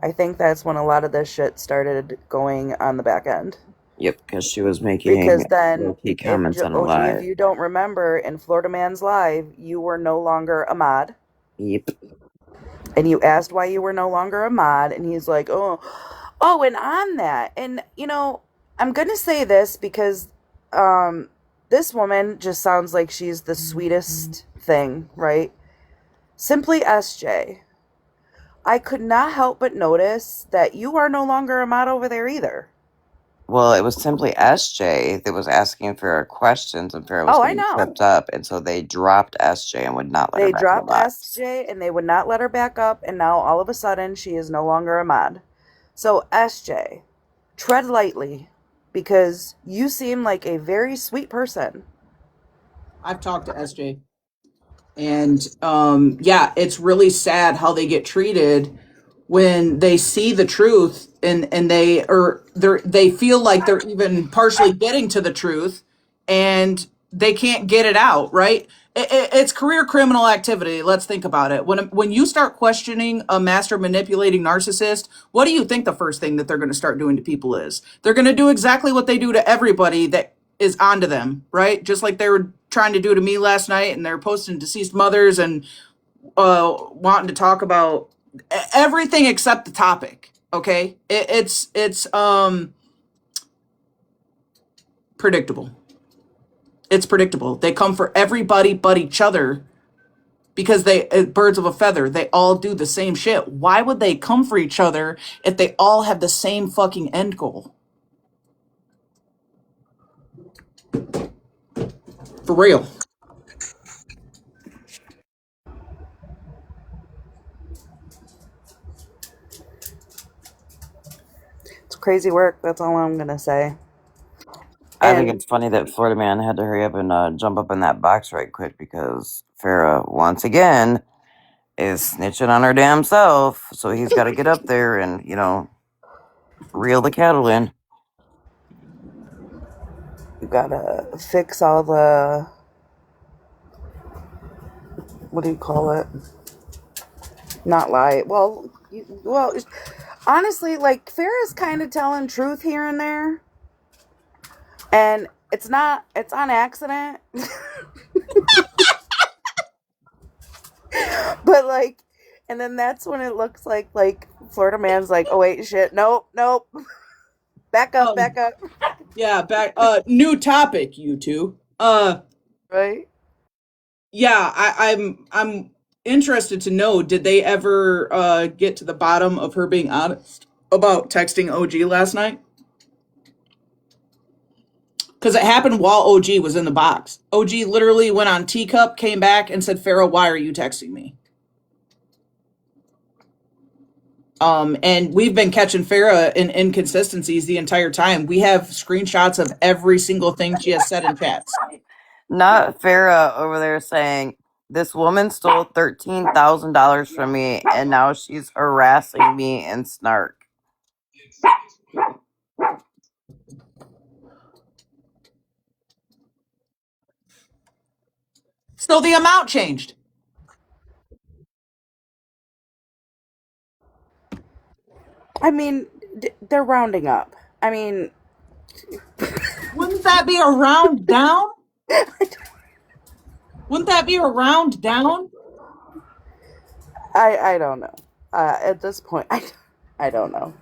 I think that's when a lot of this shit started going on the back end. Yep, because she was making Because then, low-key comments on a OG, live. if you don't remember, in Florida Man's Live, you were no longer a mod. Yep. And you asked why you were no longer a mod, and he's like, oh, and on that, and, you know, I'm going to say this because this woman just sounds like she's the sweetest thing, right? Simply SJ. I could not help but notice that you are no longer a mod over there either. Well, it was simply SJ that was asking for her questions, and Farrah was getting tripped up, and so they dropped SJ and would not let her They back in the dropped box. SJ, and they would not let her back up, and now all of a sudden she is no longer a mod. So SJ, tread lightly, because you seem like a very sweet person. I've talked to SJ. And yeah, it's really sad how they get treated when they see the truth and they feel like they're even partially getting to the truth and they can't get it out, right? It's career criminal activity. Let's think about it. When you start questioning a master manipulating narcissist, what do you think the first thing that they're going to start doing to people is? They're going to do exactly what they do to everybody that is onto them, right? Just like they were trying to do to me last night, and they're posting deceased mothers and wanting to talk about everything except the topic. Okay, it's predictable. It's predictable. They come for everybody but each other because they birds of a feather. They all do the same shit. Why would they come for each other if they all have the same fucking end goal? For real. It's crazy work. That's all I'm going to say. I think it's funny that Florida Man had to hurry up and jump up in that box right quick because Farrah, once again, is snitching on her damn self. So he's got to get up there and, you know, reel the cattle in. You gotta fix all the, what do you call it? Not lie. Well, honestly, like, Farrah's kind of telling truth here and there. And it's on accident. But, like, and then that's when it looks like Florida Man's like, oh, wait, shit, nope. Back up. Yeah, back, new topic, you two. Right? Yeah, I'm interested to know, did they ever get to the bottom of her being honest about texting OG last night? Because it happened while OG was in the box. OG literally went on Teacup, came back, and said, Farrah, why are you texting me? And we've been catching Farrah in inconsistencies the entire time. We have screenshots of every single thing she has said in chats. Not Farrah over there saying, this woman stole $13,000 from me and now she's harassing me in Snark. So the amount changed. I mean, they're rounding up. I mean, wouldn't that be a round down? Wouldn't that be a round down? I don't know. At this point, I don't know.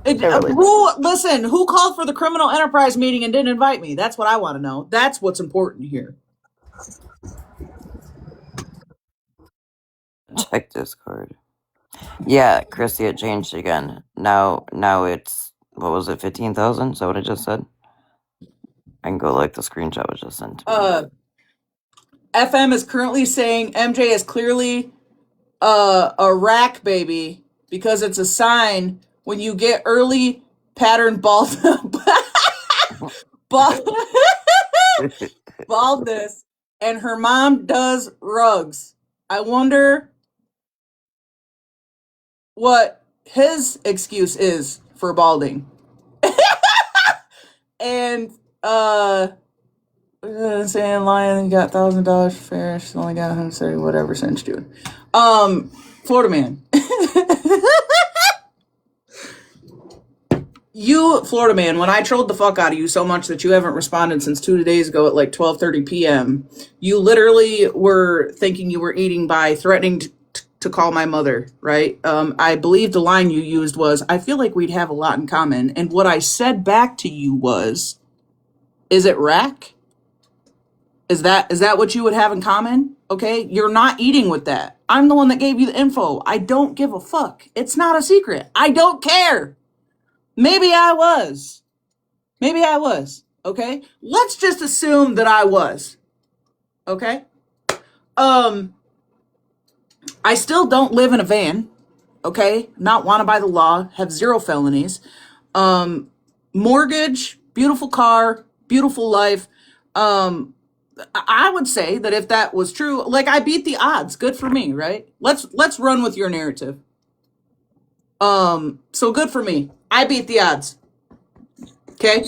Who called for the criminal enterprise meeting and didn't invite me? That's what I want to know. That's what's important here. Check Discord. Yeah, Christy, it changed again. Now it's, what was it, 15,000? Is that what I just said? I can go like the screenshot was just sent to me. FM is currently saying MJ is clearly a rack baby because it's a sign when you get early pattern baldness, and her mom does rugs. I wonder what his excuse is for balding. And saying Lion got $1,000 for fair. She's only got 130 whatever since June. Florida Man. You, Florida man, when I trolled the fuck out of you so much that you haven't responded since 2 days ago at like 12:30 p.m., you literally were thinking you were eating by threatening to call my mother, right? I believe the line you used was, I feel like we'd have a lot in common. And what I said back to you was, is it rack? Is that what you would have in common? Okay, you're not eating with that. I'm the one that gave you the info. I don't give a fuck. It's not a secret. I don't care. Maybe I was. Maybe I was. Okay? Let's just assume that I was. Okay? I still don't live in a van. Okay? Not wanted by the law, have 0 felonies. Mortgage, beautiful car, beautiful life. I would say that if that was true, like I beat the odds. Good for me, right? Let's run with your narrative. So good for me. I beat the odds. Okay?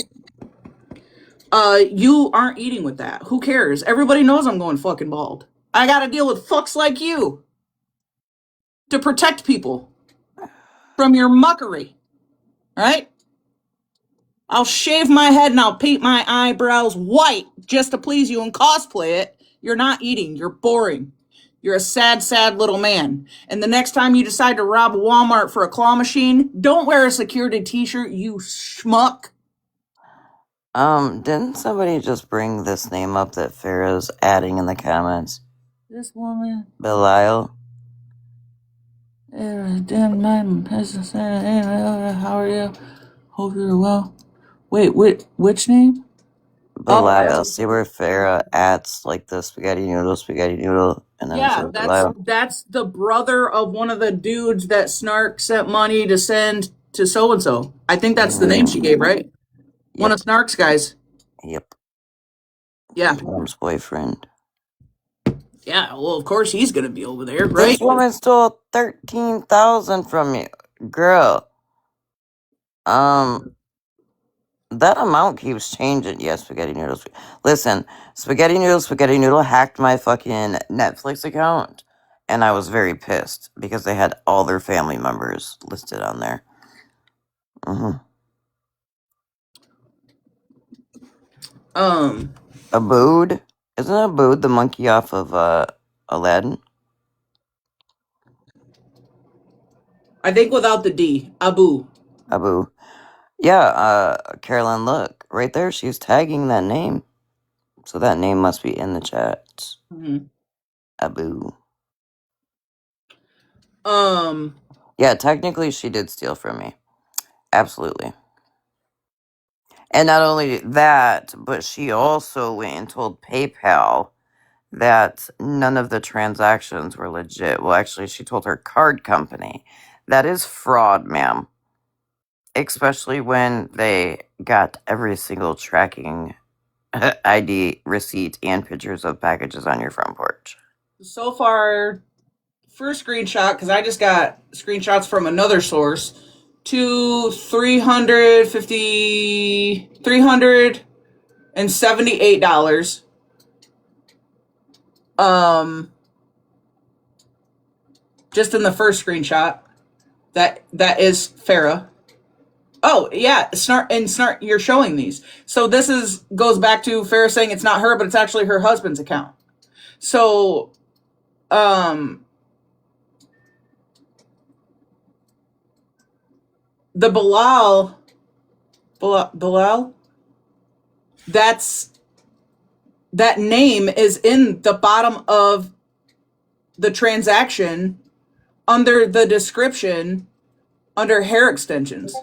You aren't eating with that. Who cares? Everybody knows I'm going fucking bald. I gotta deal with fucks like you to protect people from your muckery. Right? I'll shave my head and I'll paint my eyebrows white just to please you and cosplay it. You're not eating. You're boring. You're a sad, sad little man. And the next time you decide to rob a Walmart for a claw machine, don't wear a security t-shirt, you schmuck. Didn't somebody just bring this name up that Farrah's adding in the comments? This woman. Belial? Damn night, how are you? Hope you're well. Wait, which name? Belial. See where Farrah adds like the spaghetti noodle, and then it Yeah, says Belial. that's the brother of one of the dudes that Snark sent money to send to so and so. I think that's the name she gave, right? One of Snark's guys. Yep. Yeah. Mom's boyfriend. Yeah, well, of course he's gonna be over there, right? This woman stole $13,000 from you, girl. That amount keeps changing. Yes, spaghetti noodles. Listen, spaghetti noodle hacked my fucking Netflix account, and I was very pissed because they had all their family members listed on there. Abood? Isn't Abood the monkey off of Aladdin? I think without the D, Abu. Yeah, Caroline, look. Right there, she's tagging that name. So that name must be in the chat. Abu. Yeah, technically she did steal from me. Absolutely. And not only that, but she also went and told PayPal that none of the transactions were legit. Well, actually, she told her card company. That is fraud, ma'am. Especially when they got every single tracking ID, receipt, and pictures of packages on your front porch. So far, first screenshot, because I just got screenshots from another source, to $378. Just in the first screenshot. That is Farrah. Oh yeah, Snark, you're showing these. So this goes back to Farrah saying it's not her, but it's actually her husband's account. So the Bilal, that name is in the bottom of the transaction under the description under hair extensions.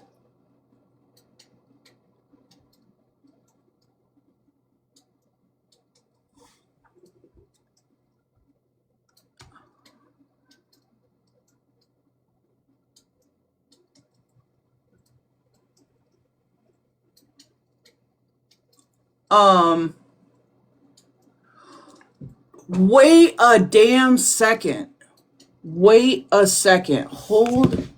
Wait a damn second. Wait a second. Hold.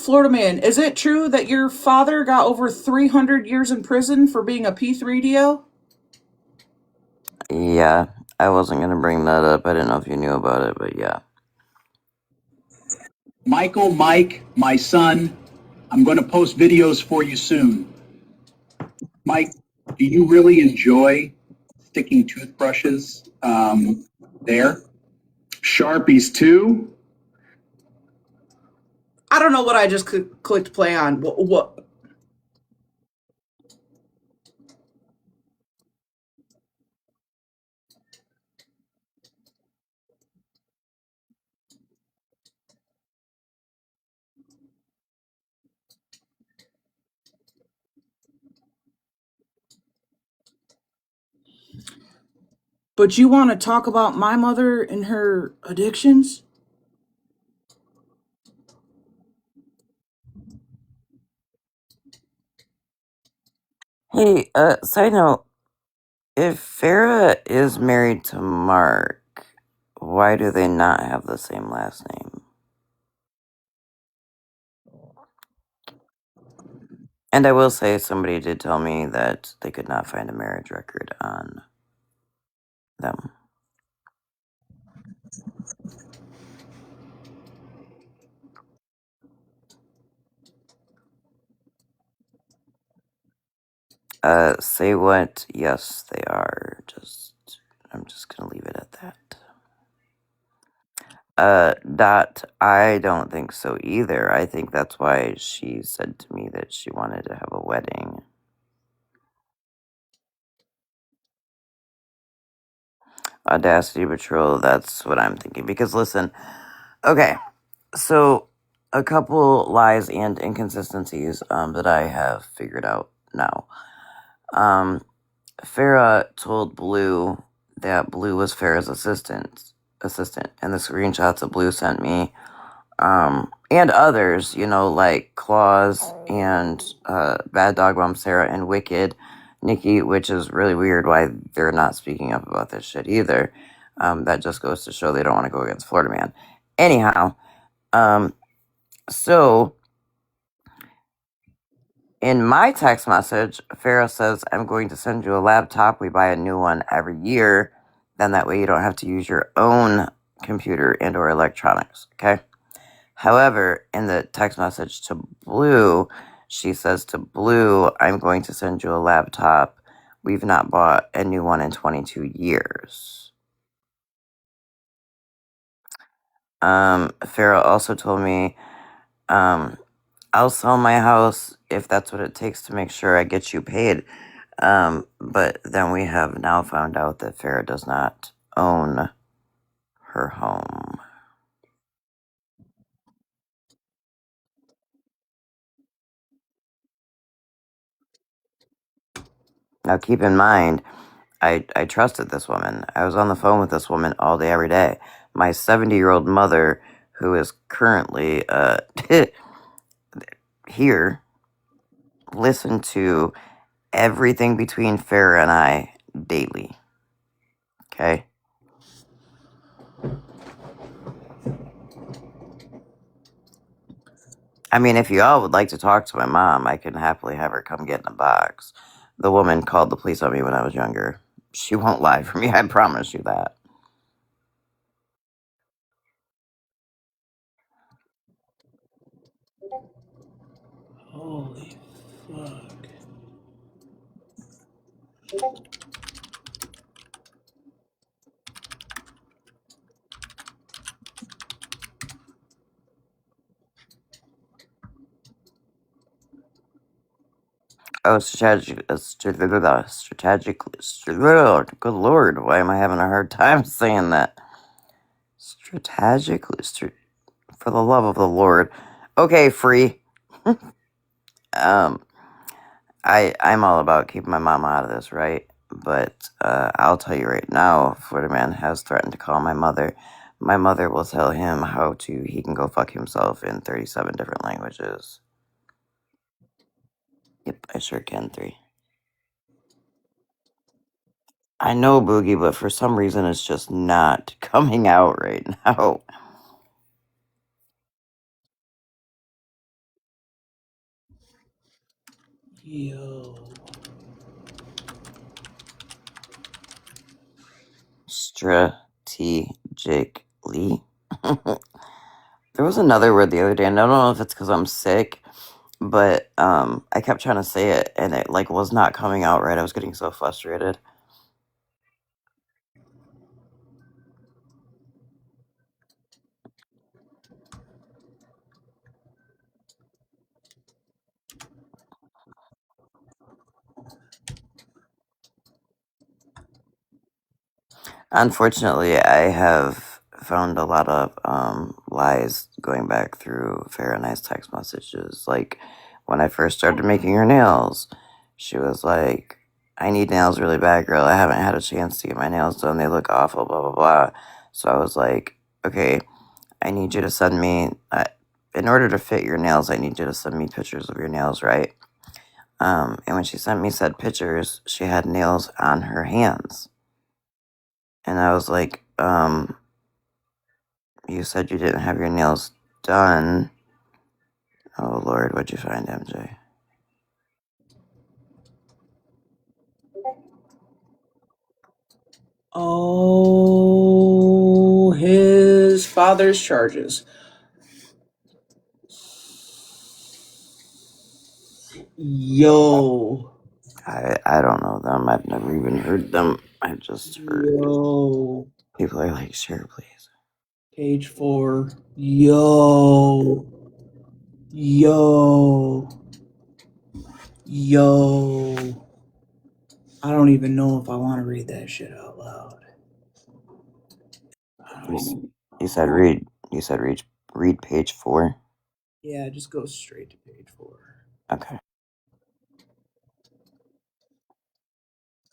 Florida man, is it true that your father got over 300 years in prison for being a P3DO? Yeah, I wasn't gonna bring that up. I didn't know if you knew about it, but yeah. Michael, Mike, my son, I'm going to post videos for you soon. Mike, do you really enjoy sticking toothbrushes there? Sharpies too? I don't know what I just clicked play on. What? But you want to talk about my mother and her addictions? Hey, side note, if Farah is married to Mark, why do they not have the same last name? And I will say, somebody did tell me that they could not find a marriage record on them. Say what? Yes, they are. I'm just gonna leave it at that. Dot, I don't think so either. I think that's why she said to me that she wanted to have a wedding. Audacity Patrol, that's what I'm thinking. Because listen, okay, so a couple lies and inconsistencies that I have figured out now. Farah told Blue that Blue was Farah's assistant, and the screenshots that Blue sent me, and others, like Claus and Bad Dog Mom Sarah and Wicked Nikki, which is really weird why they're not speaking up about this shit either. That just goes to show they don't want to go against Florida Man. Anyhow, so in my text message, Farah says, I'm going to send you a laptop. We buy a new one every year. Then that way you don't have to use your own computer and or electronics, okay? However, in the text message to Blue, she says to Blue, I'm going to send you a laptop. We've not bought a new one in 22 years. Farah also told me, I'll sell my house if that's what it takes to make sure I get you paid. But then we have now found out that Farah does not own her home. Now keep in mind, I trusted this woman. I was on the phone with this woman all day, every day. My 70-year-old mother, who is currently here, listened to everything between Farah and I daily. Okay? I mean, if you all would like to talk to my mom, I can happily have her come get in a box. The woman called the police on me when I was younger. She won't lie for me, I promise you that. Holy fuck. Oh, good lord, why am I having a hard time saying that? Strategically, for the love of the Lord. Okay, free. I'm all about keeping my mom out of this, right? But I'll tell you right now, Florida Man has threatened to call my mother. My mother will tell him he can go fuck himself in 37 different languages. Yep, I sure can, 3. I know, Boogie, but for some reason it's just not coming out right now. Yo. Strategically. There was another word the other day, and I don't know if it's because I'm sick, but I kept trying to say it, and it like was not coming out right. I was getting so frustrated. Unfortunately, I have found a lot of lies going back through Farrah and I's text messages. Like when I first started making her nails, she was like, "I need nails really bad, girl. I haven't had a chance to get my nails done. They look awful, blah blah blah." So I was like, "Okay, I need you to send me. In order to fit your nails, I need you to send me pictures of your nails, right?" And when she sent me said pictures, she had nails on her hands. And I was like, you said you didn't have your nails done. Oh, Lord, what'd you find, MJ? Oh, his father's charges. Yo. I don't know them. I've never even heard them. I just heard Yo. people are like, share, please. Page 4. Yo. Yo. Yo. I don't even know if I want to read that shit out loud. You said read. You said read page 4? Yeah, just go straight to page 4. Okay.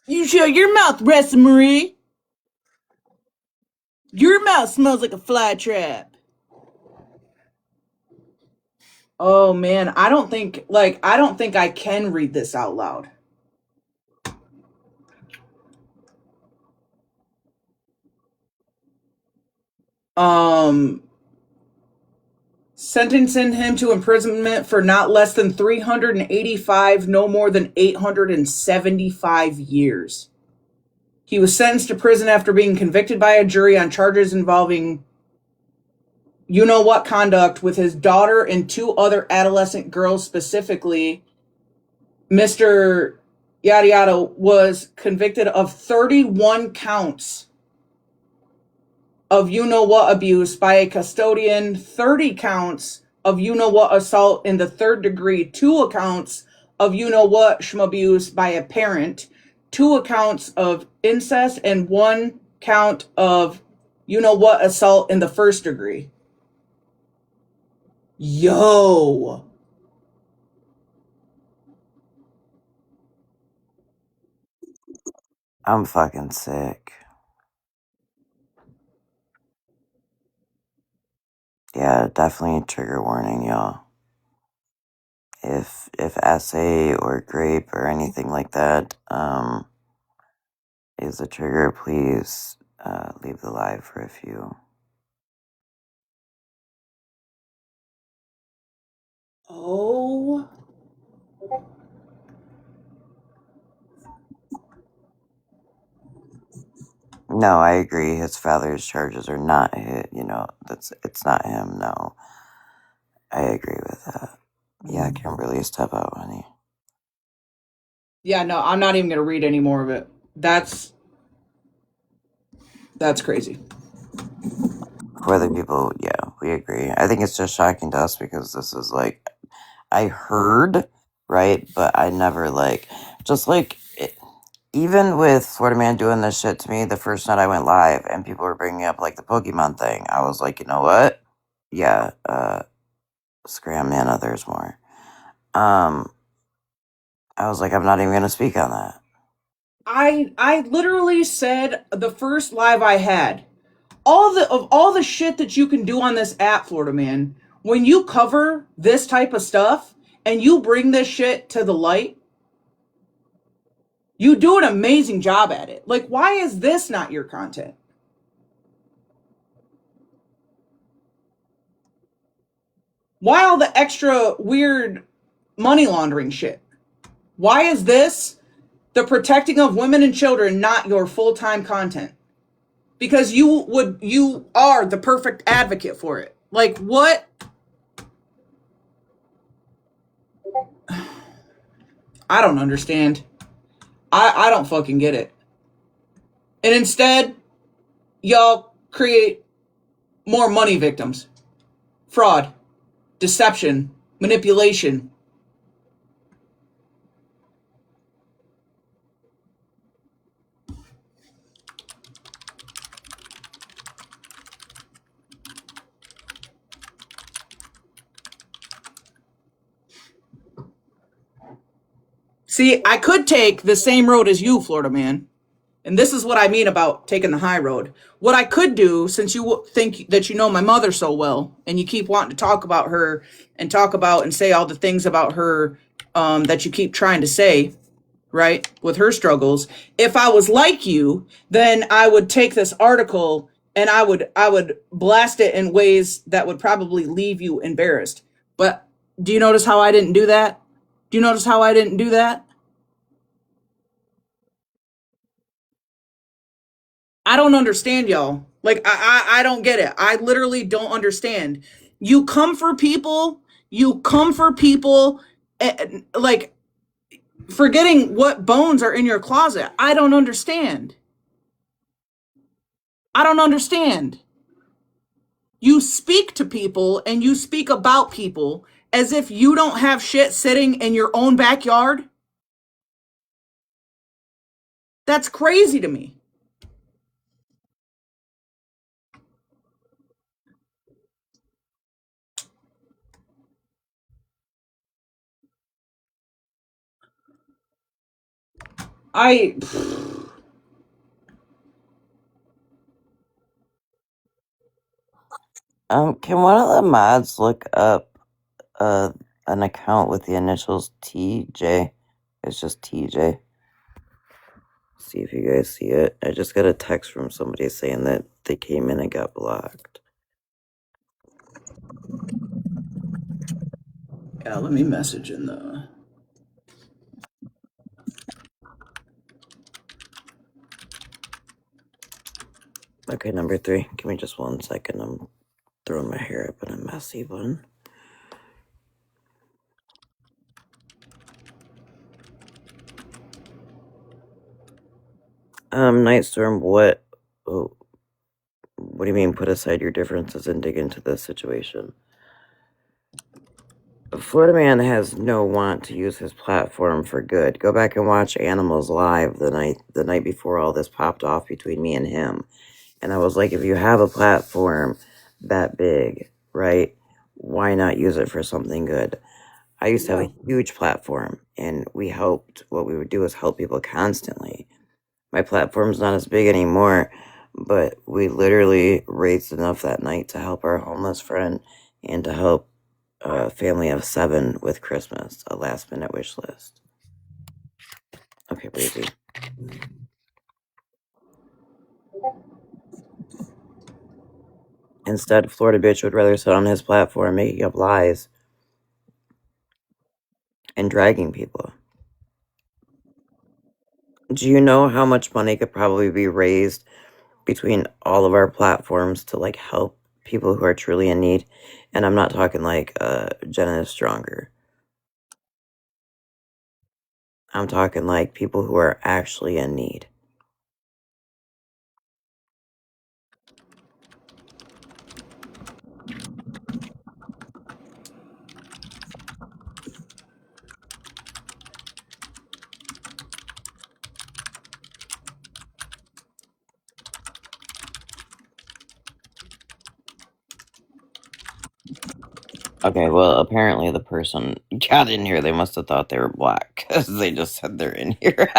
You shut your mouth, Marie. Your mouth smells like a fly trap. Oh man, I don't think I can read this out loud. Sentencing him to imprisonment for not less than 385, no more than 875 years. He was sentenced to prison after being convicted by a jury on charges involving you know what conduct with his daughter and 2 other adolescent girls. Specifically, Mr. Yada Yada was convicted of 31 counts of you know what abuse by a custodian, 30 counts of you know what assault in the 3rd degree, 2 accounts of you know what abuse by a parent, 2 accounts of incest, and 1 count of you know what assault in the 1st degree. Yo. I'm fucking sick. Yeah, definitely trigger warning, y'all. If essay or grape or anything like that is a trigger, please leave the live for a few. Oh. No, I agree. His father's charges are not hit. It's not him. No, I agree with that. Yeah, Kimberly, step out, honey. Yeah, no, I'm not even going to read any more of it. That's crazy. For other people, yeah, we agree. I think it's just shocking to us because this is like, I heard, right? But I never just even with Florida Man doing this shit to me the first night I went live and people were bringing up like the Pokemon thing, I was like, you know what? Yeah, Scram Nana, there's more. I was like, I'm not even going to speak on that. I literally said the first live I had, all the shit that you can do on this app, Florida Man, when you cover this type of stuff and you bring this shit to the light, you do an amazing job at it. Like, why is this not your content? Why all the extra weird money laundering shit? Why is this, the protecting of women and children, not your full-time content? Because you are the perfect advocate for it. Like, what? I don't understand. I don't fucking get it. And instead, y'all create more money victims. Fraud, deception, manipulation. See, I could take the same road as you, Florida man. And this is what I mean about taking the high road. What I could do, since you think that you know my mother so well, and you keep wanting to talk about her and talk about and say all the things about her that you keep trying to say, right, with her struggles. If I was like you, then I would take this article and I would blast it in ways that would probably leave you embarrassed. But do you notice how I didn't do that? Do you notice how I didn't do that? I don't understand y'all. Like I don't get it. I literally don't understand. You come for people, you come for people like forgetting what bones are in your closet. I don't understand. I don't understand. You speak to people and you speak about people as if you don't have shit sitting in your own backyard. That's crazy to me. I Can one of the mods look up an account with the initials TJ? It's just TJ. See if you guys see it. I just got a text from somebody saying that they came in and got blocked. Yeah, let me message in the Okay, number 3. Give me just 1 second. I'm throwing my hair up in a messy bun. Nightstorm, what do you mean put aside your differences and dig into this situation? Florida Man has no want to use his platform for good. Go back and watch Animals Live the night before all this popped off between me and him. And I was like, if you have a platform that big, right, why not use it for something good? I used to have a huge platform, and what we would do is help people constantly. My platform's not as big anymore, but we literally raised enough that night to help our homeless friend and to help a family of 7 with Christmas, a last minute wish list. Okay, Breezy. Instead, Florida Bitch would rather sit on his platform making up lies and dragging people. Do you know how much money could probably be raised between all of our platforms to like help people who are truly in need? And I'm not talking like Jenna is Stronger. I'm talking like people who are actually in need. Okay, well, apparently the person got in here. They must have thought they were black because they just said they're in here.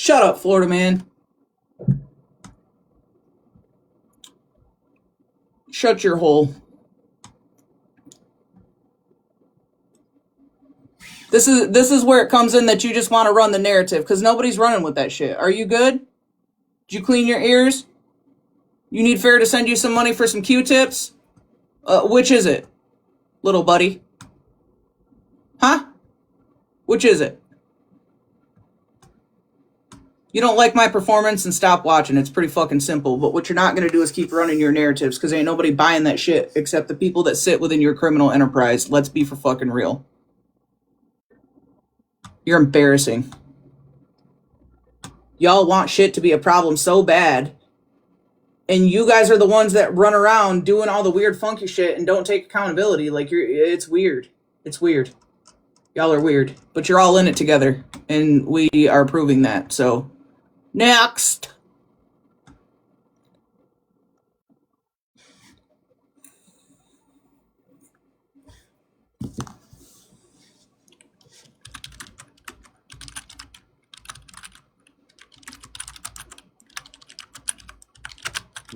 Shut up, Florida man. Shut your hole. This is where it comes in that you just want to run the narrative because nobody's running with that shit. Are you good? Did you clean your ears? You need Fair to send you some money for some Q-tips? Which is it, little buddy? Huh? Which is it? You don't like my performance and stop watching. It's pretty fucking simple. But what you're not going to do is keep running your narratives because ain't nobody buying that shit except the people that sit within your criminal enterprise. Let's be for fucking real. You're embarrassing. Y'all want shit to be a problem so bad. And you guys are the ones that run around doing all the weird funky shit and don't take accountability. Like it's weird. It's weird. Y'all are weird. But you're all in it together. And we are proving that. So, next.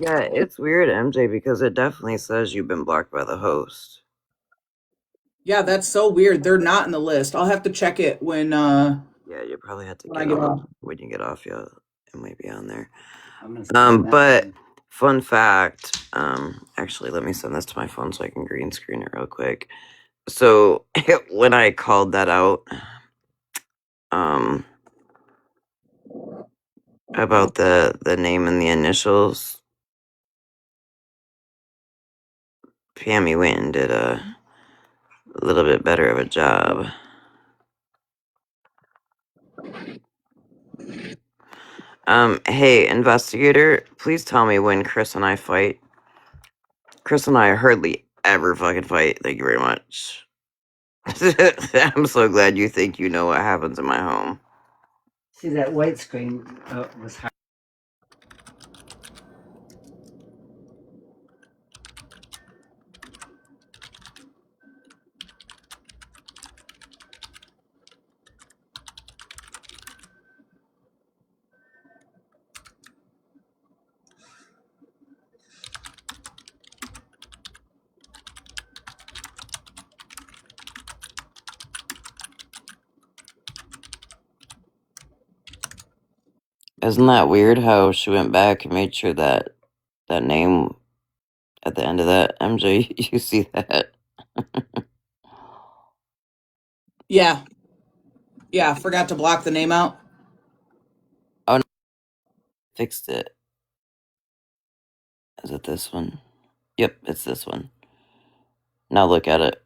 Yeah, it's weird, MJ, because it definitely says you've been blocked by the host. Yeah, that's so weird. They're not in the list. I'll have to check it when Yeah, you probably have to when I get get off. off. When you get off, yeah, it might be on there. But fun fact, actually, let me send this to my phone so I can green screen it real quick. So when I called that out, about the name and the initials, Pammy went and did a little bit better of a job. Hey, investigator, please tell me when Chris and I fight. Chris and I hardly ever fucking fight. Thank you very much. I'm so glad you think you know what happens in my home. See, that white screen was hard. Isn't that weird how she went back and made sure that that name at the end of that, MJ, you see that? Yeah. Yeah, forgot to block the name out. Oh, no, fixed it. Is it this one? Yep, it's this one. Now look at it.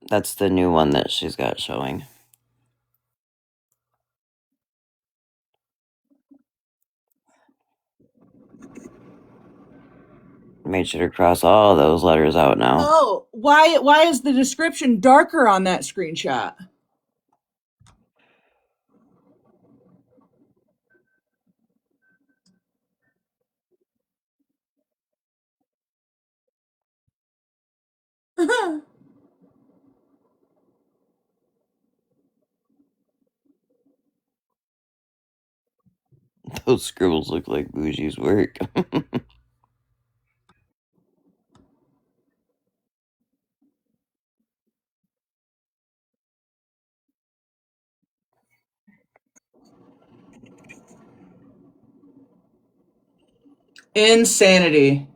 That's the new one that she's got showing. Made sure to cross all those letters out now. Oh, why is the description darker on that screenshot? Those scribbles look like Bougie's work. Insanity.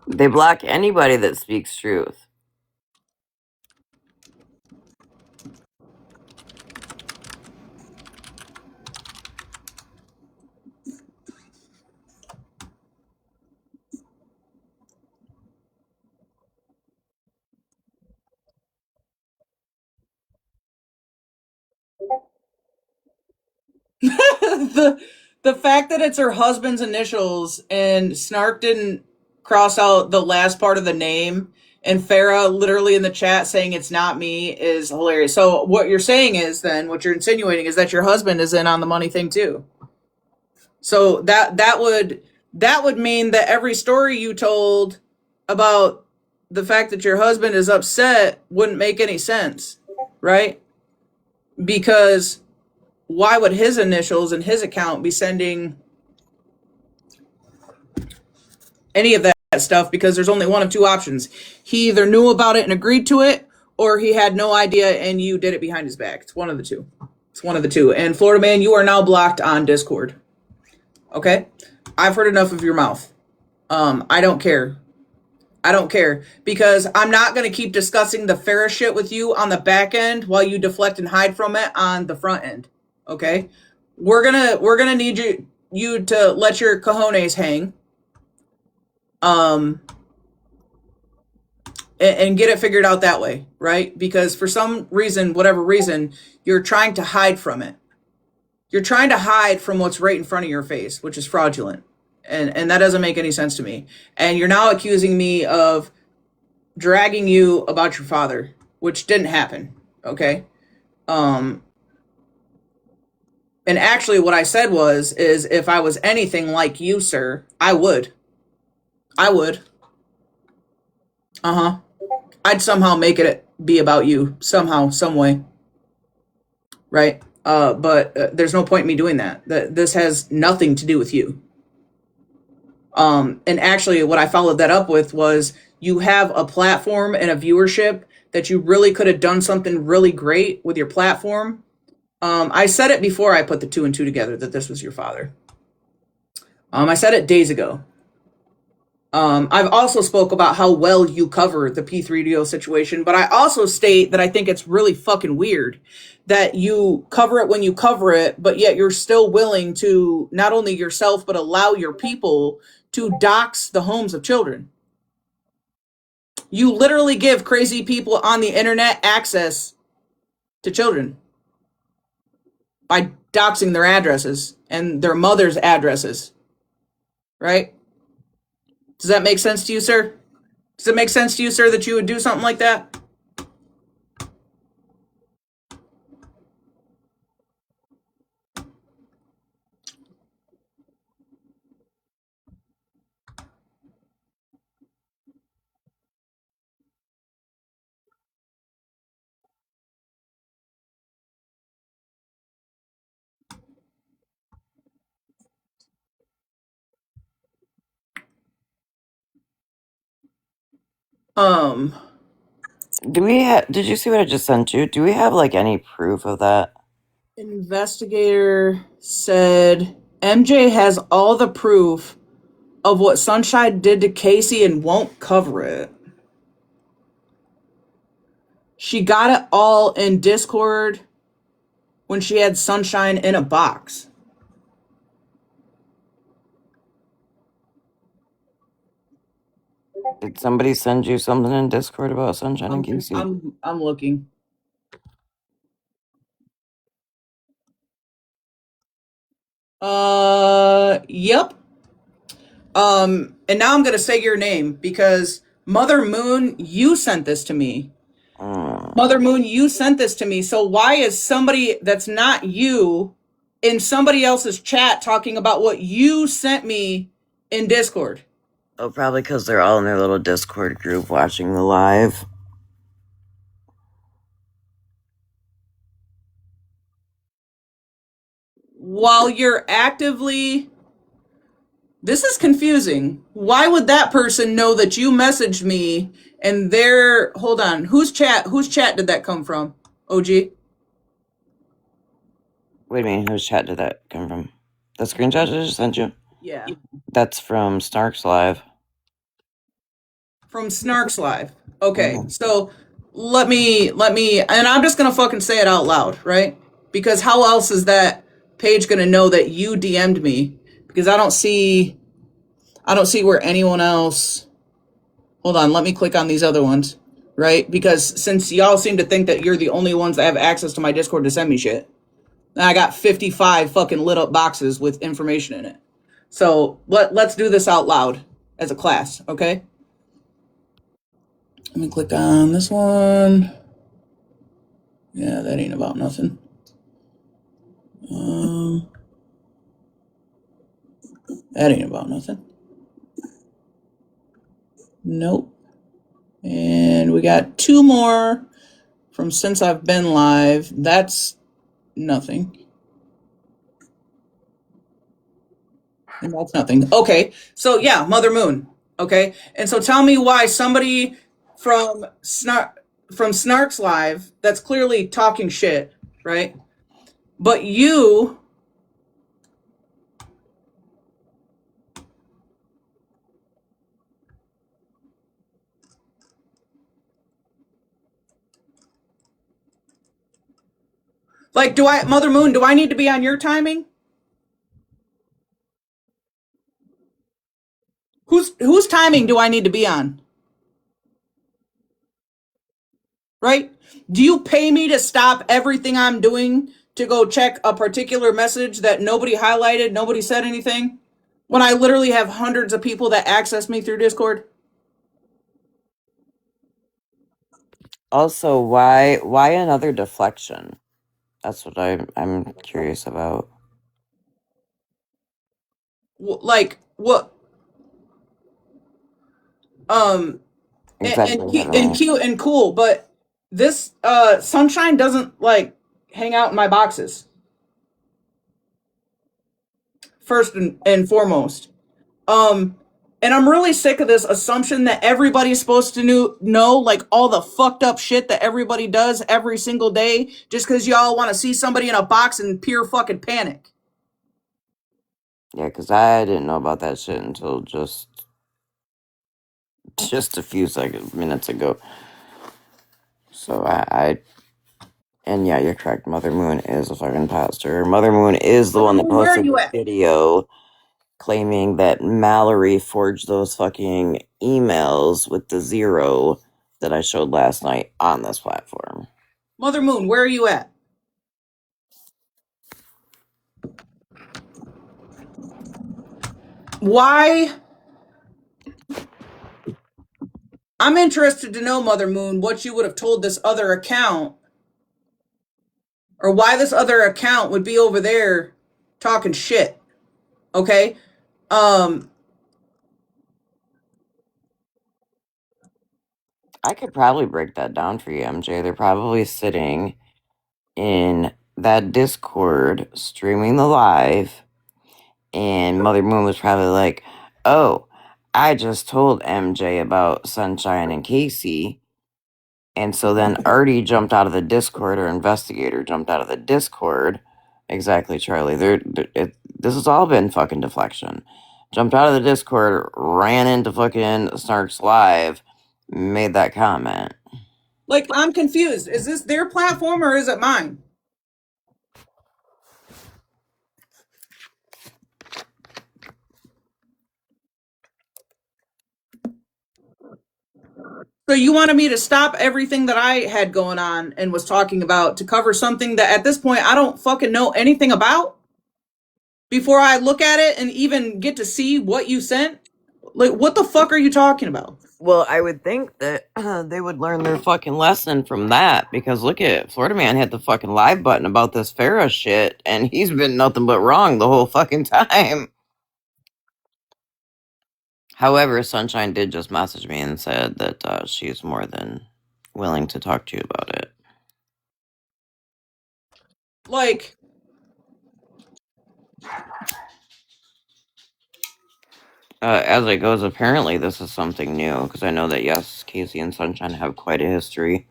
They block anybody that speaks truth. The fact that it's her husband's initials and Snark didn't cross out the last part of the name and Farah literally in the chat saying it's not me is hilarious. So what you're saying is then, what you're insinuating is that your husband is in on the money thing too. So that would mean that every story you told about the fact that your husband is upset wouldn't make any sense, right? Because why would his initials and his account be sending any of that stuff? Because there's only one of two options. He either knew about it and agreed to it, or he had no idea and you did it behind his back. It's one of the two. It's one of the two. And Florida Man, you are now blocked on Discord. Okay? I've heard enough of your mouth. I don't care. I don't care, because I'm not going to keep discussing the Farrah shit with you on the back end while you deflect and hide from it on the front end. Okay? We're gonna need you to let your cojones hang. And get it figured out that way, right? Because for some reason, whatever reason, you're trying to hide from it. You're trying to hide from what's right in front of your face, which is fraudulent. And that doesn't make any sense to me. And you're now accusing me of dragging you about your father, which didn't happen, okay? And actually what I said is if I was anything like you, sir, I would. Uh-huh. I'd somehow make it be about you, somehow, some way. Right? But there's no point in me doing that. This has nothing to do with you. And actually what I followed that up with was, you have a platform and a viewership that you really could have done something really great with your platform. I said it before I put the 2 and 2 together that this was your father. I said it days ago. I've also spoke about how well you cover the P3DO situation, but I also state that I think it's really fucking weird that you cover it when you cover it, but yet you're still willing to not only yourself, but allow your people to dox the homes of children. You literally give crazy people on the internet access to children by doxing their addresses and their mother's addresses, right? Does that make sense to you, sir? Does it make sense to you, sir, that you would do something like that? Did you see what I just sent you? Do we have like any proof of that? Investigator said MJ has all the proof of what Sunshine did to Casey and won't cover it. She got it all in Discord when she had Sunshine in a box. Did somebody send you something in Discord about Sunshine and Casey? I'm looking. Yep. And now I'm gonna say your name because Mother Moon, you sent this to me. Mother Moon, you sent this to me. So why is somebody that's not you in somebody else's chat talking about what you sent me in Discord? Oh, probably because they're all in their little Discord group watching the live. While you're actively... This is confusing. Why would that person know that you messaged me and they're... Hold on. Whose chat did that come from? OG? Wait a minute, whose chat did that come from? The screenshot I just sent you? Yeah. That's from Snark's Live. From Snark's Live. Okay, so let me, and I'm just gonna fucking say it out loud, right? Because how else is that page gonna know that you DM'd me? Because I don't see where anyone else... Hold on, let me click on these other ones, right? Because since y'all seem to think that you're the only ones that have access to my Discord to send me shit, and I got 55 fucking lit up boxes with information in it. So let's do this out loud as a class, okay? Let me click on this one. Yeah, that ain't about nothing. That ain't about nothing. Nope. And we got 2 more from since I've been live. That's nothing. And that's nothing. Okay. So yeah, Mother Moon. Okay. And so tell me why somebody from Snark's live that's clearly talking shit, right? But you like, Mother Moon, do I need to be on your timing? Whose timing do I need to be on? Right? Do you pay me to stop everything I'm doing to go check a particular message that nobody highlighted, nobody said anything? When I literally have hundreds of people that access me through Discord? Also, why another deflection? That's what I'm curious about. Like what? Exactly. And cute and cool, but this Sunshine doesn't like hang out in my boxes. First and foremost. And I'm really sick of this assumption that everybody's supposed to know like all the fucked up shit that everybody does every single day just because y'all want to see somebody in a box and pure fucking panic. Yeah, because I didn't know about that shit until just a few minutes ago. So and yeah, you're correct. Mother Moon is a fucking imposter. Mother Moon is the one that Where are posted you the at? video claiming that Mallory forged those fucking emails with the 0 that I showed last night on this platform. Mother Moon, where are you at? Why? I'm interested to know, Mother Moon, what you would have told this other account or why this other account would be over there talking shit. Okay? I could probably break that down for you, MJ. They're probably sitting in that Discord streaming the live, and Mother Moon was probably like, "Oh, I just told MJ about Sunshine and Casey." And so then Artie jumped out of the Discord, or Investigator jumped out of the Discord. Exactly, Charlie. This has all been fucking deflection. Jumped out of the Discord, ran into fucking Snark's live, made that comment. Like, I'm confused. Is this their platform or is it mine? So you wanted me to stop everything that I had going on and was talking about to cover something that at this point I don't fucking know anything about before I look at it and even get to see what you sent? Like, what the fuck are you talking about? Well, I would think that they would learn their fucking lesson from that, because look at Florida Man hit the fucking live button about this Farrah shit, and he's been nothing but wrong the whole fucking time. However, Sunshine did just message me and said that she's more than willing to talk to you about it. Like, as it goes, apparently this is something new, because I know that, yes, Casey and Sunshine have quite a history.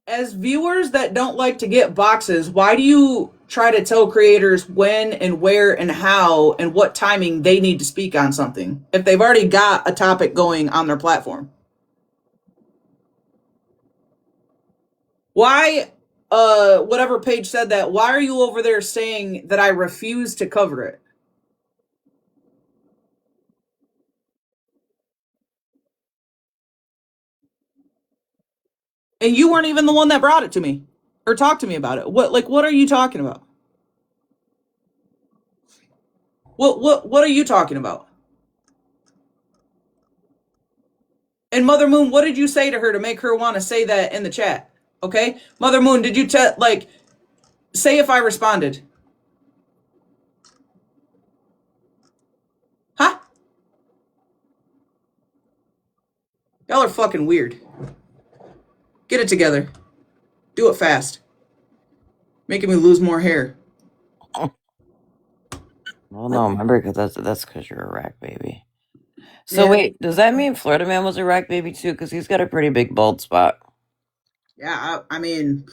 as viewers that don't like to get boxes, why do you try to tell creators when and where and how and what timing they need to speak on something if they've already got a topic going on their platform? Why, whatever page said that, why are you over there saying that I refuse to cover it? And you weren't even the one that brought it to me or talked to me about it. What are you talking about? What are you talking about? And Mother Moon, what did you say to her to make her want to say that in the chat? Okay? Mother Moon, did you say if I responded? Huh? Y'all are fucking weird. Get it together. Do it fast. Making me lose more hair. Well, no, remember, because that's because you're a rack baby. So Yeah. wait, does that mean Florida Man was a rack baby too? Because he's got a pretty big bald spot. Yeah, I mean,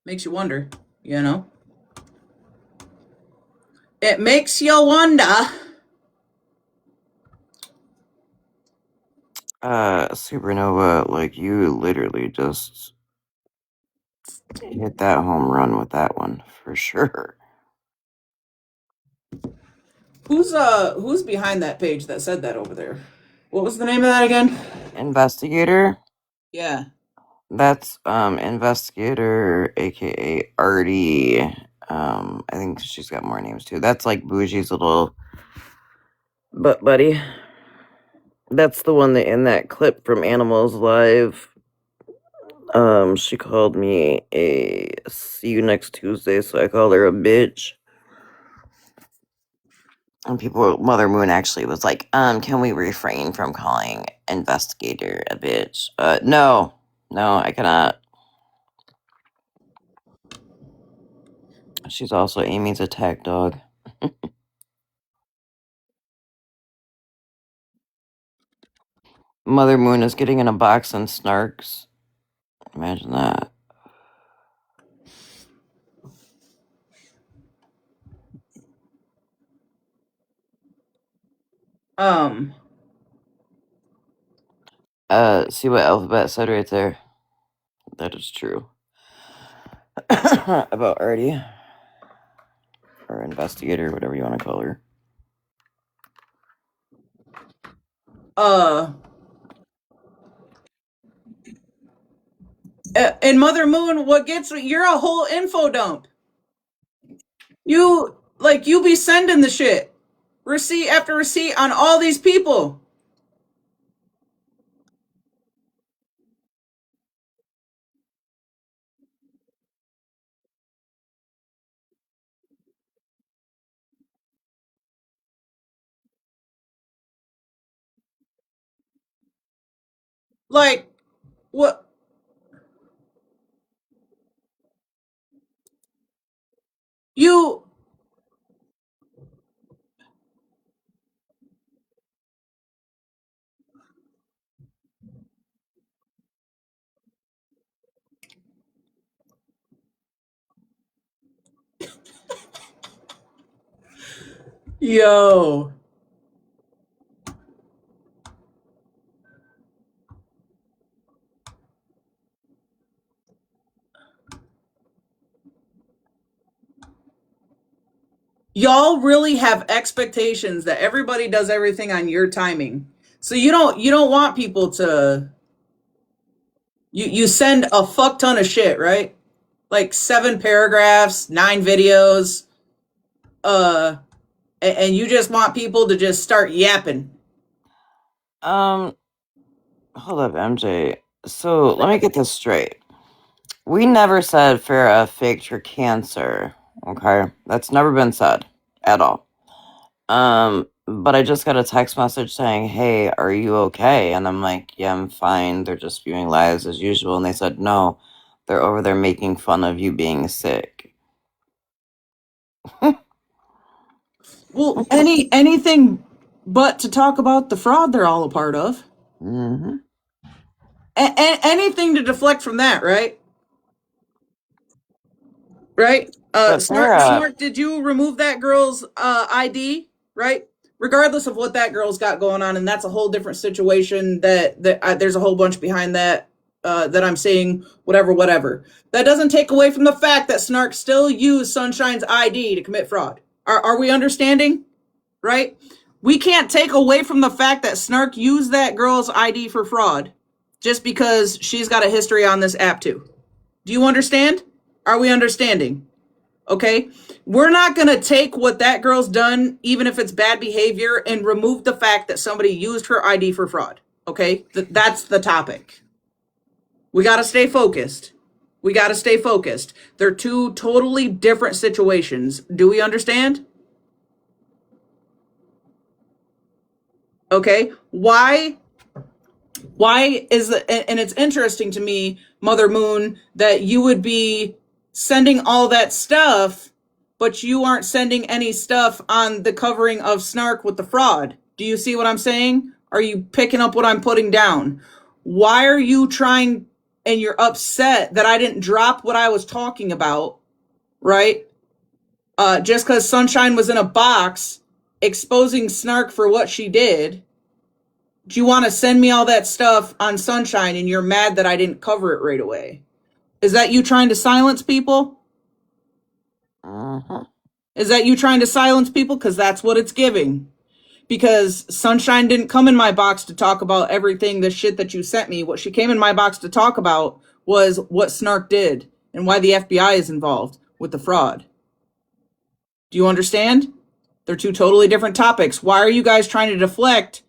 makes you wonder, you know? It makes you wonder. Supernova, like, you literally just hit that home run with that one, for sure. Who's behind that page that said that over there? What was the name of that again? Investigator? Yeah. That's, Investigator, aka Artie. I think she's got more names too. That's like Bougie's little butt buddy. That's the one that in that clip from Animals Live. She called me a see you next Tuesday, so I called her a bitch. And Mother Moon actually was like, can we refrain from calling Investigator a bitch? No, I cannot. She's also Amy's attack dog. Mother Moon is getting in a box and snarks. Imagine that. See what Alphabet said right there? That is true. About Artie. Or Investigator, whatever you want to call her. And Mother Moon, what gets me, you're a whole info dump. You be sending the shit. Receipt after receipt on all these people. Like, what? You. Yo. Y'all really have expectations that everybody does everything on your timing. So you don't want people to you send a fuck ton of shit, right? Like 7 paragraphs, 9 videos, and you just want people to just start yapping. Hold up, MJ. So let me get this straight. We never said Farrah faked her cancer. Okay, that's never been said at all. But I just got a text message saying, "Hey, are you okay?" And I'm like, "Yeah, I'm fine. They're just spewing lies as usual." And they said, "No, they're over there making fun of you being sick." Well, anything but to talk about the fraud they're all a part of. Mm-hmm. Anything to deflect from that, right? Right? But Farrah, Snort, did you remove that girl's ID? Right? Regardless of what that girl's got going on, and that's a whole different situation. There's a whole bunch behind that that I'm seeing. Whatever. That doesn't take away from the fact that Snark still used Sunshine's ID to commit fraud. Are we understanding? Right? We can't take away from the fact that Snark used that girl's ID for fraud just because she's got a history on this app too. Do you understand? Are we understanding? Okay? We're not going to take what that girl's done, even if it's bad behavior, and remove the fact that somebody used her ID for fraud. Okay? That's the topic. We got to stay focused. They're two totally different situations. Do we understand? Okay? Why is it, and it's interesting to me, Mother Moon, that you would be sending all that stuff, but you aren't sending any stuff on the covering of Snark with the fraud. Do you see what I'm saying? Are you picking up what I'm putting down? Why are you trying, and you're upset that I didn't drop what I was talking about, right? Just because Sunshine was in a box exposing Snark for what she did. Do you want to send me all that stuff on Sunshine and you're mad that I didn't cover it right away? Is that you trying to silence people? Is that you trying to silence people? Because that's what it's giving. Because Sunshine didn't come in my box to talk about everything, the shit that you sent me. What she came in my box to talk about was what Snark did and why the FBI is involved with the fraud. Do you understand? They're two totally different topics. Why are you guys trying to deflect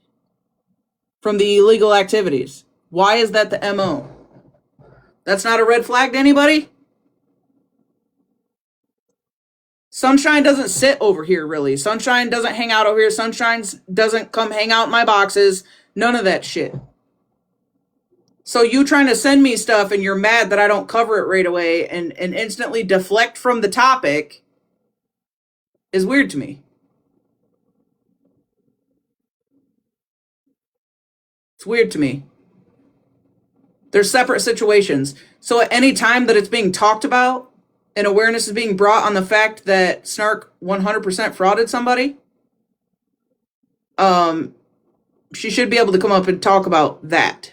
from the illegal activities? Why is that the MO? That's not a red flag to anybody? Sunshine doesn't sit over here, really. Sunshine doesn't hang out over here. Sunshine doesn't come hang out in my boxes. None of that shit. So you trying to send me stuff and you're mad that I don't cover it right away and instantly deflect from the topic is weird to me. It's weird to me. They're separate situations. So at any time that it's being talked about and awareness is being brought on the fact that Snark 100% frauded somebody, she should be able to come up and talk about that.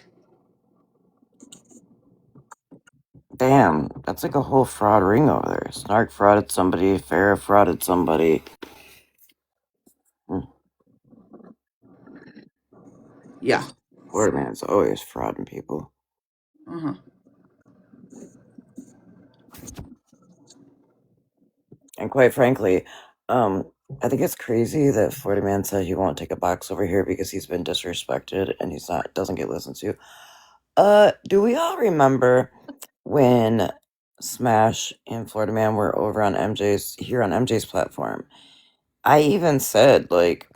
Damn, that's like a whole fraud ring over there. Snark frauded somebody, Farrah frauded somebody. Yeah. Florida man's always frauding people. Uh-huh. And quite frankly, I think it's crazy that Florida man said he won't take a box over here because he's been disrespected and doesn't get listened to. Do we all remember when Smash and Florida Man were over on MJ's platform? I even said, like,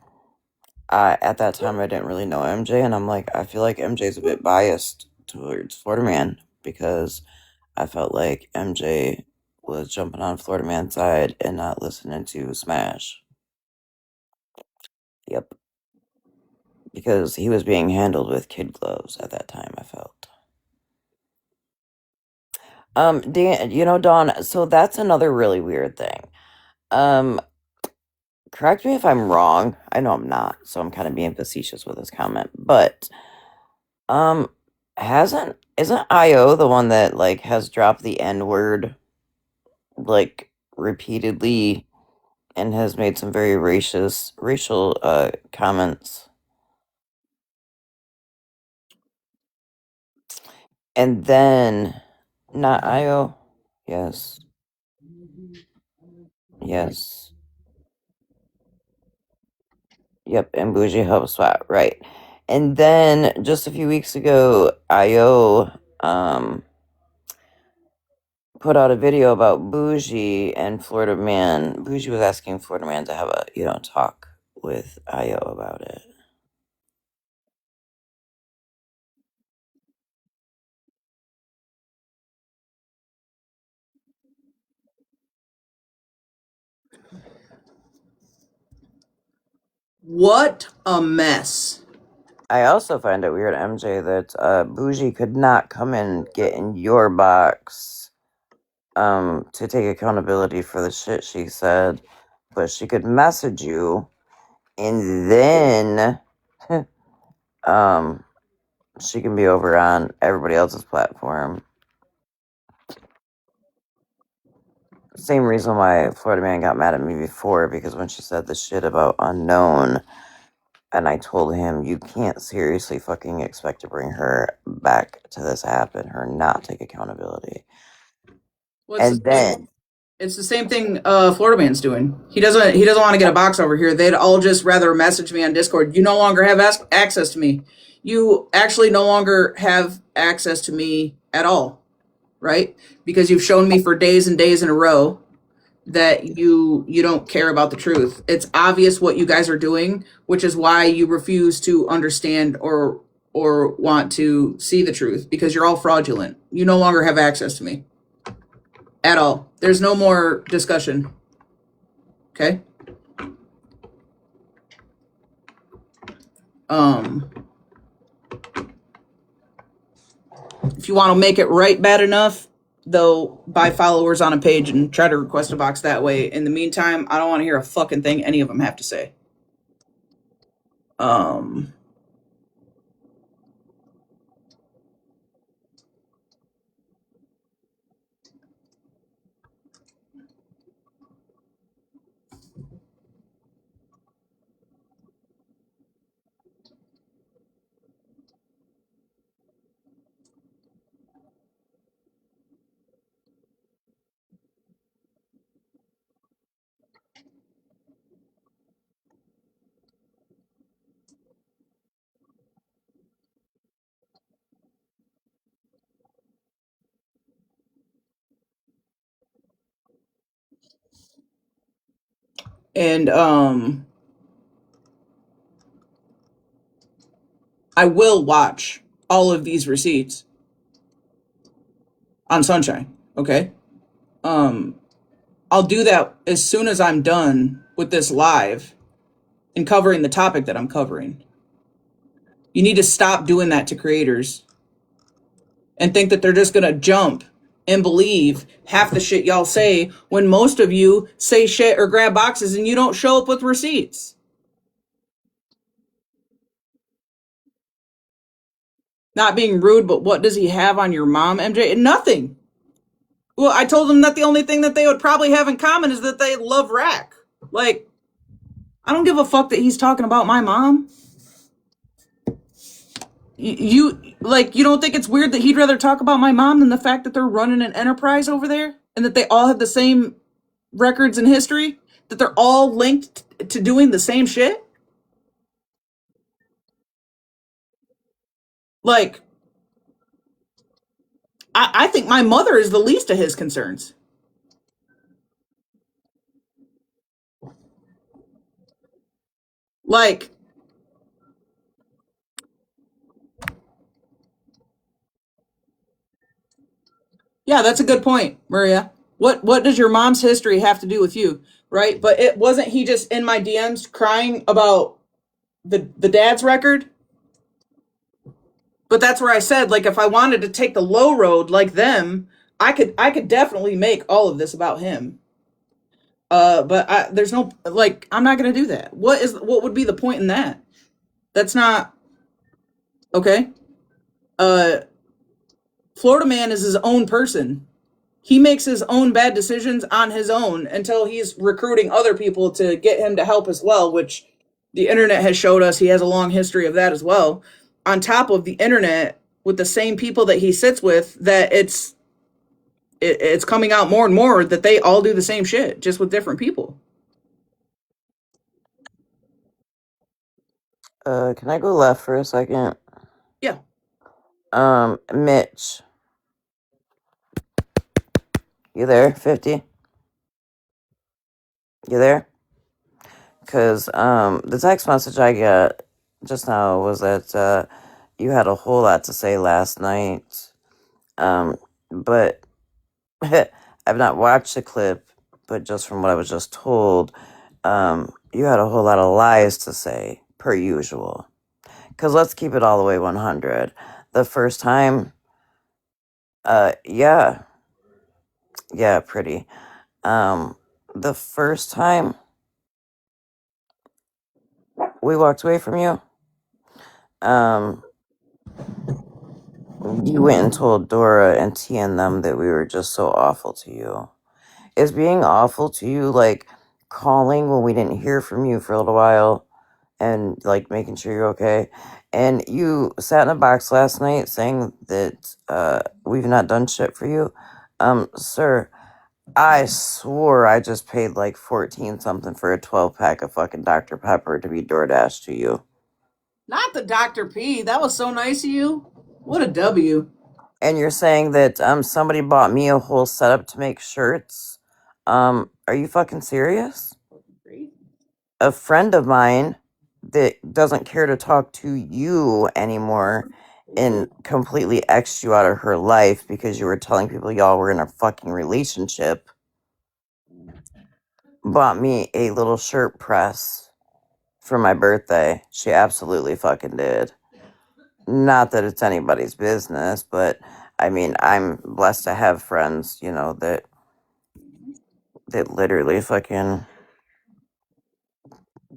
at that time I didn't really know MJ, and I'm like, I feel like MJ's a bit biased towards Florida Man because I felt like MJ was jumping on Florida Man's side and not listening to Smash. Yep. Because he was being handled with kid gloves at that time, I felt. Dan, Dawn, so that's another really weird thing. Correct me if I'm wrong. I know I'm not, so I'm kind of being facetious with this comment, but isn't IO the one that like has dropped the N-word like repeatedly and has made some very racial comments? And then not IO. Yes. Yes. Yep, and Bougie HubSpot, right. And then just a few weeks ago, IO put out a video about Bougie and Florida Man. Bougie was asking Florida Man to have a talk with IO about it. What a mess. I also find it weird, MJ, that Bougie could not come and get in your box to take accountability for the shit she said, but she could message you and then she can be over on everybody else's platform. Same reason why Florida Man got mad at me before, because when she said the shit about unknown, and I told him, you can't seriously fucking expect to bring her back to this app and her not take accountability. Well, And then it's the same thing Florida Man's doing. He doesn't want to get a box over here. They'd all just rather message me on Discord. You no longer have access to me. you actually no longer have access to me at all, right? Because you've shown me for days and days in a row that you don't care about the truth. It's obvious what you guys are doing, which is why you refuse to understand or want to see the truth, because you're all fraudulent. You no longer have access to me at all. There's no more discussion. Okay? If you want to make it right bad enough, they'll buy followers on a page and try to request a box that way. In the meantime, I don't want to hear a fucking thing any of them have to say. And I will watch all of these receipts on Sunshine. Okay. I'll do that as soon as I'm done with this live and covering the topic that I'm covering. You need to stop doing that to creators and think that they're just gonna jump and believe half the shit y'all say when most of you say shit or grab boxes and you don't show up with receipts. Not being rude, but what does he have on your mom, MJ? Nothing. Well, I told them that the only thing that they would probably have in common is that they love Rack. Like, I don't give a fuck that he's talking about my mom. You don't think it's weird that he'd rather talk about my mom than the fact that they're running an enterprise over there and that they all have the same records and history, that they're all linked to doing the same shit? Like, I think my mother is the least of his concerns. Like, yeah, that's a good point, Maria. What does your mom's history have to do with you, right? But it wasn't he just in my DMs crying about the dad's record? But that's where I said, like, if I wanted to take the low road like them, I could definitely make all of this about him. But there's no, like, I'm not gonna do that. What would be the point in that? That's not okay. Uh, Florida man is his own person. He makes his own bad decisions on his own until he's recruiting other people to get him to help as well, which the internet has showed us he has a long history of that as well. On top of the internet, with the same people that he sits with, that it's coming out more and more that they all do the same shit, just with different people. Can I go left for a second? Yeah. Mitch. You there? 50? You there? Because, the text message I got just now was that, you had a whole lot to say last night. But I've not watched the clip, but just from what I was just told, you had a whole lot of lies to say, per usual. Because let's keep it all the way 100. The first time, yeah, pretty. The first time we walked away from you, you went and told Dora and T and them that we were just so awful to you. Is being awful to you like calling when we didn't hear from you for a little while and like making sure you're okay? And you sat in a box last night saying that we've not done shit for you. Sir, I swore I just paid like 14 something for a 12 pack of fucking Dr. Pepper to be DoorDash to you. Not the Dr. P. That was so nice of you. What a W. And you're saying that somebody bought me a whole setup to make shirts? Are you fucking serious? A friend of mine that doesn't care to talk to you anymore and completely X'd you out of her life because you were telling people y'all were in a fucking relationship, bought me a little shirt press for my birthday. She absolutely fucking did. Not that it's anybody's business, but I mean, I'm blessed to have friends, you know, that literally fucking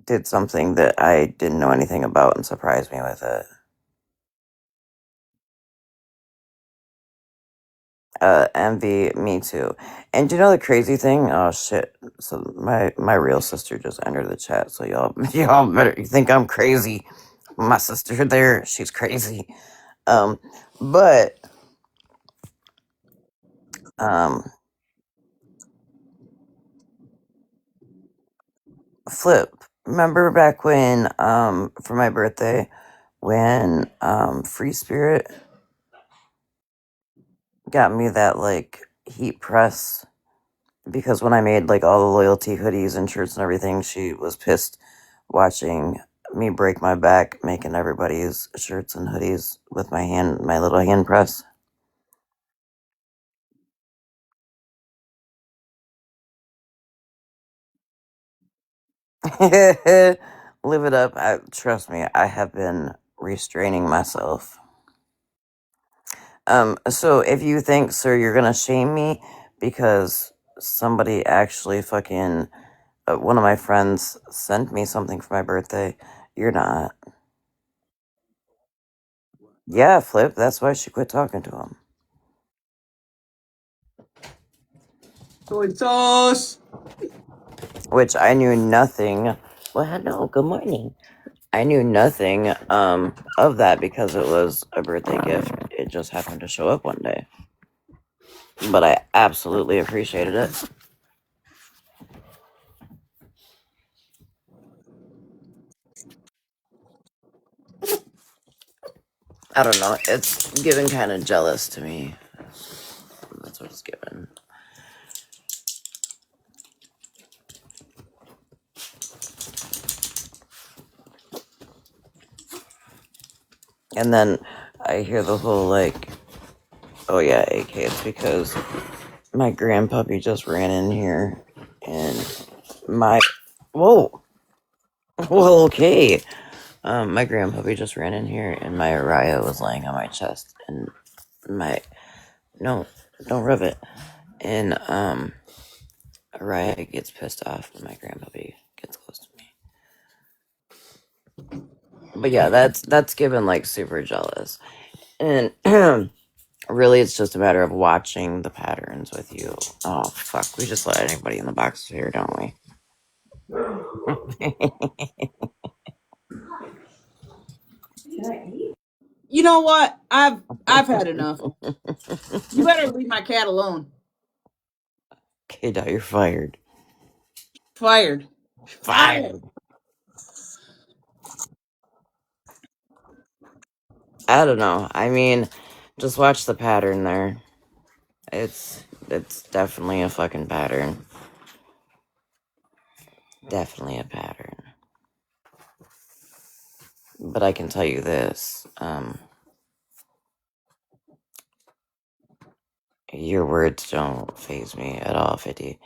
did something that I didn't know anything about and surprised me with it. Envy, me too. And you know the crazy thing? Oh shit! So my real sister just entered the chat. So y'all better, you think I'm crazy? My sister there, she's crazy. But um, Flip. Remember back when for my birthday when Free Spirit got me that like heat press, because when I made like all the loyalty hoodies and shirts and everything, she was pissed watching me break my back making everybody's shirts and hoodies with my little hand press. Live it up. Trust me, I have been restraining myself. So if you think, sir, you're gonna shame me because somebody actually fucking one of my friends sent me something for my birthday, you're not. Yeah, Flip. That's why she quit talking to him. Soy sauce. Which I knew nothing. Well, hello. Good morning. I knew nothing of that because it was a birthday gift. It just happened to show up one day. But I absolutely appreciated it. I don't know. It's giving kind of jealous to me. That's what it's giving. And then I hear the whole like, oh yeah, AK, it's because my grandpuppy just ran in here and my, whoa, well, okay. My grandpuppy just ran in here and my Araya was laying on my chest and my, no, don't rub it. And, Araya gets pissed off when my grandpuppy gets close to me. But yeah, that's given like super jealous. And really, it's just a matter of watching the patterns with you. Oh, fuck. We just let anybody in the box here, don't we? You know what? I've had enough. You better leave my cat alone. Okay, Dot, you're fired. Fired. Fired. I don't know. I mean, just watch the pattern there. It's definitely a fucking pattern. Definitely a pattern. But I can tell you this, your words don't faze me at all, 50.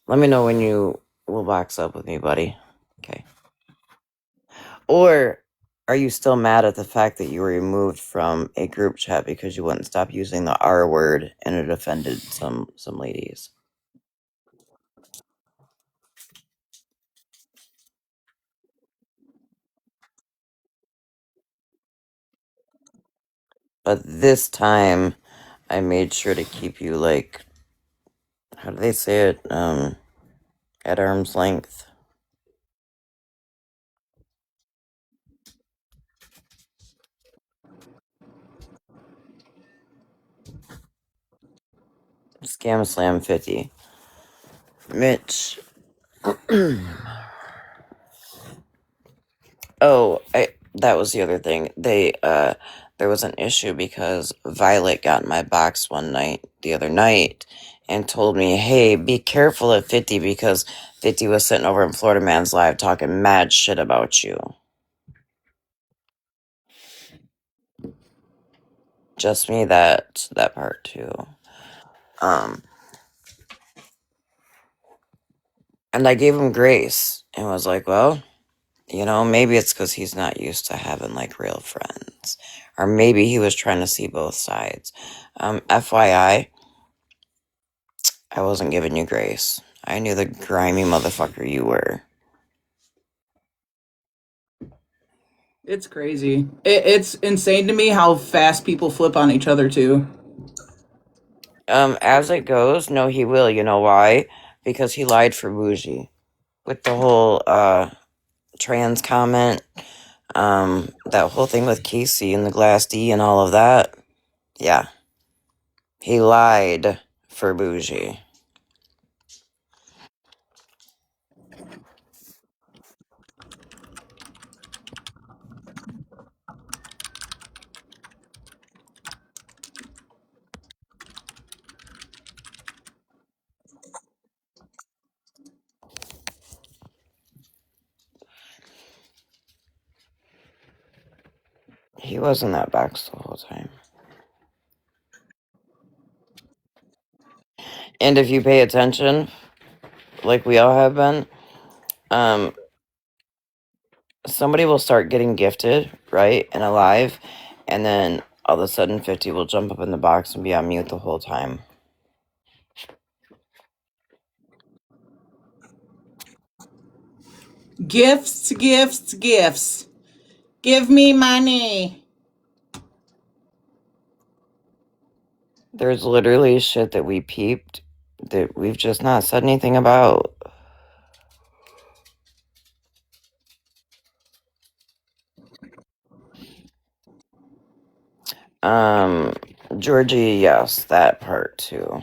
Let me know when you will box up with me, buddy. Okay. Or are you still mad at the fact that you were removed from a group chat because you wouldn't stop using the R word and it offended some ladies? But this time, I made sure to keep you, like, how do they say it? At arm's length. Scam Slam 50. Mitch. Oh, that was the other thing. There was an issue because Violet got in my box the other night, and told me, hey, be careful at 50 because 50 was sitting over in Florida Man's Live talking mad shit about you. Just me that part too. And I gave him grace and was like, well, maybe it's because he's not used to having like real friends. Or maybe he was trying to see both sides. FYI, I wasn't giving you grace. I knew the grimy motherfucker you were. It's crazy. It's insane to me how fast people flip on each other too. As it goes, no, he will. You know why? Because he lied for Bougie. With the whole, trans comment, that whole thing with Casey and the Glass D and all of that. Yeah. He lied for Bougie. He was in that box the whole time. And if you pay attention, like we all have been, somebody will start getting gifted, right, and alive, and then all of a sudden 50 will jump up in the box and be on mute the whole time. Gifts, gifts, gifts. Give me money. There's literally shit that we peeped that we've just not said anything about. Georgie, yes, that part too.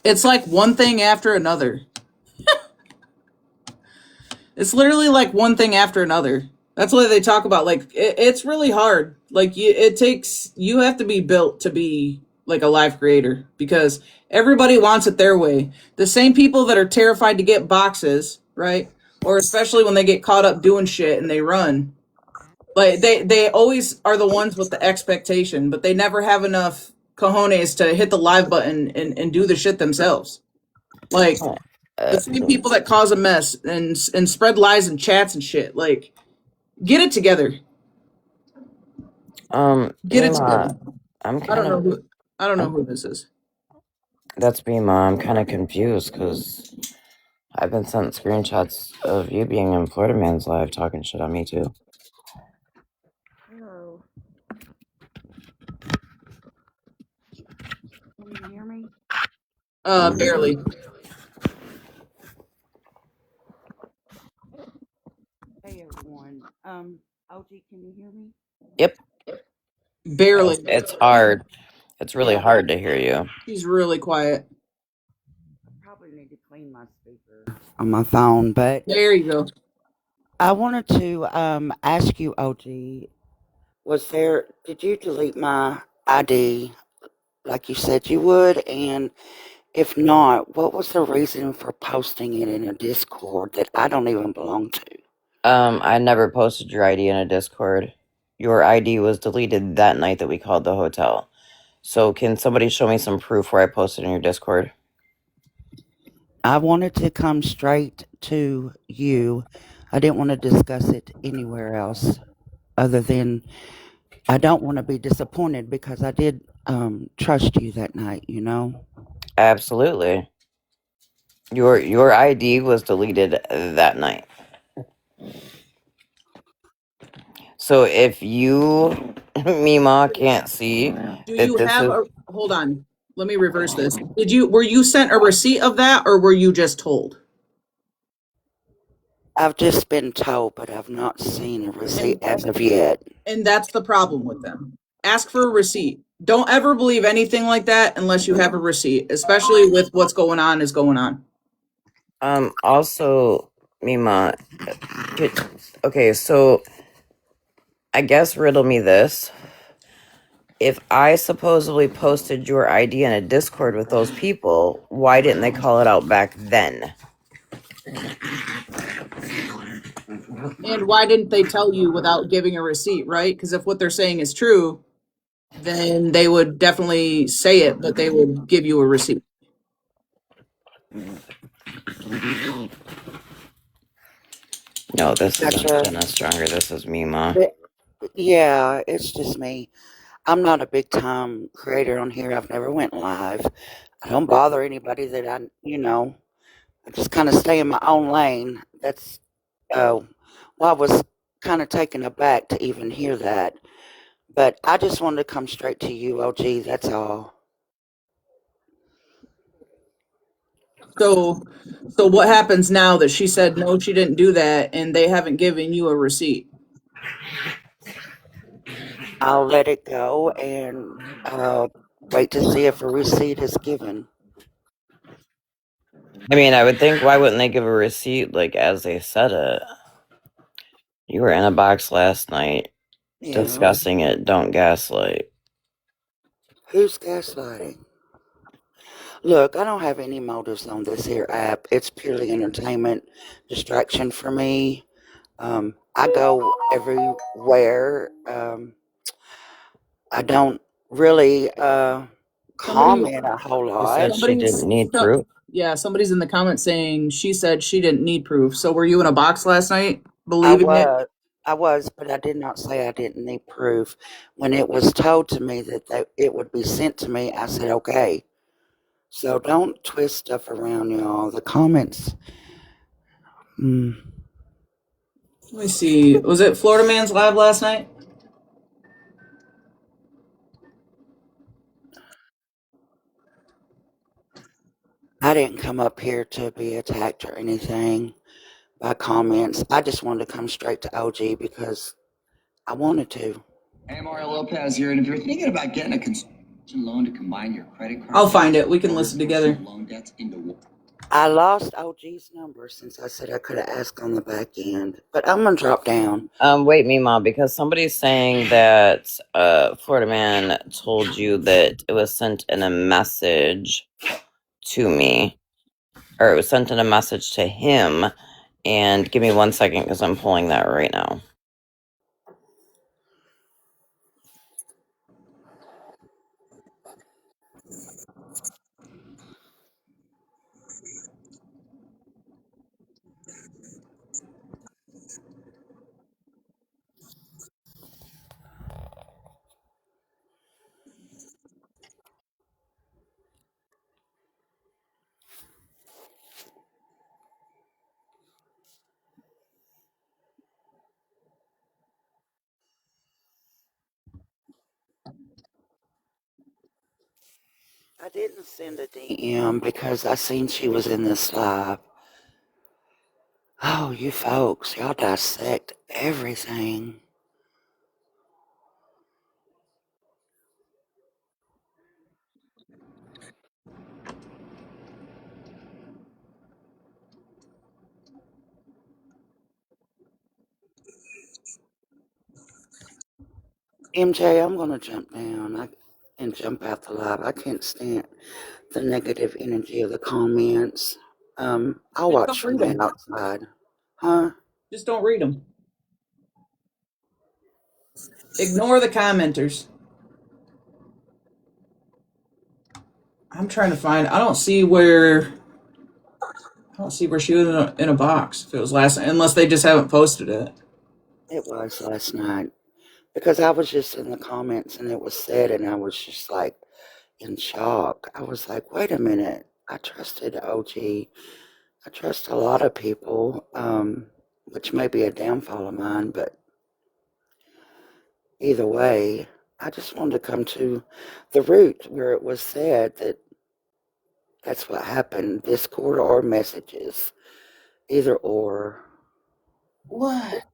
It's like one thing after another. It's literally like one thing after another. That's why they talk about like it's really hard. Like you have to be built to be like a live creator because everybody wants it their way. The same people that are terrified to get boxes, right? Or especially when they get caught up doing shit and they run. Like they always are the ones with the expectation, but they never have enough cojones to hit the live button and do the shit themselves. Like the same people that cause a mess and spread lies and chats and shit. Like, get it together. Get it together. I'm I don't kind know of. who. I don't know who this is. That's me, Ma. I'm kind of confused because I've been sent screenshots of you being in Florida Man's Live talking shit on me too. Hello. Can you hear me? Barely. Hey everyone. OG, can you hear me? Yep. Barely. It's hard. It's really Yeah. hard to hear you. She's really quiet. Probably need to clean my speaker on my phone, but There you go. I wanted to ask you, OG, did you delete my ID like you said you would? And if not, what was the reason for posting it in a Discord that I don't even belong to? I never posted your ID in a Discord. Your ID was deleted that night that we called the hotel. So can somebody show me some proof where I posted in your Discord? I wanted to come straight to you. I didn't want to discuss it anywhere else other than I don't want to be disappointed because I did trust you that night, you know? Absolutely. Your ID was deleted that night. So if you, Mima, can't see Do that you this have is, a? Hold on. Let me reverse this. Were you sent a receipt of that, or were you just told? I've just been told, but I've not seen a receipt as of yet. And that's the problem with them. Ask for a receipt. Don't ever believe anything like that unless you have a receipt, especially with what's going on is going on. Also, Mima, okay, so I guess riddle me this. If I supposedly posted your ID in a Discord with those people, why didn't they call it out back then? And why didn't they tell you without giving a receipt, right? Because if what they're saying is true, then they would definitely say it, but they would give you a receipt. No, this isn't Gotcha. Jenna Stronger. This is Mima. But, yeah, it's just me. I'm not a big time creator on here. I've never went live. I don't bother anybody that I just kind of stay in my own lane. That's, well, I was kind of taken aback to even hear that. But I just wanted to come straight to you, OG. That's all. So what happens now that she said no, she didn't do that, and they haven't given you a receipt? I'll let it go and wait to see if a receipt is given. I mean, I would think, why wouldn't they give a receipt, like, as they said it? You were in a box last night discussing it. Don't gaslight. Who's gaslighting? Look, I don't have any motives on this here app. It's purely entertainment, distraction for me. I go everywhere. I don't really comment a whole She lot. said she didn't need proof. Yeah, somebody's in the comments saying she said she didn't need proof. So were you in a box last night I believing it? was, but I did not say I didn't need proof. When it was told to me that it would be sent to me, I said okay. So don't twist stuff around, y'all. The comments. Let me see. Was it Florida Man's Live last night? I didn't come up here to be attacked or anything by comments. I just wanted to come straight to OG because I wanted to. Hey, Mario Lopez here, and if you're thinking about getting a construction loan to combine your credit card, I'll find it. We can listen together. loan debts into one. I lost OG's number since I said I could have asked on the back end, but I'm gonna drop down. Wait, Mima, because somebody's saying that Florida Man told you that it was sent in a message to me, or it was sent in a message to him. And give me 1 second because I'm pulling that right now. I didn't send a DM because I seen she was in this live. Oh, you folks, y'all dissect everything. MJ, I'm gonna jump down and jump out the live. I can't stand the negative energy of the comments. I'll watch from the outside. Huh? Just don't read them. Ignore the commenters. I'm trying to find. I don't see where she was in a box. If it was last night, unless they just haven't posted it. It was last night. Because I was just in the comments and it was said, and I was just like in shock. I was like, wait a minute. I trusted OG. I trust a lot of people, which may be a downfall of mine, but either way, I just wanted to come to the root where it was said that that's what happened, Discord or messages, either or. What?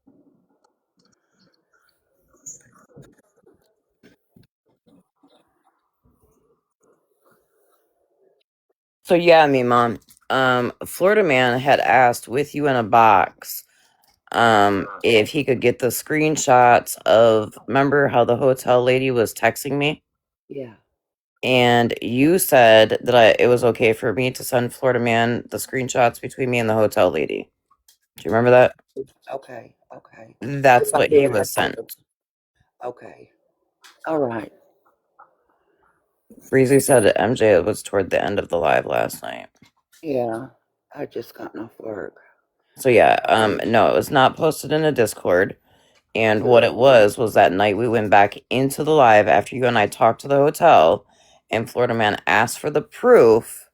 So yeah, me mom. Florida man had asked with you in a box if he could get the screenshots of, remember how the hotel lady was texting me? Yeah. And you said that it was okay for me to send Florida man the screenshots between me and the hotel lady. Do you remember that? Okay. Okay. That's I what he did. I was told sent. him. Okay. All right. Breezy said that MJ was toward the end of the live last night. Yeah. I just gotten off work. So yeah, no, it was not posted in a Discord. And what it was that night we went back into the live after you and I talked to the hotel, and Florida man asked for the proof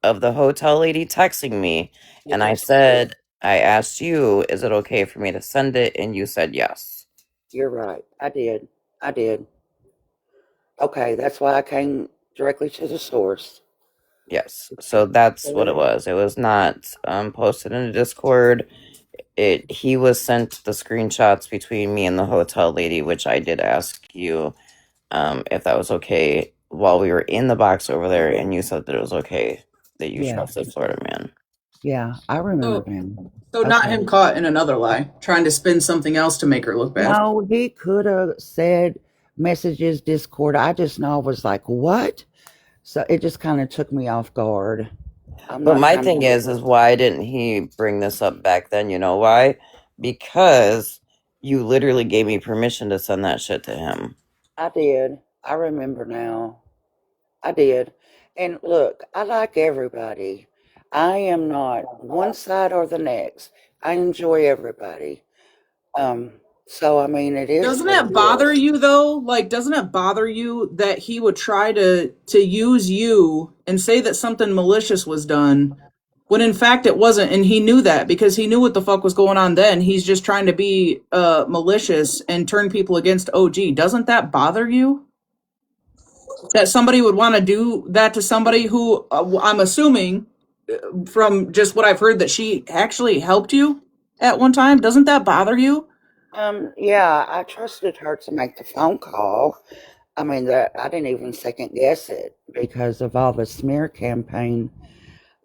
of the hotel lady texting me, and I Yes. said, I asked you, is it okay for me to send it? And you said yes. You're right. I did. I did. Okay. That's why I came directly to the source. Yes. So that's what it was. It was not posted in a Discord. He was sent the screenshots between me and the hotel lady, which I did ask you if that was okay while we were in the box over there, and you said that it was okay that you Yeah. trusted Florida man. Yeah. I remember So, now. so not Okay. him caught in another lie, trying to spin something else to make her look bad. No, he could have said messages Discord. I just know I was like, what? So it just kind of took me off guard. I'm But not my trying thing to. is why didn't he bring this up back then? You know why? Because you literally gave me permission to send that shit to him. I did. I remember now. I did. And look, I like everybody. I am not one side or the next. I enjoy everybody. Um, so I mean it is Doesn't what it it bother is. you though? Like, doesn't it bother you that he would try to use you and say that something malicious was done when in fact it wasn't, and he knew that because he knew what the fuck was going on then. He's just trying to be malicious and turn people against OG. Doesn't that bother you? That somebody would want to do that to somebody who I'm assuming from just what I've heard that she actually helped you at one time. Doesn't that bother you? Yeah, I trusted her to make the phone call. I mean, that I didn't even second guess it because of all the smear campaign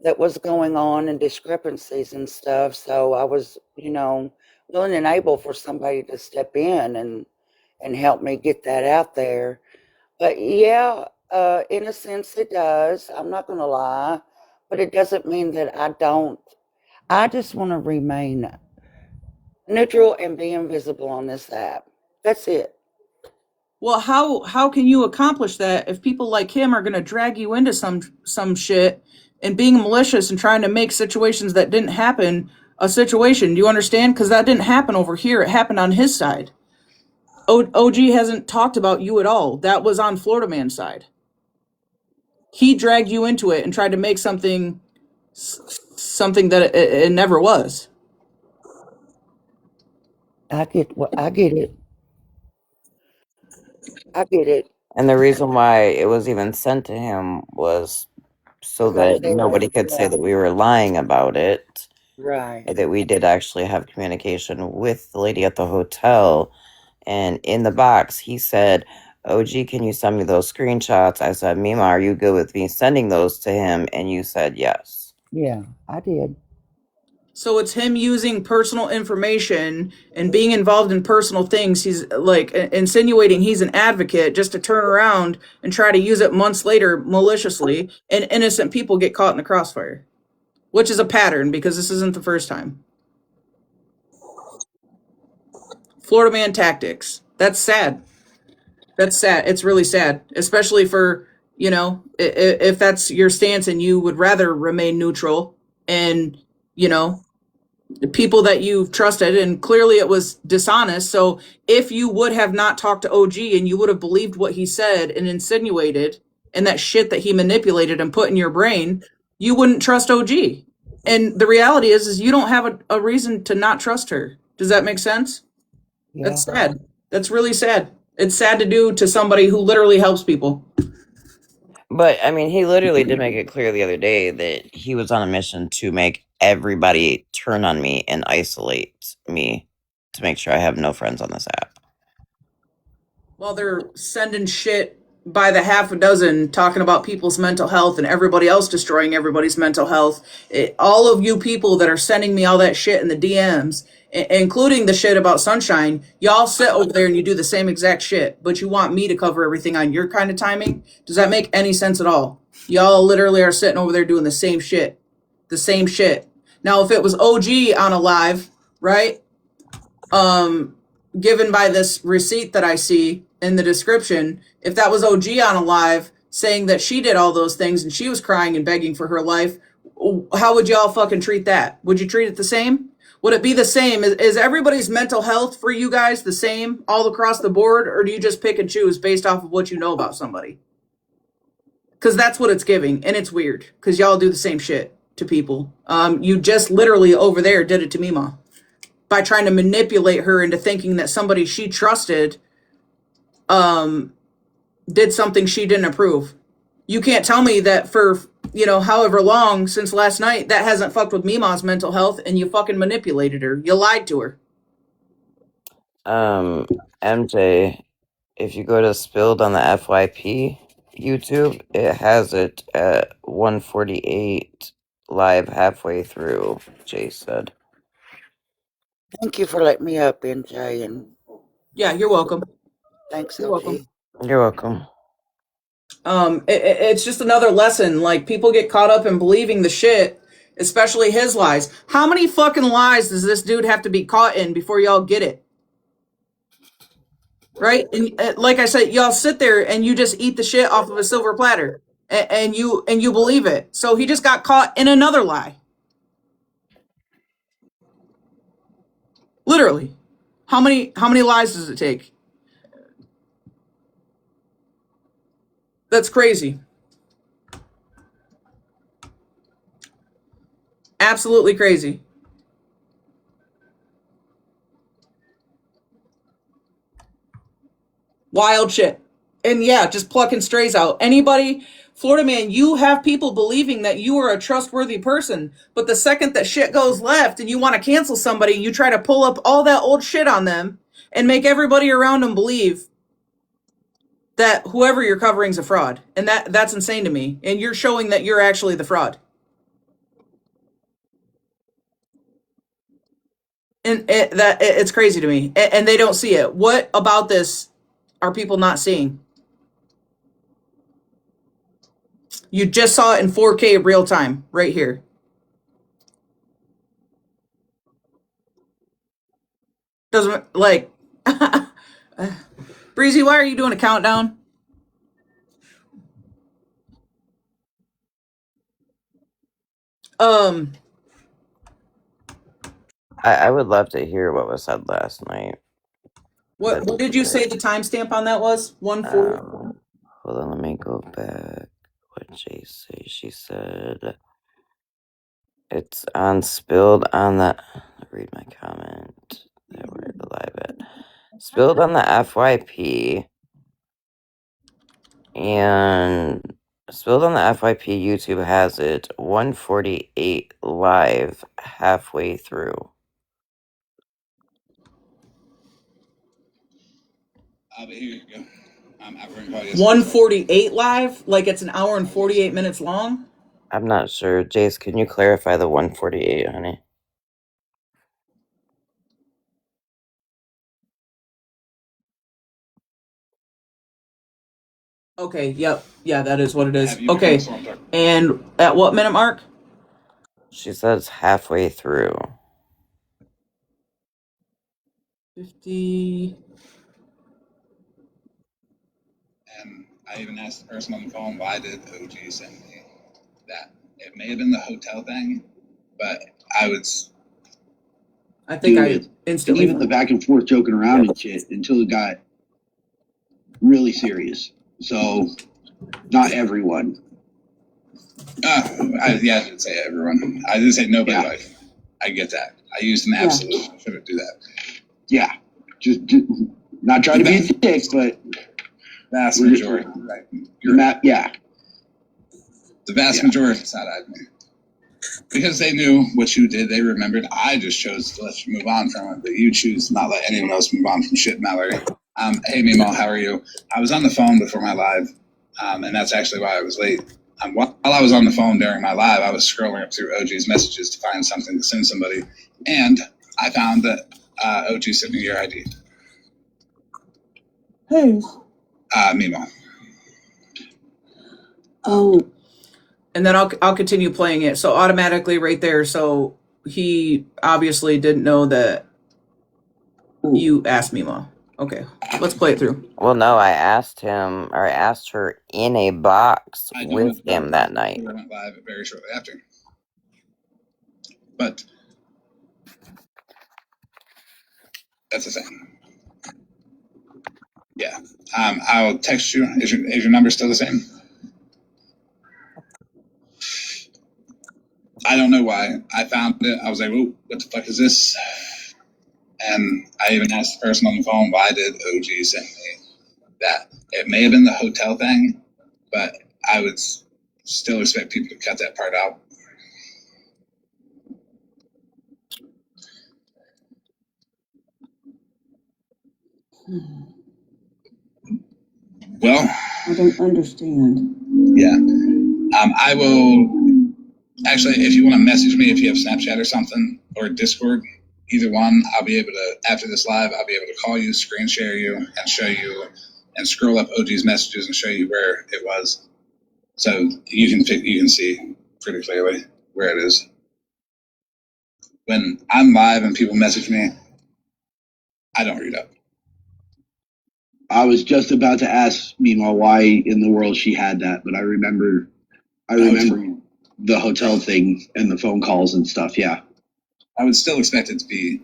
that was going on and discrepancies and stuff. So I was, willing and able for somebody to step in and help me get that out there. But yeah, in a sense, it does. I'm not going to lie, but it doesn't mean that I don't. I just want to remain neutral and be invisible on this app. That's it. Well, how can you accomplish that if people like him are going to drag you into some shit and being malicious and trying to make situations that didn't happen a situation? Do you understand? Because that didn't happen over here. It happened on his side. OG hasn't talked about you at all. That was on Florida Man's side. He dragged you into it and tried to make something that it never was. I get it. I get it. And the reason why it was even sent to him was so that nobody could say that we were lying about it. Right. That we did actually have communication with the lady at the hotel. And in the box, he said, OG, can you send me those screenshots? I said, Mima, are you good with me sending those to him? And you said yes. Yeah, I did. So it's him using personal information and being involved in personal things. He's like insinuating he's an advocate just to turn around and try to use it months later maliciously, and innocent people get caught in the crossfire, which is a pattern because this isn't the first time. Florida man tactics. That's sad. That's sad. It's really sad, especially for, if that's your stance and you would rather remain neutral and, you know, the people that you've trusted, and clearly it was dishonest. So if you would have not talked to OG and you would have believed what he said and insinuated and that shit that he manipulated and put in your brain, you wouldn't trust OG. And the reality is you don't have a reason to not trust her. Does that make sense? Yeah. That's sad. That's really sad. It's sad to do to somebody who literally helps people. But I mean, he literally did make it clear the other day that he was on a mission to make everybody turn on me and isolate me to make sure I have no friends on this app. Well, they're sending shit by the half a dozen talking about people's mental health and everybody else destroying everybody's mental health. All of you people that are sending me all that shit in the DMs, including the shit about Sunshine, y'all sit over there and you do the same exact shit, but you want me to cover everything on your kind of timing? Does that make any sense at all? Y'all literally are sitting over there doing the same shit. The same shit. Now, if it was OG on a live, right? Given by this receipt that I see in the description, if that was OG on a live saying that she did all those things and she was crying and begging for her life, how would y'all fucking treat that? Would you treat it the same? Would it be the same? Is everybody's mental health for you guys the same all across the board, or do you just pick and choose based off of what you know about somebody? Because that's what it's giving, and it's weird because y'all do the same shit to people. You just literally over there did it to Mima by trying to manipulate her into thinking that somebody she trusted did something she didn't approve. You can't tell me that for, however long since last night, that hasn't fucked with Mima's mental health and you fucking manipulated her. You lied to her. MJ, if you go to Spilled on the FYP YouTube, it has it at 148 live halfway through, Jay said. Thank you for letting me up, NJ. And yeah, you're welcome. Thanks, you're LG. welcome. You're welcome. It's just another lesson. Like, people get caught up in believing the shit, especially his lies. How many fucking lies does this dude have to be caught in before y'all get it? Right? And like I said, y'all sit there and you just eat the shit off of a silver platter, and you believe it. So he just got caught in another lie. Literally. How many lies does it take? That's crazy. Absolutely crazy. Wild shit. And yeah, just plucking strays out. Anybody, Florida man, you have people believing that you are a trustworthy person, but the second that shit goes left and you want to cancel somebody, you try to pull up all that old shit on them and make everybody around them believe that whoever you're covering is a fraud. And that's insane to me. And you're showing that you're actually the fraud. And it's crazy to me. And they don't see it. What about this are people not seeing? You just saw it in 4K real time right here. Doesn't, like, Breezy, why are you doing a countdown? I would love to hear what was said last night. What did you say the timestamp on that was? 140? Hold on, let me go back. What did Jay say? She said it's on Spilled on the. Read my comment. Where the live at? Spilled on the FYP. And Spilled on the FYP YouTube has it 148 live halfway through. But here you go. 148 live? Like it's an hour and 48 minutes long? I'm not sure. Jace, can you clarify the 148, honey? Okay, yep. Yeah, that is what it is. Okay. And at what minute mark? She says halfway through. 50. And I even asked the person on the phone, why did OG send me that? It may have been the hotel thing, but I think I instantly. Even the back and forth joking around and shit until it got really serious. So, not everyone. I didn't say everyone. I didn't say nobody. Yeah. I get that. I used an absolute. I shouldn't do that. Yeah. Just not trying to be a dick, but vast majority. Right. Yeah. The vast majority is not admin. because they knew what you did, they remembered. I just chose to let you move on from it, but you choose to not let anyone else move on from shit, Mallory. Hey, Mimo, how are you? I was on the phone before my live, and that's actually why I was late. While I was on the phone during my live, I was scrolling up through OG's messages to find something to send somebody, and I found that OG sent me your ID. Whose? Mimo. Oh. And then I'll continue playing it. So automatically right there. So he obviously didn't know that you asked Mima. Okay, let's play it through. Well, no, I asked her in a box with him that night. I went live very shortly after. But that's the thing. Yeah. I'll text you. Is your number still the same? I don't know why. I found it. I was like, "Whoa, what the fuck is this?" And I even asked the person on the phone, why did OG send me that? It may have been the hotel thing, but I would still expect people to cut that part out. Well, I don't understand. Yeah. I will actually, if you want to message me, if you have Snapchat or something, or Discord, either one, I'll be able to, after this live, I'll be able to call you, screen share you, and show you, and scroll up OG's messages and show you where it was. So you can see pretty clearly where it is. When I'm live and people message me, I don't read up. I was just about to ask Mima why in the world she had that, but I remember the hotel thing and the phone calls and stuff. Yeah, I would still expect it to be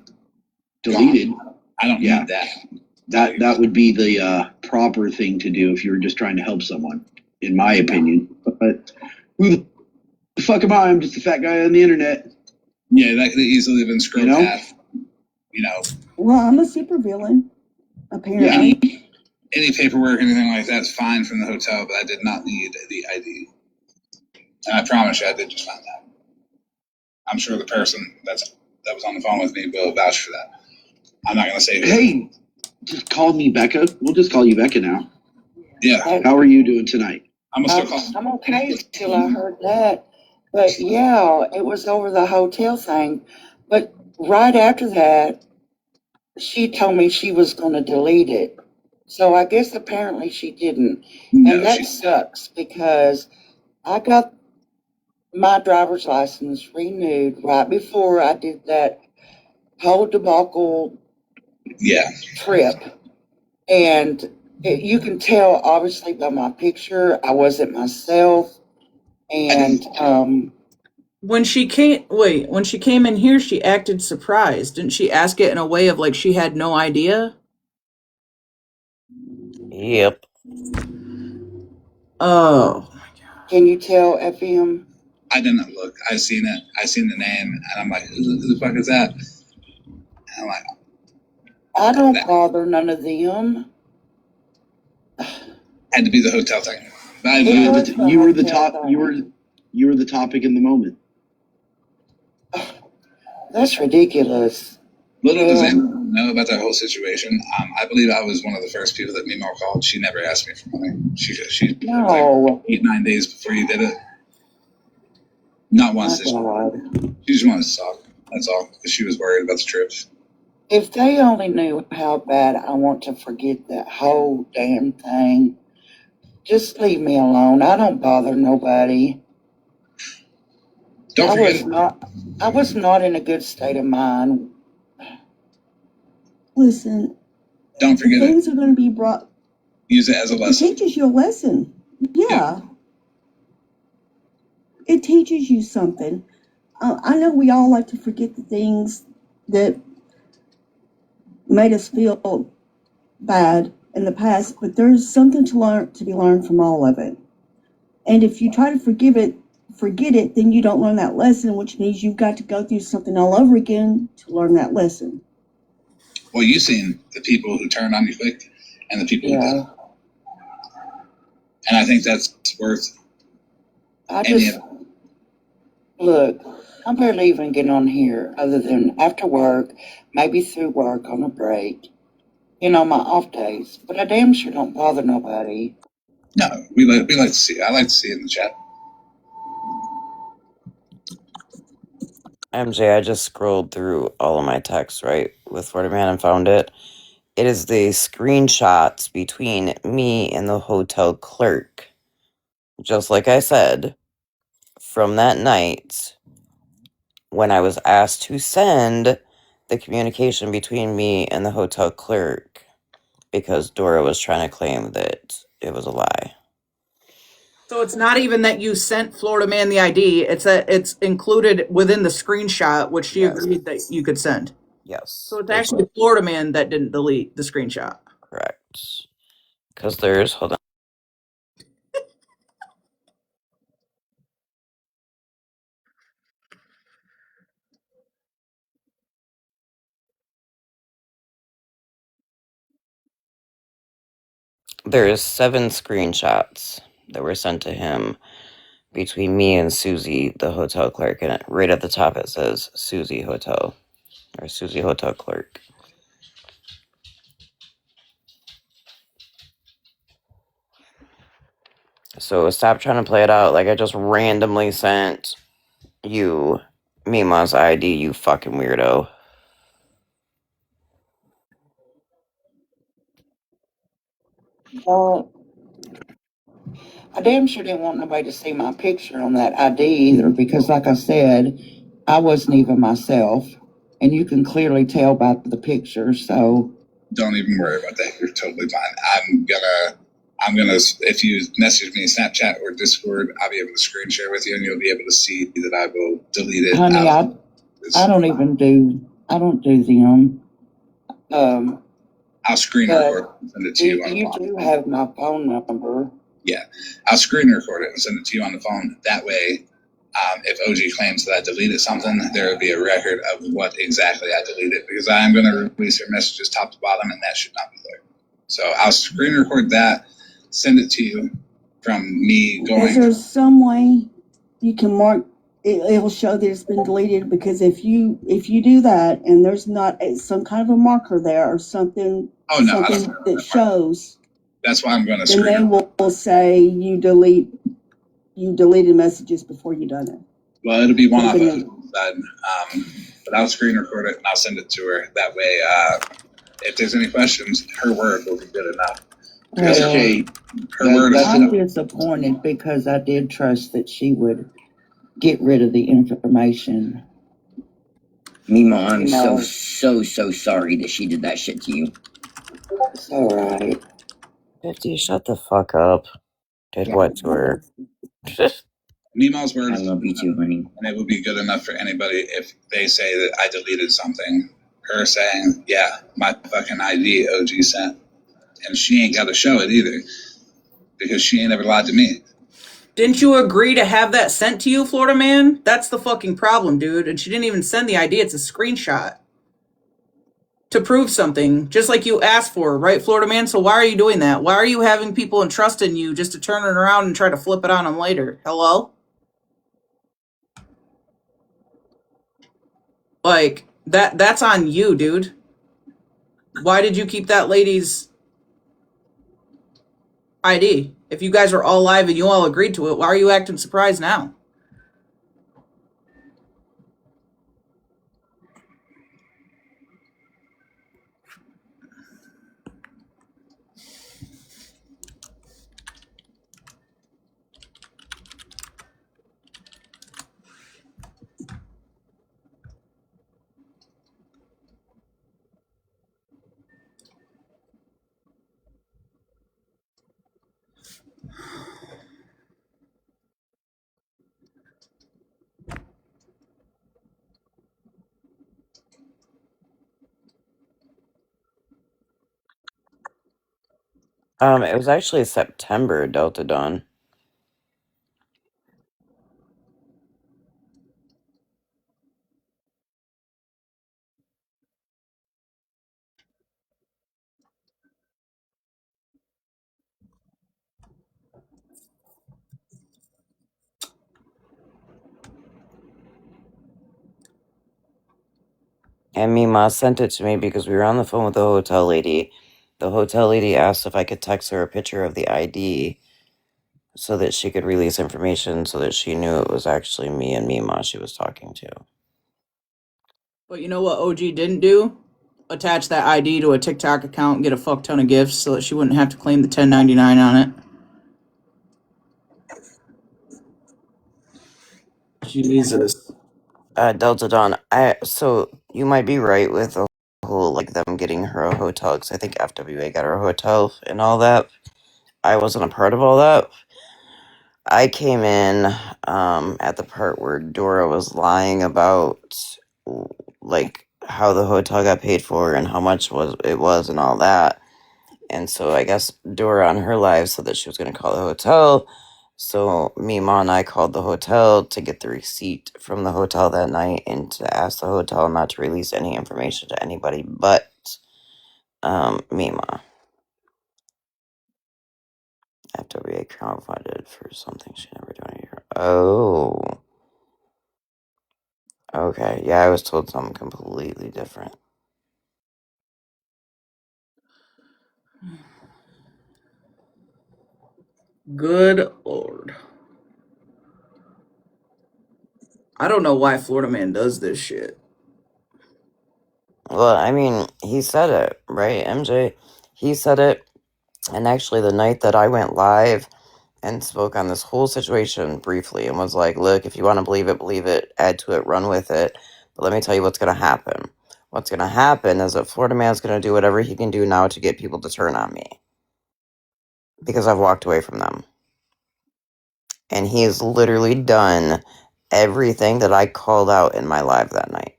deleted. I don't need that. That would be the proper thing to do if you were just trying to help someone, in my opinion. But who the fuck am I? I'm just a fat guy on the internet. Yeah, that could easily have been scrolled past. Well, I'm a supervillain, apparently. Yeah. Any paperwork, anything like that's fine from the hotel, but I did not need the ID. And I promise you, I did just find that. I'm sure the person that was on the phone with me will vouch for that. I'm not going to say who. Hey, just call me Becca. We'll just call you Becca now. Yeah. How are you doing tonight? I'm going to still call. I'm okay till I heard that. But yeah, it was over the hotel thing. But right after that, she told me she was going to delete it. So I guess apparently she didn't. And that sucks because I got my driver's license renewed right before I did that whole debacle trip. And you can tell obviously by my picture, I wasn't myself. And when she came in here, she acted surprised. Didn't she ask it in a way of like she had no idea? Yep. Oh. Can you tell FM? I didn't look. I seen it. I seen the name, and I'm like, who the fuck is that? And I'm like, I don't bother none of them. had to be the hotel thing. You were the top. You were the topic in the moment. That's ridiculous. Little does anyone know about that whole situation. I believe I was one of the first people that Mimo called. She never asked me for money. She like 8-9 days before you did it. Not once. She just wanted to talk. That's all. Because she was worried about the trip. If they only knew how bad I want to forget that whole damn thing, just leave me alone. I don't bother nobody. Don't forget I was not in a good state of mind. Listen. Don't forget things are going to be brought. Use it as a lesson. It teaches you a lesson. Yeah. It teaches you something. I know we all like to forget the things that made us feel bad in the past, but there's something to be learned from all of it. And if you try to forget it, then you don't learn that lesson, which means you've got to go through something all over again to learn that lesson. Well, you've seen the people who turned on you quick and the people who didn't. And I think that's worth Look, I barely even get on here other than after work, maybe through work on a break. You know, my off days. But I damn sure don't bother nobody. No, we like to see. I like to see it in the chat. MJ, I just scrolled through all of my texts, right, with Florida Man and found it. It is the screenshots between me and the hotel clerk. Just like I said, from that night when I was asked to send the communication between me and the hotel clerk because Dora was trying to claim that it was a lie. So it's not even that you sent Florida Man the ID, it's that it's included within the screenshot, which she agreed that you could send. Yes. So it's actually Florida Man that didn't delete the screenshot. Correct. Because there's, hold on. There's 7 screenshots that were sent to him between me and Susie, the hotel clerk, and right at the top it says Susie Hotel, or Susie Hotel Clerk. So stop trying to play it out like I just randomly sent you Mima's ID, you fucking weirdo. I damn sure didn't want nobody to see my picture on that ID either because, like I said, I wasn't even myself. And you can clearly tell by the picture, so. Don't even worry about that. You're totally fine. I'm gonna, if you message me Snapchat or Discord, I'll be able to screen share with you and you'll be able to see that I will delete it. Honey, I don't do them. I'll screen record it and send it to you on the phone. You do have my phone number. Yeah, I'll screen record it and send it to you on the phone. That way, if OG claims that I deleted something, there will be a record of what exactly I deleted because I am going to release your messages top to bottom, and that should not be there. So I'll screen record that, send it to you from me going. Is there some way you can mark? It'll show that it's been deleted because if you do that and there's not some kind of a marker there or something, something that shows. That's why I'm going to screen. Then they will say you deleted messages before you done it. Well, it'll be one off of the side, but I'll screen record it and I'll send it to her. That way, if there's any questions, her word will be good enough. I'm disappointed because I did trust that she would get rid of the information. Mima, I'm so sorry that she did that shit to you. It's all right. 50, shut the fuck up. Did what to her? Mima's word I love you too, honey. And it would be good enough for anybody if they say that I deleted something. Her saying, yeah, my fucking ID OG sent. And she ain't got to show it either because she ain't ever lied to me. Didn't you agree to have that sent to you, Florida Man? That's the fucking problem, dude. And she didn't even send the ID. It's a screenshot to prove something, just like you asked for, right, Florida Man? So why are you doing that? Why are you having people entrust in you just to turn it around and try to flip it on them later? Hello? Like, that's on you, dude. Why did you keep that lady's ID? If you guys are all live and you all agreed to it, why are you acting surprised now? It was actually September, Delta Dawn. And Mima sent it to me because we were on the phone with the hotel lady. The hotel lady asked if I could text her a picture of the ID so that she could release information so that she knew it was actually me and Mima she was talking to. But you know what OG didn't do? Attach that ID to a TikTok account and get a fuck ton of gifts so that she wouldn't have to claim the $10.99 on it. Jesus. Delta Dawn, so you might be right with the whole, like, them getting her a hotel, because I think FWA got her a hotel and all that. I wasn't a part of all that. I came in at the part where Dora was lying about, like, how the hotel got paid for and how much it was and all that. And so I guess Dora on her live said that she was going to call the hotel. So Mima and I called the hotel to get the receipt from the hotel that night and to ask the hotel not to release any information to anybody but Mima. FWA crowdfunded for something she never donated. Oh. Okay. Yeah, I was told something completely different. Good Lord. I don't know why Florida Man does this shit. Well, I mean, he said it, right, MJ? He said it. And actually, the night that I went live and spoke on this whole situation briefly and was like, look, if you want to believe it, add to it, run with it. But let me tell you what's going to happen. What's going to happen is that Florida Man's going to do whatever he can do now to get people to turn on me. Because I've walked away from them. And he has literally done everything that I called out in my live that night.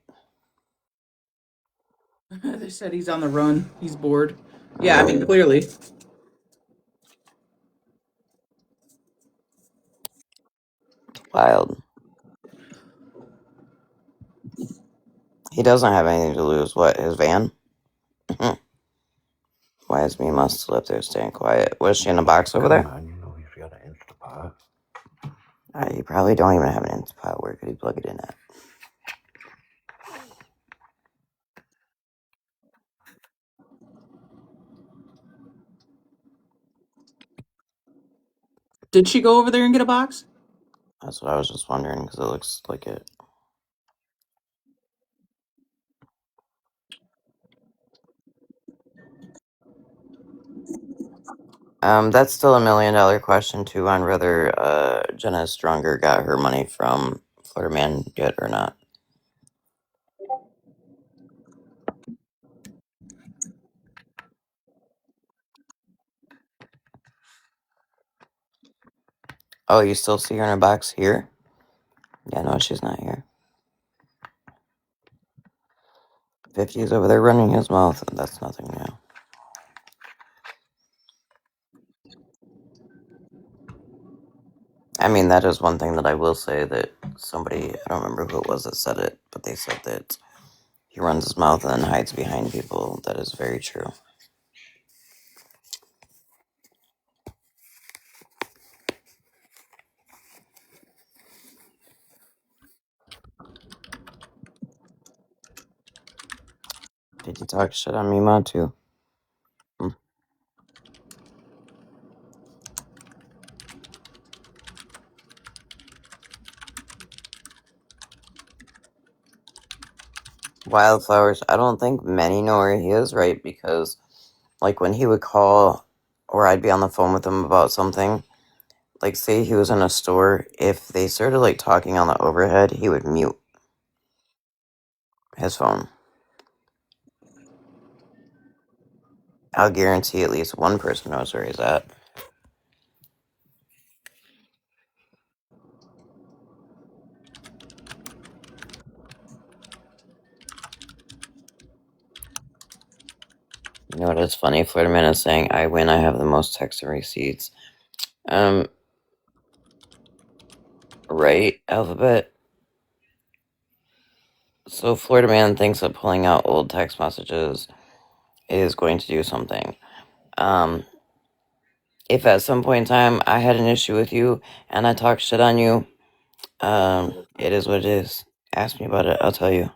They said he's on the run. He's bored. Yeah, I mean, clearly. Wild. He doesn't have anything to lose. What, his van? Why is Mima still up there staying quiet? Was she in a box over there? You know he's got an Instapot. You probably don't even have an Instapot. Where could he plug it in at? Did she go over there and get a box? That's what I was just wondering, because it looks like it. That's still $1 million question, too, on whether Jenna Stronger got her money from Florida Man yet or not. Oh, you still see her in a box here? Yeah, no, she's not here. 50's over there running his mouth, and that's nothing new. I mean, that is one thing that I will say that somebody, I don't remember who it was that said it, but they said that he runs his mouth and then hides behind people. That is very true. Did you talk shit on Mima, too? Wildflowers, I don't think many know where he is, right? Because, like, when he would call, or I'd be on the phone with him about something, like, say he was in a store, if they started, like, talking on the overhead, he would mute his phone. I'll guarantee at least one person knows where he's at. You know what is funny? Florida Man is saying, I win, I have the most texts and receipts. Right, Alphabet? So Florida Man thinks that pulling out old text messages is going to do something. If at some point in time I had an issue with you and I talked shit on you, it is what it is. Ask me about it, I'll tell you.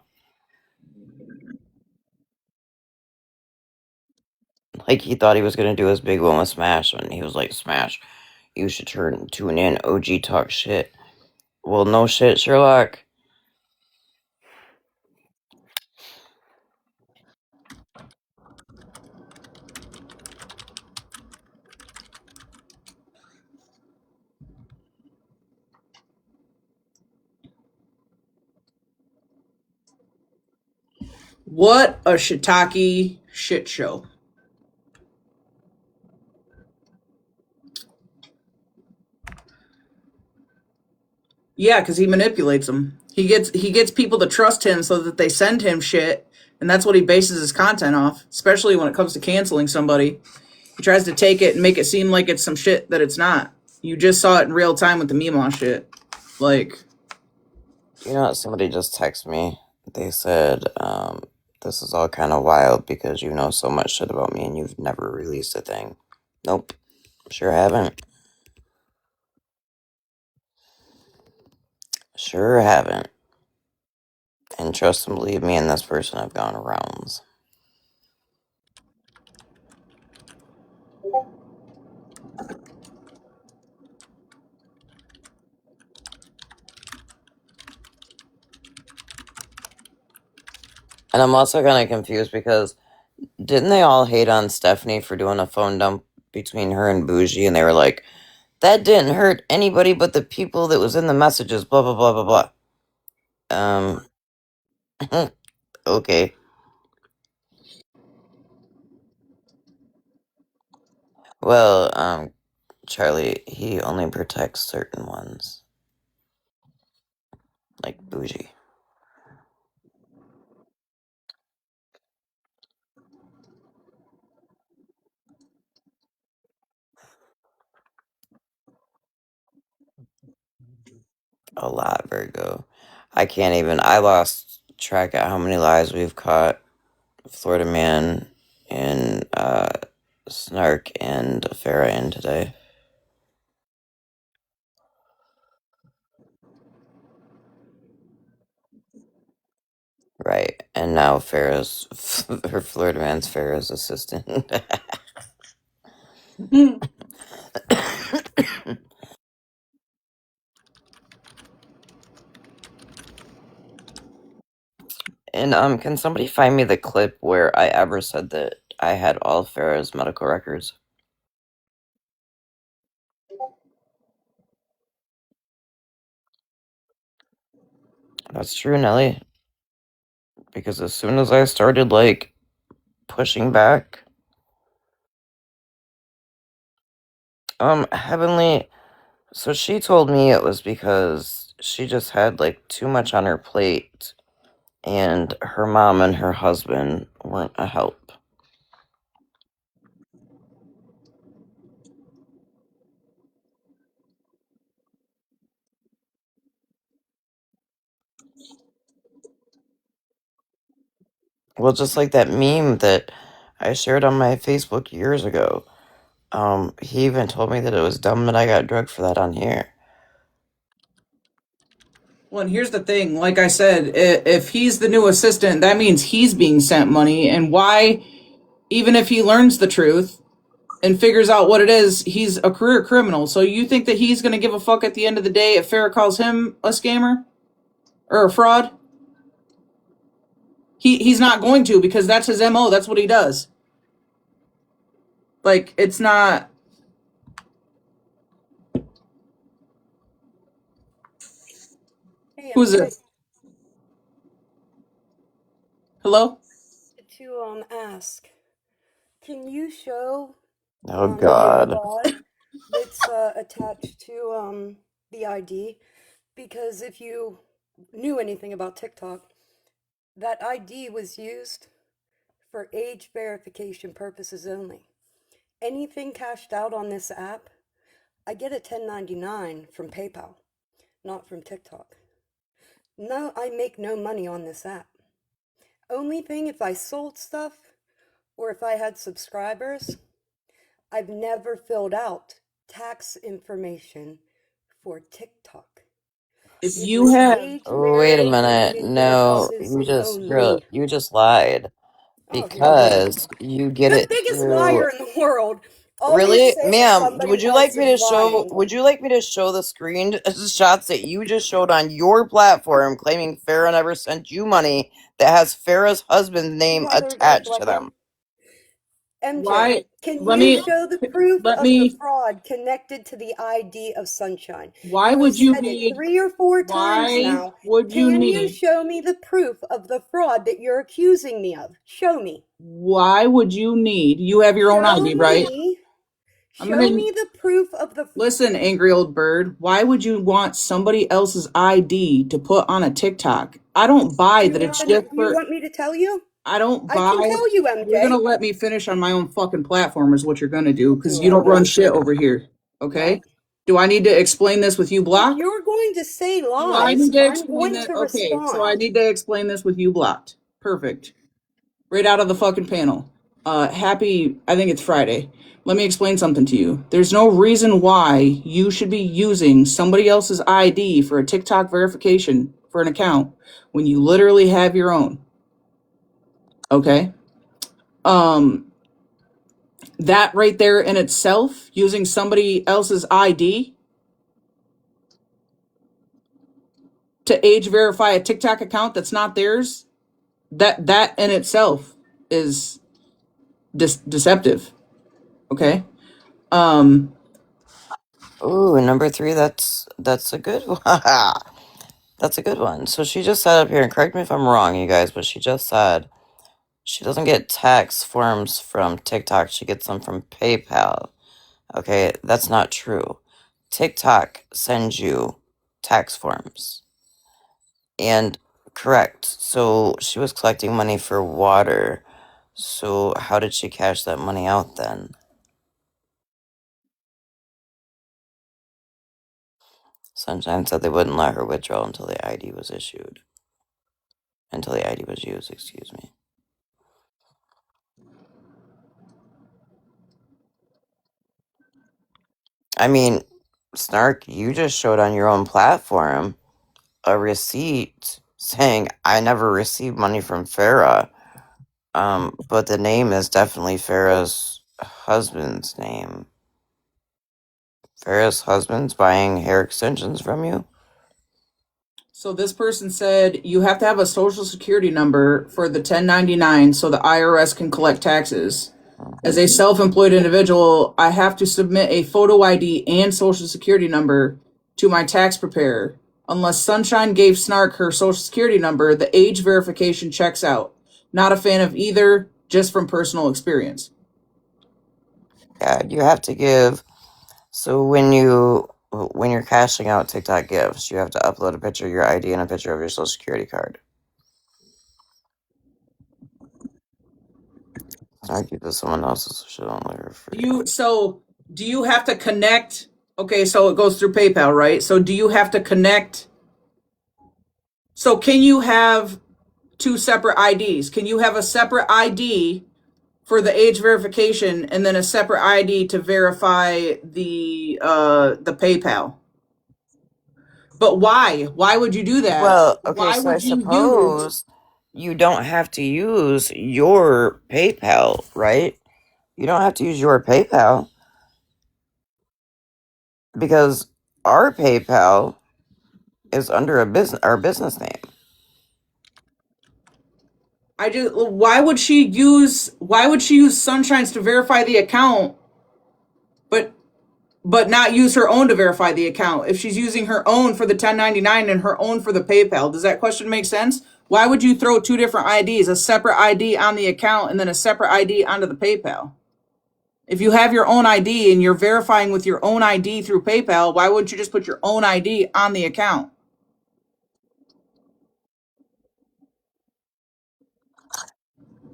Like he thought he was gonna do his big one with Smash, and he was like, "Smash, you should tune in. OG talk shit." Well, no shit, Sherlock. What a shiitake shit show. Yeah, because he manipulates them. He gets people to trust him so that they send him shit, and that's what he bases his content off. Especially when it comes to canceling somebody, he tries to take it and make it seem like it's some shit that it's not. You just saw it in real time with the Mima shit. Like, You know what? Somebody just texted me. They said, "This is all kind of wild because you know so much shit about me and you've never released a thing." Nope, sure haven't. Sure haven't. And trust and believe me and this person have gone rounds. And I'm also kind of confused because didn't they all hate on Stephanie for doing a phone dump between her and Bougie? And they were like, that didn't hurt anybody but the people that was in the messages, blah, blah, blah, blah, blah. Okay. Well, Charlie, he only protects certain ones. Like Bougie. A lot, Virgo. I lost track of how many lies we've caught. Florida Man and, Snark and Farah in today. Right. And now Farah's, her Florida Man's Farah's assistant. And can somebody find me the clip where I ever said that I had all Farah's medical records? That's true, Nelly. Because as soon as I started like pushing back, Heavenly, so she told me it was because she just had like too much on her plate and her mom and her husband weren't a help. Well, just like that meme that I shared on my Facebook years ago. He even told me that it was dumb that I got drugged for that on here. well, and here's the thing. Like I said, if he's the new assistant, that means he's being sent money. And why, even if he learns the truth and figures out what it is, he's a career criminal. So you think that he's going to give a fuck at the end of the day if Farrah calls him a scammer or a fraud? He's not going to, because that's his MO. That's what he does. Like, it's not. Hey, Who's it? Hello? to ask, can you show Oh the God. fraud that's attached to the ID? Because if you knew anything about TikTok, that ID was used for age verification purposes only. Anything cashed out on this app, I get a 1099 from PayPal, not from TikTok. No, I make no money on this app. Only thing, if I sold stuff or if I had subscribers, I've never filled out tax information for TikTok. If It you was have. age Oh, wait a minute. verification No, purposes you only. just lied. Because you get The it biggest through. liar in the world always Really, says ma'am? somebody Would you else like me is to show? lying. Would you like me to show the screenshots that you just showed on your platform, claiming Farrah never sent you money that has Farrah's husband's name Mother attached to deflecker. them? MJ, Why? can Let you me. show the proof Let of the me. fraud connected to the ID of Sunshine? Why You have would you said it need? 3 or 4 times Why now. would you Can you need? show me the proof of the fraud that you're accusing me of? Show me. Why would you need? You have your own Show ID, right? me. I'm Show gonna me the proof of the. listen, angry old bird. Why would you want somebody else's ID to put on a TikTok? I don't buy that it's just You for. want me to tell you? I don't I can buy. tell you, You're gonna MJ. let me finish on my own fucking platform is what you're gonna do because you Yeah, don't run right. shit over here. Okay? Right. Do I need to explain this with you, If blocked? you're going to say Do I lies, need to I'm explain going that? to Okay, so I respond. need to explain this with you, blocked. Perfect. Right out of the fucking panel. Happy, I think it's Friday. Let me explain something to you. There's no reason why you should be using somebody else's ID for a TikTok verification for an account when you literally have your own. Okay? That right there in itself, using somebody else's ID to age verify a TikTok account that's not theirs, that in itself is deceptive. Okay? Ooh, number 3. That's a good one. That's a good one. So she just said up here, and correct me if I'm wrong, you guys, but she just said she doesn't get tax forms from TikTok. She gets them from PayPal. Okay, that's not true. TikTok sends you tax forms. And correct. So she was collecting money for water. So how did she cash that money out then? Sunshine said they wouldn't let her withdraw until the ID was issued. Until the ID was used, excuse me. I mean, Snark, you just showed on your own platform a receipt saying I never received money from Farrah. But the name is definitely Farrah's husband's name. Farrah's husband's buying hair extensions from you? So this person said you have to have a social security number for the 1099 so the IRS can collect taxes. As a self-employed individual, I have to submit a photo ID and social security number to my tax preparer. Unless Sunshine gave Snark her social security number, the age verification checks out. Not a fan of either, just from personal experience. Yeah, you have to give. So when you're cashing out TikTok gifts, you have to upload a picture of your ID and a picture of your social security card. I give this someone else's so she don't live for free. Do you have to connect? Okay, so it goes through PayPal, right? So do you have to connect? So can you have two separate IDs? Can you have a separate ID for the age verification and then a separate ID to verify the PayPal? But why? Why would you do that? Well, okay, Why so I would you use? suppose you don't have to use your PayPal, right? You don't have to use your PayPal because our PayPal is under our business name. Why would she use Sunshine's to verify the account, but not use her own to verify the account if she's using her own for the 1099 and her own for the PayPal? Does that question make sense? Why would you throw two different IDs, a separate ID on the account and then a separate ID onto the PayPal? If you have your own ID and you're verifying with your own ID through PayPal, why wouldn't you just put your own ID on the account?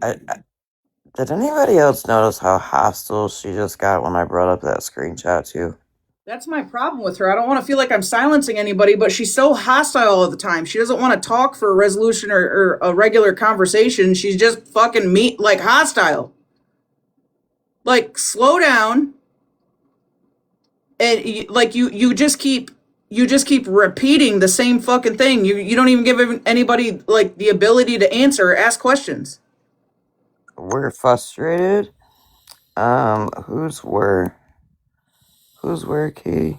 Did anybody else notice how hostile she just got when I brought up that screenshot too? That's my problem with her. I don't want to feel like I'm silencing anybody, but she's so hostile all the time. She doesn't want to talk for a resolution or a regular conversation. She's just fucking hostile. Like, slow down. And you just keep repeating the same fucking thing. You don't even give anybody like the ability to answer or ask questions. we're frustrated. Who's we're? Who's where, Katie?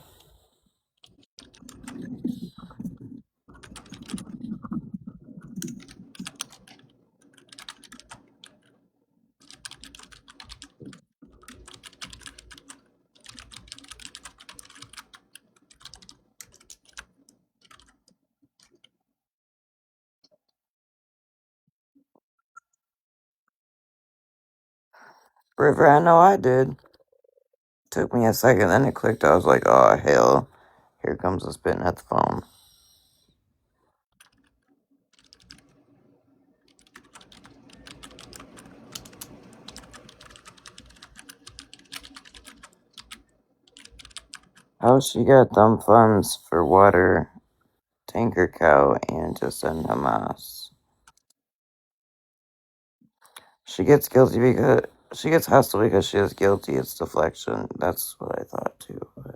River, I know I did. Took me a second, then it clicked. I was like, oh, hell. Here comes the spitting at the phone. How she got them funds for water, tanker cow, and to send Hamas? She gets guilty because she gets hostile because she is guilty. It's deflection. That's what I thought too. But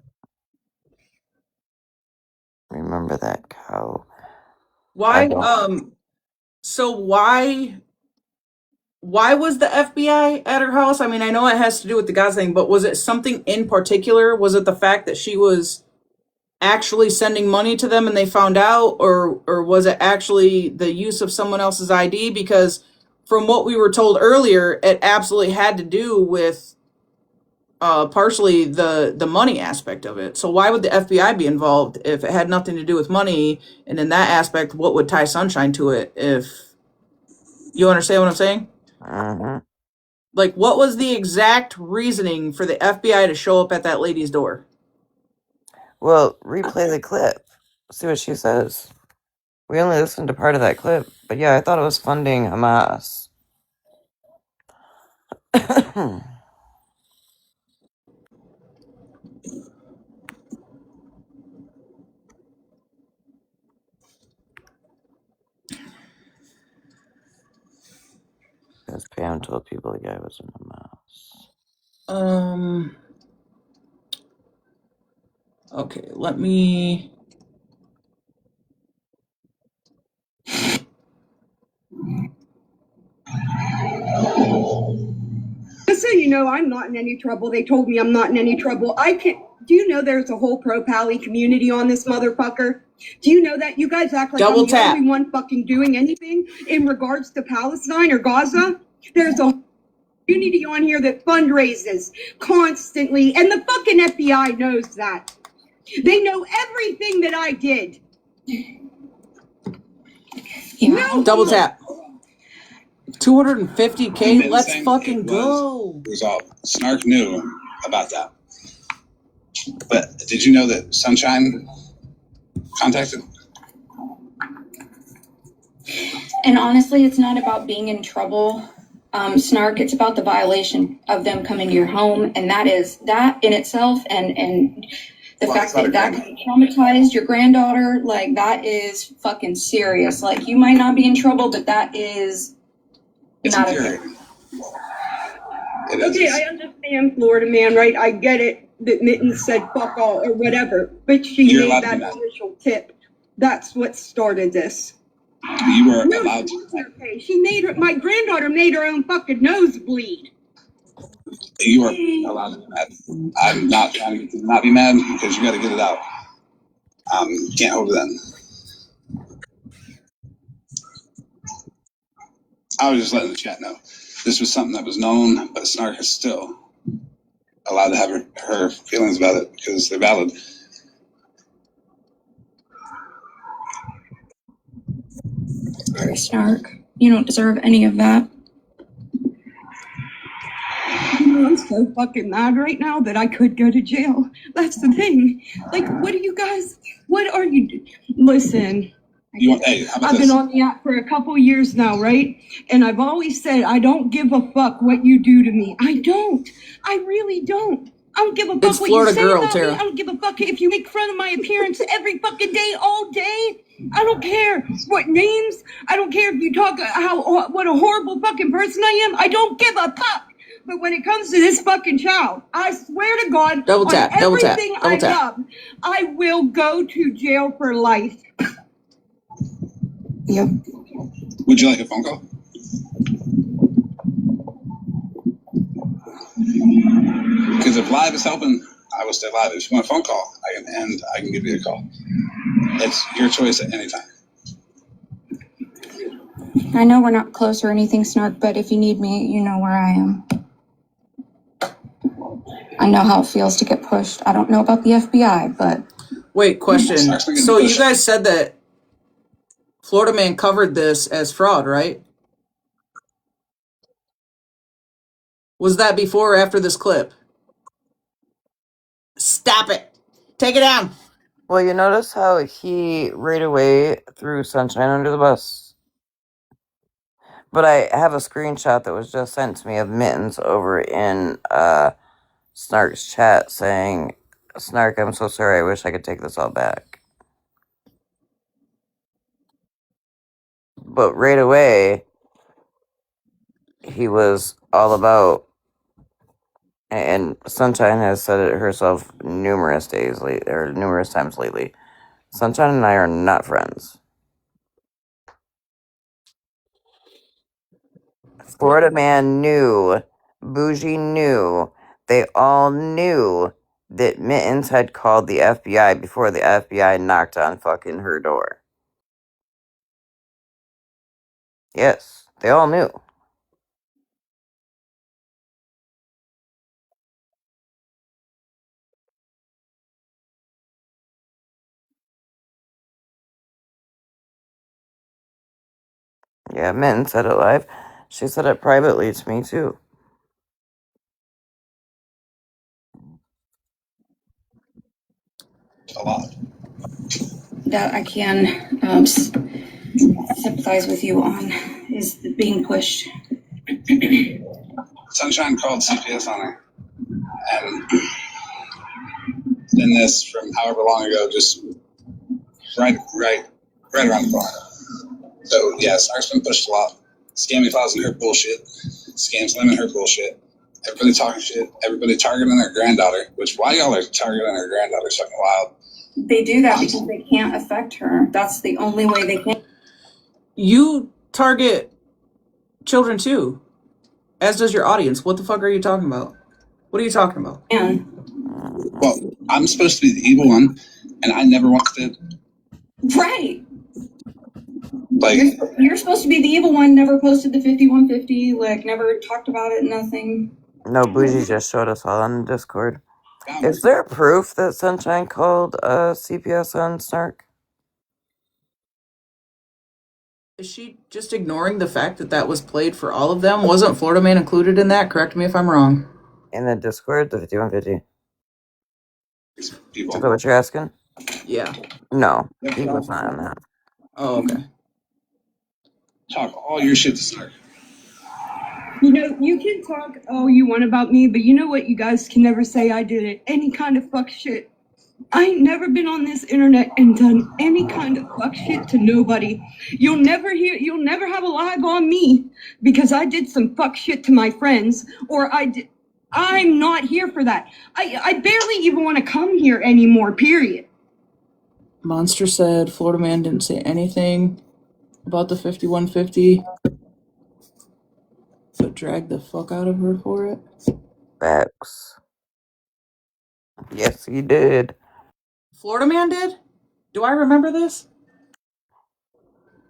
remember that cow. Why? So why was the FBI at her house? I mean, I know it has to do with the Gaza thing, but was it something in particular? Was it the fact that she was actually sending money to them and they found out, or was it actually the use of someone else's ID? Because from what we were told earlier, it absolutely had to do with partially the money aspect of it. So why would the FBI be involved if it had nothing to do with money? And in that aspect, what would tie Sunshine to it? If you understand what I'm saying? Mm-hmm. Like, what was the exact reasoning for the FBI to show up at that lady's door? Well, replay the clip. See what she says. We only listened to part of that clip, but yeah, I thought it was funding Hamas. Because Pam told people the guy was in Hamas. Okay, let me... Just so you know, I'm not in any trouble. They told me I'm not in any trouble. Do you know there's a whole pro-Pally community on this motherfucker? Do you know that? You guys act like I'm the only one fucking doing anything in regards to Palestine or Gaza. There's a community on here that fundraises constantly, and the fucking FBI knows that. They know everything that I did. Yeah. No. Double tap. 250K. Let's fucking go. Resolved. Snark knew about that. But did you know that Sunshine contacted? And honestly, it's not about being in trouble, Snark. It's about the violation of them coming to your home, and that in itself, and the fact that could traumatize your granddaughter, like that is fucking serious. Like you might not be in trouble, but that is not okay. Okay, I understand, Florida man, right? I get it that Mittens said fuck all or whatever, but she made that initial tip. That's what started this. You were allowed to. Okay, my granddaughter made her own fucking nose bleed. You are allowed to be mad. I'm not trying to get you to not be mad because you got to get it out. Can't hold it in. I was just letting the chat know. This was something that was known, but Snark is still allowed to have her feelings about it because they're valid. Snark, you don't deserve any of that. I'm so fucking mad right now that I could go to jail. That's the thing. Like, what are you doing? Listen. I've been on the app for a couple years now, right? And I've always said, I don't give a fuck what you do to me. I don't. I really don't. I don't give a fuck what you say about me. I don't give a fuck if you make fun of my appearance every fucking day, all day. I don't care what names. I don't care if you talk what a horrible fucking person I am. I don't give a fuck. But when it comes to this fucking child, I swear to God, everything I love, I will go to jail for life. Yep. Would you like a phone call? Because if live is helping, I will stay live. If you want a phone call, I can give you a call. It's your choice at any time. I know we're not close or anything, Snark, but if you need me, you know where I am. I know how it feels to get pushed. I don't know about the FBI, but... Wait, question. So you guys said that Florida Man covered this as fraud, right? Was that before or after this clip? Stop it. Take it down. Well, you notice how he right away threw Sunshine under the bus? But I have a screenshot that was just sent to me of Mittens over in Snark's chat saying, Snark, I'm so sorry, I wish I could take this all back. But right away, he was all about, and Sunshine has said it herself numerous times lately. Sunshine and I are not friends. Florida Man knew, Bougie knew, they all knew that Mittens had called the FBI before the FBI knocked on fucking her door. Yes, they all knew. Yeah, Mittens said it live. She said it privately to me too. A lot. That I can sympathize with you on is being pushed. Sunshine called CPS on her. And then this from however long ago, just right around the corner. So yeah, Snark's been pushed a lot. Scammy files and her bullshit. Scam Slim and her bullshit. Everybody talking shit. Everybody targeting their granddaughter. Which why y'all are targeting her granddaughter? Fucking wild. They do that because they can't affect her. That's the only way they can. You target children too, as does your audience. What the fuck are you talking about? What are you talking about? Well, I'm supposed to be the evil one, and I never once did. Right. Like You're supposed to be the evil one, never posted the 5150, like never talked about it, nothing. No, Bougie just showed us all on Discord. Is there proof that Sunshine called CPS on Snark? Is she just ignoring the fact that that was played for all of them? Wasn't Florida Man included in that? Correct me if I'm wrong. In the Discord, the 5150. People. Is that what you're asking? Yeah. No, he was not on that. Oh, okay. Talk all your shit to Snark. You know, you can talk all you want about me, but you know what? You guys can never say I did it. Any kind of fuck shit. I ain't never been on this internet and done any kind of fuck shit to nobody. You'll never have a live on me because I did some fuck shit to my friends, or I'm not here for that. I barely even want to come here anymore, period. Monster said Florida Man didn't say anything about the 5150, but dragged the fuck out of her for it. Facts. Yes, he did. Florida Man did? Do I remember this?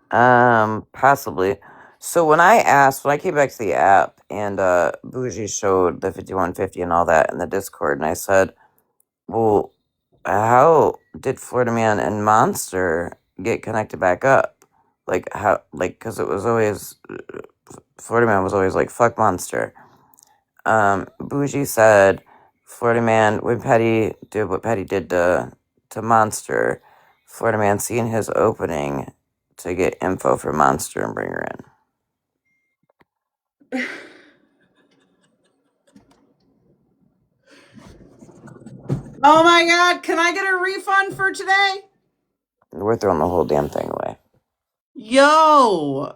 Possibly. So when I came back to the app and Bougie showed the 5150 and all that in the Discord, and I said, well, how did Florida Man and Monster get connected back up? Like, how, like, because it was always, Florida Man was always like, fuck Monster. Bougie said, Florida Man, when Petty did what Petty did to Monster, Florida Man seeing his opening to get info for Monster and bring her in. Oh my god, can I get a refund for today? We're throwing the whole damn thing away. Yo!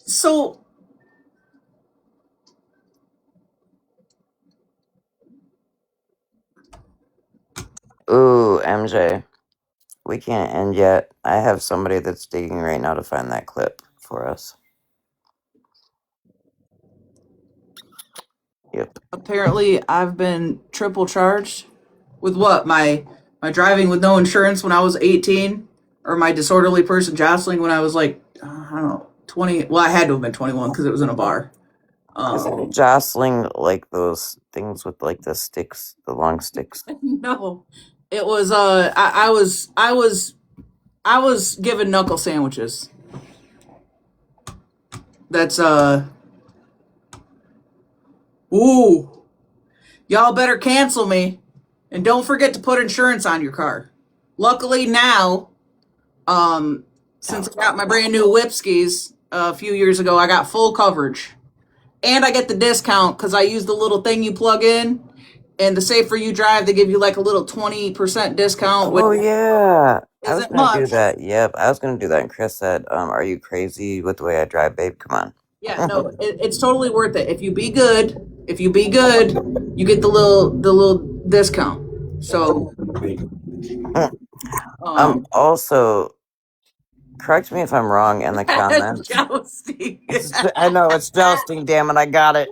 So... Ooh, MJ. We can't end yet. I have somebody that's digging right now to find that clip for us. Yep. Apparently, I've been triple charged with what? My driving with no insurance when I was 18, or my disorderly person jostling when I was like, I don't know, 20. Well, I had to have been 21 because it was in a bar. Isn't jostling like those things with like the sticks, the long sticks? No, it was I was given knuckle sandwiches. That's ooh, y'all better cancel me, and don't forget to put insurance on your car. Luckily now, since I got my brand new Whipskis a few years ago, I got full coverage, and I get the discount because I use the little thing you plug in. And the Safer You Drive, they give you like a little 20% discount. Oh yeah, I was Isn't gonna do much. that. Yep, I was gonna do that. And Chris said, "Are you crazy with the way I drive, babe? Come on." Yeah, no, it's totally worth it. If you be good, you get the little discount. So, Also, correct me if I'm wrong in the comments. jousting. I know it's jousting. Damn it, I got it.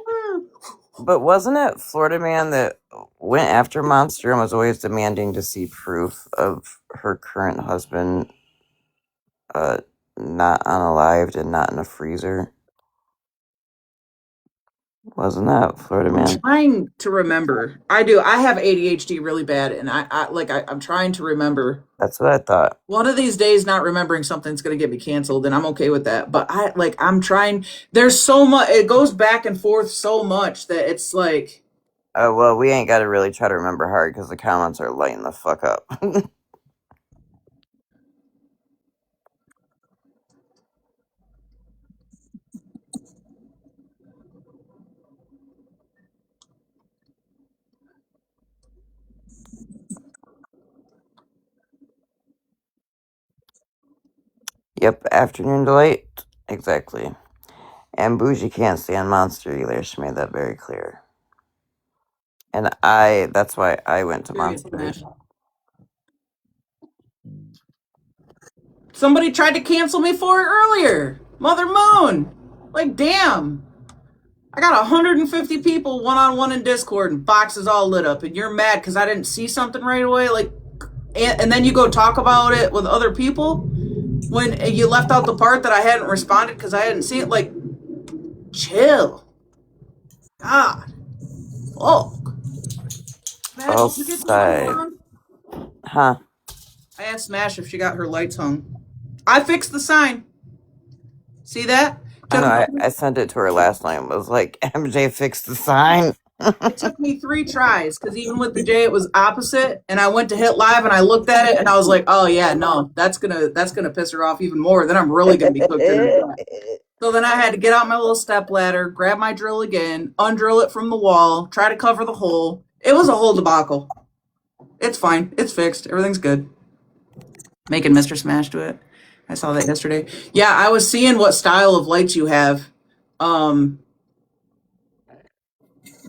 But wasn't it Florida Man that went after Monster and was always demanding to see proof of her current husband, not unalived and not in a freezer? Wasn't that Florida Man? I'm trying to remember. I do. I have ADHD really bad, and I'm trying to remember. That's what I thought. One of these days, not remembering something's going to get me canceled, and I'm okay with that. But I'm trying. There's so much. It goes back and forth so much that it's like. Oh, well, we ain't got to really try to remember hard because the comments are lighting the fuck up. Yep, afternoon delight. Exactly. And Bougie can't stand Monster either. She made that very clear. And that's why I went to Monster. Somebody tried to cancel me for it earlier. Mother Moon. Like, damn. I got 150 people one-on-one in Discord and boxes all lit up, and you're mad because I didn't see something right away. Like, and then you go talk about it with other people when you left out the part that I hadn't responded because I hadn't seen it. Like, chill. God. Fuck. All side. Huh? I asked Smash if she got her lights hung. I fixed the sign. See that? I know, I sent it to her last night. It was like, MJ fixed the sign. It took me 3 tries because even with the J, it was opposite. And I went to hit live and I looked at it and I was like, "Oh yeah, no, that's gonna piss her off even more. Then I'm really gonna be cooked in her butt." So then I had to get out my little step ladder, grab my drill again, undrill it from the wall, try to cover the hole. It was a whole debacle. It's fine. It's fixed. Everything's good. Making Mr. Smash do it. I saw that yesterday. Yeah, I was seeing what style of lights you have.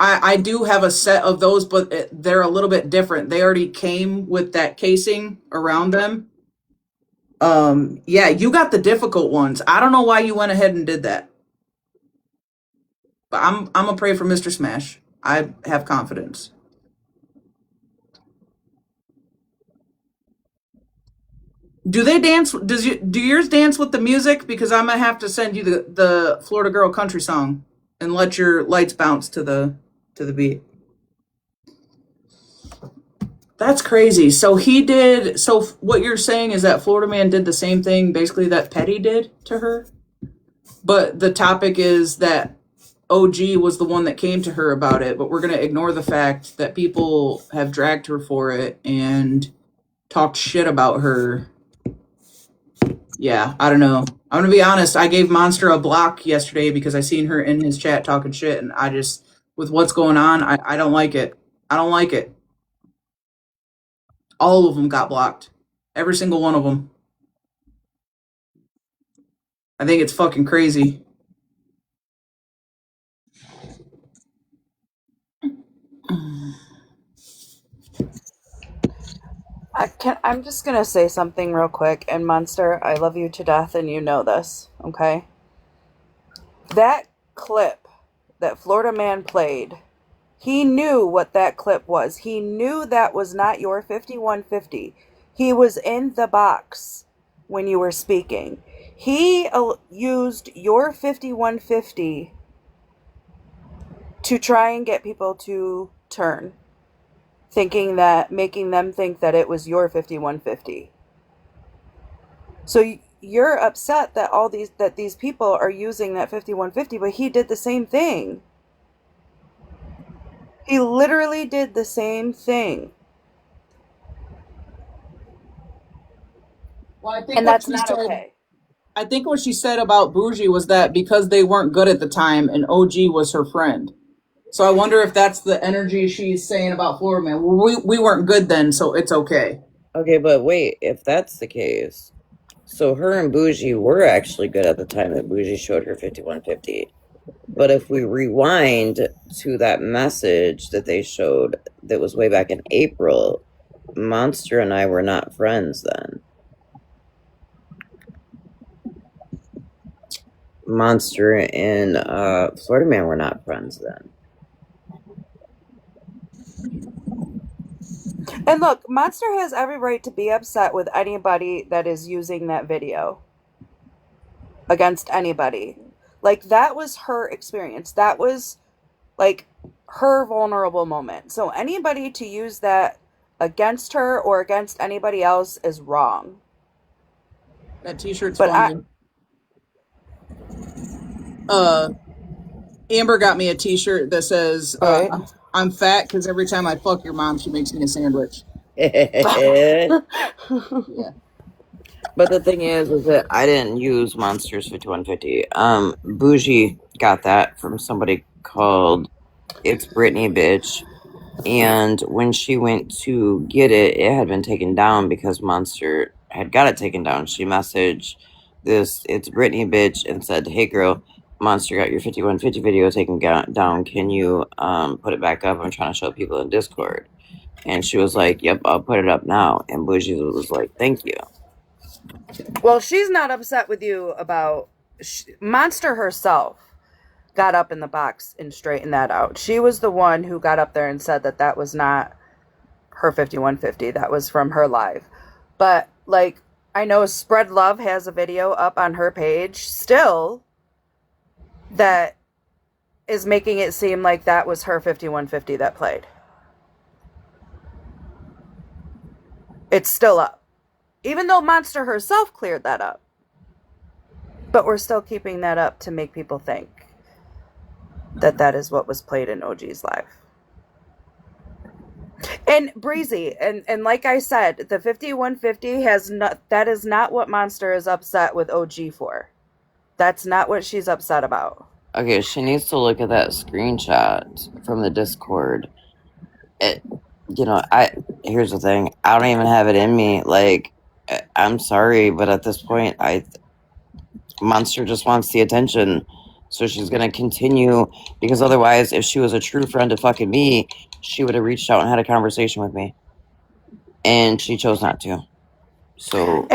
I do have a set of those, but they're a little bit different. They already came with that casing around them. Yeah, you got the difficult ones. I don't know why you went ahead and did that. But I'm gonna pray for Mr. Smash. I have confidence. Do they dance? Do yours dance with the music? Because I'm gonna have to send you the Florida Girl country song and let your lights bounce to the beat. That's crazy. So he did. So what you're saying is that Florida Man did the same thing, basically that Petty did to her, but the topic is that OG was the one that came to her about it. But we're gonna ignore the fact that people have dragged her for it and talked shit about her. Yeah, I don't know. I'm gonna be honest. I gave Monster a block yesterday because I seen her in his chat talking shit, and I just, with what's going on, I don't like it. I don't like it. All of them got blocked. Every single one of them. I think it's fucking crazy. I'm just gonna say something real quick, and Monster, I love you to death, and you know this, okay? That clip that Florida Man played, he knew what that clip was. He knew that was not your 5150. He was in the box when you were speaking. He used your 5150 to try and get people to turn, making them think that it was your 5150. So you're upset that these people are using that 5150, but he did the same thing. He literally did the same thing. Well, I think And that's not okay. I think what she said about Bougie was that because they weren't good at the time and OG was her friend. So I wonder if that's the energy she's saying about Florida Man. Well, we weren't good then, so it's okay. Okay, but wait, if that's the case, so her and Bougie were actually good at the time that Bougie showed her 5150. But if we rewind to that message that they showed that was way back in April, Monster and I were not friends then. Monster and Florida Man were not friends then. And look, Monster has every right to be upset with anybody that is using that video against anybody. Like, that was her experience. That was, like, her vulnerable moment. So anybody to use that against her or against anybody else is wrong. That t-shirt's But fine. Amber got me a t-shirt that says, I'm fat because every time I fuck your mom, she makes me a sandwich. Yeah. But the thing is that I didn't use Monsters 5150. Bougie got that from somebody called It's Britney Bitch. And when she went to get it, it had been taken down because Monster had got it taken down. She messaged this It's Britney Bitch and said, "Hey girl, Monster got your 5150 video taken down. Can you put it back up? I'm trying to show people in Discord." And she was like, "Yep, I'll put it up now." And Bougie was like, "Thank you." Well, she's not upset with you about... Monster herself got up in the box and straightened that out. She was the one who got up there and said that that was not her 5150. That was from her live. But, like, I know Spread Love has a video up on her page still that is making it seem like that was her 5150 that played. It's still up. Even though Monster herself cleared that up. But we're still keeping that up to make people think that that is what was played in OG's live. And Breezy, and like I said, the 5150 that is not what Monster is upset with OG for. That's not what she's upset about. Okay, she needs to look at that screenshot from the Discord. Here's the thing. I don't even have it in me. Like, I'm sorry, but at this point, Monster just wants the attention. So she's gonna continue, because otherwise, if she was a true friend of fucking me, she would have reached out and had a conversation with me. And she chose not to. So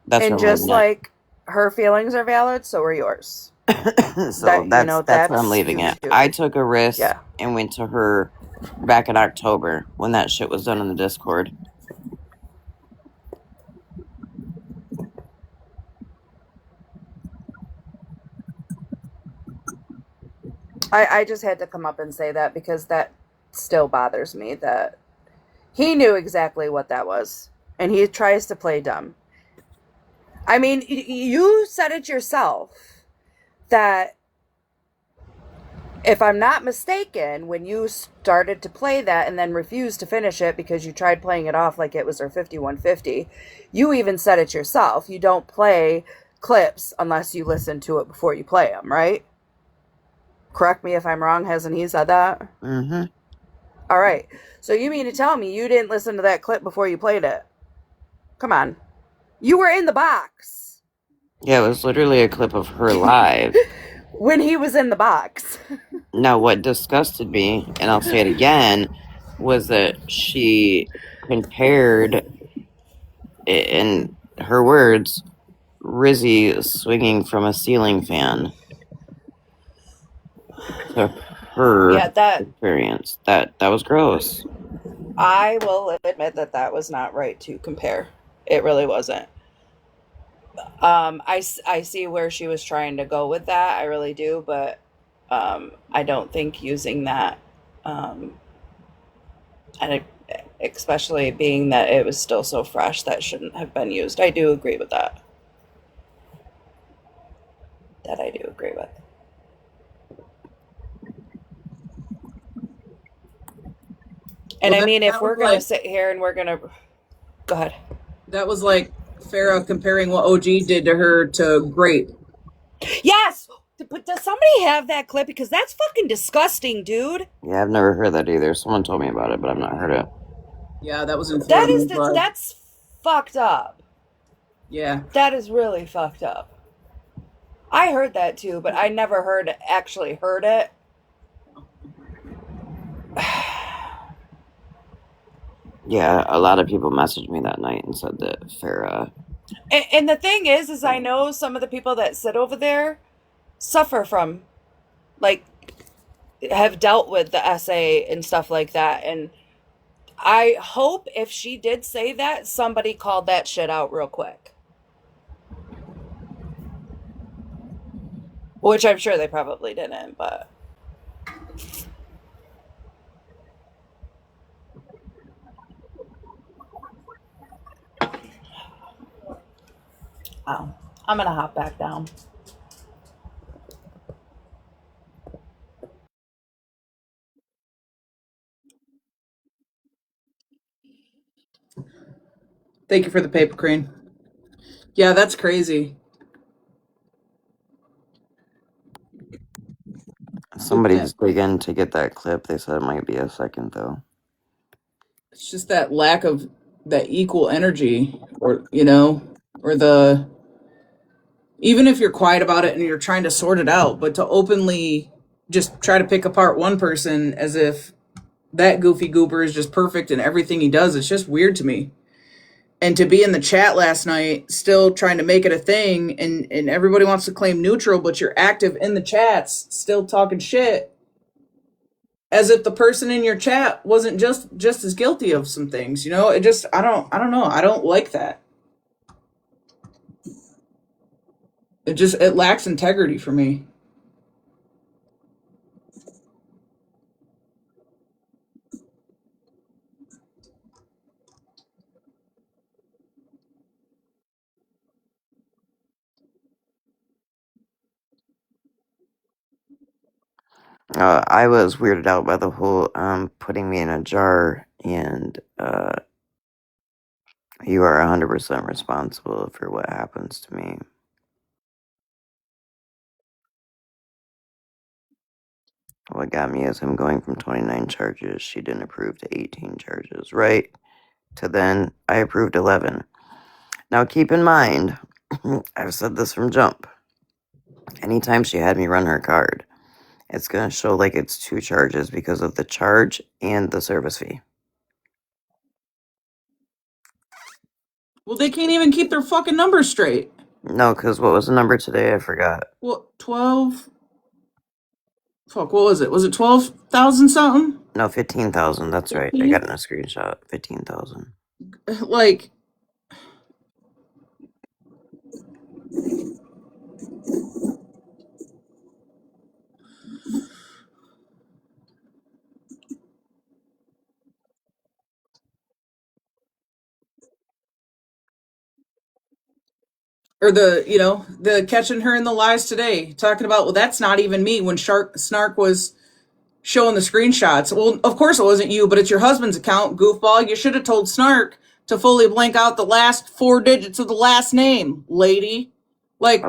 that's and just like her feelings are valid, so are yours. So that's where I'm leaving it. I took a risk and went to her back in October when that shit was done in the Discord. I just had to come up and say that because that still bothers me that he knew exactly what that was and he tries to play dumb. I mean, you said it yourself that, if I'm not mistaken, when you started to play that and then refused to finish it because you tried playing it off like it was her 5150, you even said it yourself. You don't play clips unless you listen to it before you play them, right? Correct me if I'm wrong. Hasn't he said that? Mm-hmm. All right. So you mean to tell me you didn't listen to that clip before you played it? Come on. You were in the box. Yeah, it was literally a clip of her live. When he was in the box. Now, what disgusted me, and I'll say it again, was that she compared in her words, Rizzy swinging from a ceiling fan. To her Yeah, that experience. That was gross. I will admit that was not right to compare. It really wasn't. I see where she was trying to go with that. I really do, but I don't think using that, and especially being that it was still so fresh, that shouldn't have been used. I do agree with that. That I do agree with. And Well, I mean, if that was we're gonna like sit here and we're gonna go ahead. that was like Farrah comparing what OG did to her to Grape. Yes, but does somebody have that clip? Because that's fucking disgusting, dude. Yeah, I've never heard that either. Someone told me about it, but I've not heard it. Yeah, that was in Florida. That's fucked up. Yeah. That is really fucked up. I heard that too, but I never actually heard it. Yeah, a lot of people messaged me that night and said that Farrah. And the thing is I know some of the people that sit over there suffer from, like, have dealt with the essay and stuff like that. And I hope if she did say that, somebody called that shit out real quick. Which I'm sure they probably didn't, but. Oh, I'm gonna hop back down. Thank you for the paper crane. Yeah, that's crazy. Somebody's digging to get that clip. They said it might be a second though. It's just that lack of that equal energy, or or the, even if you're quiet about it and you're trying to sort it out, but to openly just try to pick apart one person as if that goofy goober is just perfect in everything he does, it's just weird to me. And to be in the chat last night still trying to make it a thing, and everybody wants to claim neutral, but you're active in the chats still talking shit as if the person in your chat wasn't just as guilty of some things. It just, I don't know, I don't like that. It lacks integrity for me. I was weirded out by the whole putting me in a jar and you are 100% responsible for what happens to me. What got me is him going from 29 charges she didn't approve to 18 charges, right? To then I approved 11. Now keep in mind, I've said this from jump. Anytime she had me run her card, it's going to show like it's 2 charges because of the charge and the service fee. Well, they can't even keep their fucking numbers straight. No, because what was the number today? I forgot. Well, 12. Fuck, what was it? Was it 12,000 something? No, 15,000. That's 15? Right. I got in a screenshot. 15,000. Like, or the catching her in the lies today, talking about, well, that's not even me, when Snark was showing the screenshots. Well, of course it wasn't you, but it's your husband's account, goofball. You should have told Snark to fully blank out the last 4 digits of the last name, lady. Like,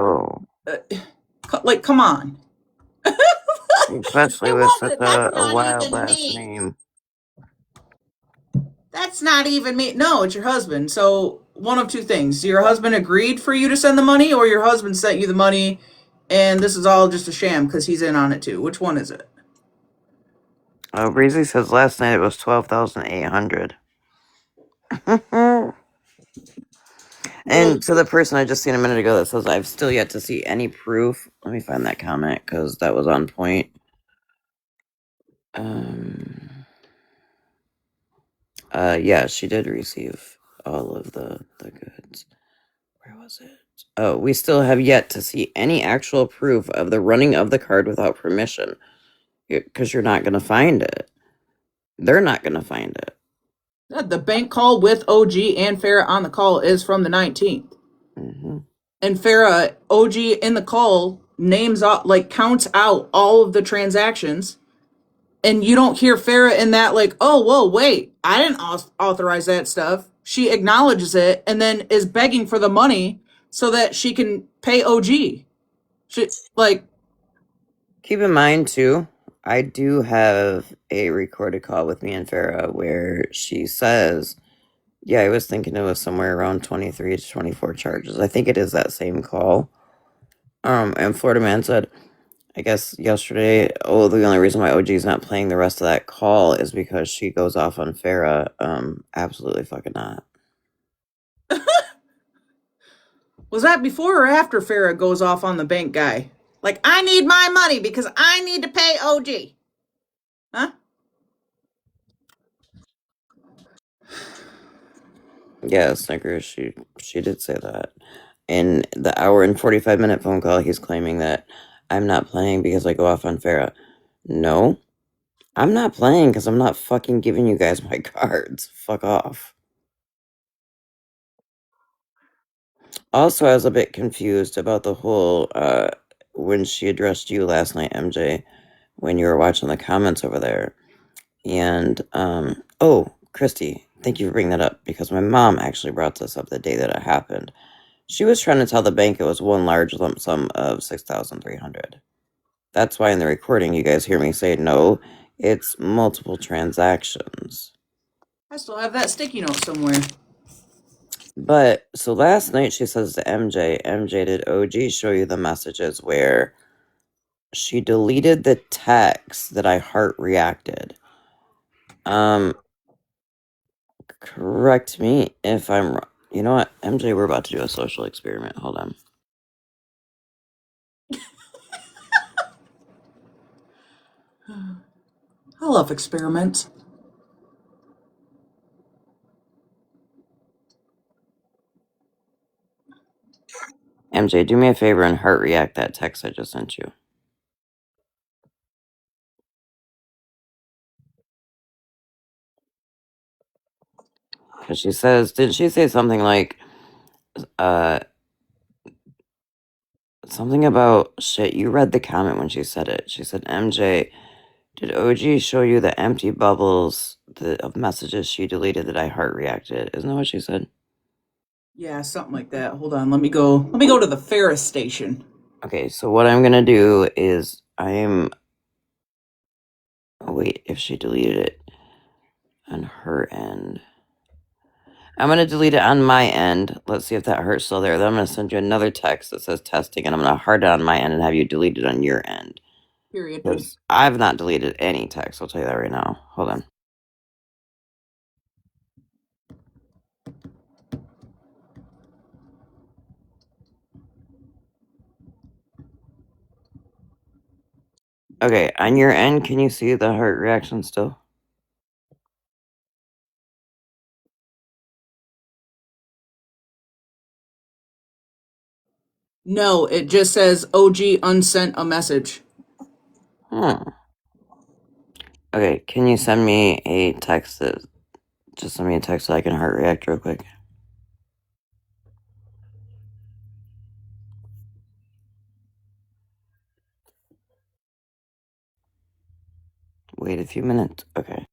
like, come on. Especially with such a wild last name. That's not even me. No, it's your husband. So one of two things: your husband agreed for you to send the money, or your husband sent you the money, and this is all just a sham because he's in on it too. Which one is it? Breezy says last night it was 12,800. And to the person I just seen a minute ago that says, I've still yet to see any proof. Let me find that comment because that was on point. Yeah, she did receive all of the goods. Where was it? Oh, we still have yet to see any actual proof of the running of the card without permission. Because you're not going to find it. They're not going to find it. The bank call with OG and Farrah on the call is from the 19th. Mm-hmm. And Farrah, OG in the call, names out, like, counts out all of the transactions. And you don't hear Farrah in that, like, oh, whoa, wait, I didn't authorize that stuff. She acknowledges it and then is begging for the money so that she can pay OG. She, like, keep in mind, too, I do have a recorded call with me and Farrah where she says, yeah, I was thinking it was somewhere around 23 to 24 charges. I think it is that same call. And Florida Man said, I guess yesterday, the only reason why OG's not playing the rest of that call is because she goes off on Farrah. Absolutely fucking not. was that before or after Farrah goes off on the bank guy? Like, I need my money because I need to pay OG. Huh? Yeah, Snickers, she did say that. In the hour and 45-minute phone call, he's claiming that I'm not playing because I go off on Farrah. No, I'm not playing because I'm not fucking giving you guys my cards. Fuck off. Also, I was a bit confused about the whole, when she addressed you last night, MJ, when you were watching the comments over there. And, oh, Christy, thank you for bringing that up, because my mom actually brought this up the day that it happened. She was trying to tell the bank it was one large lump sum of $6,300. That's why in the recording you guys hear me say no, it's multiple transactions. I still have that sticky note somewhere. But, so last night she says to MJ, did OG show you the messages where she deleted the text that I heart reacted? Correct me if I'm wrong. You know what, MJ, we're about to do a social experiment. Hold on. I love experiments. MJ, do me a favor and heart react that text I just sent you. Because she says, didn't she say something like, something about shit? You read the comment when she said it. She said, MJ, did OG show you the empty bubbles of messages she deleted that I heart reacted? Isn't that what she said? Yeah, something like that. Hold on, let me go to the Ferris station. Okay, so what I'm gonna do is wait, if she deleted it on her end. I'm going to delete it on my end. Let's see if that heart's still there. Then I'm going to send you another text that says testing, and I'm going to heart it on my end and have you delete it on your end. Period. Because I've not deleted any text. I'll tell you that right now. Hold on. Okay, on your end, can you see the heart reaction still? No, it just says OG unsent a message. Okay, can you send me a text just send me a text so I can heart react real quick? Wait a few minutes. Okay.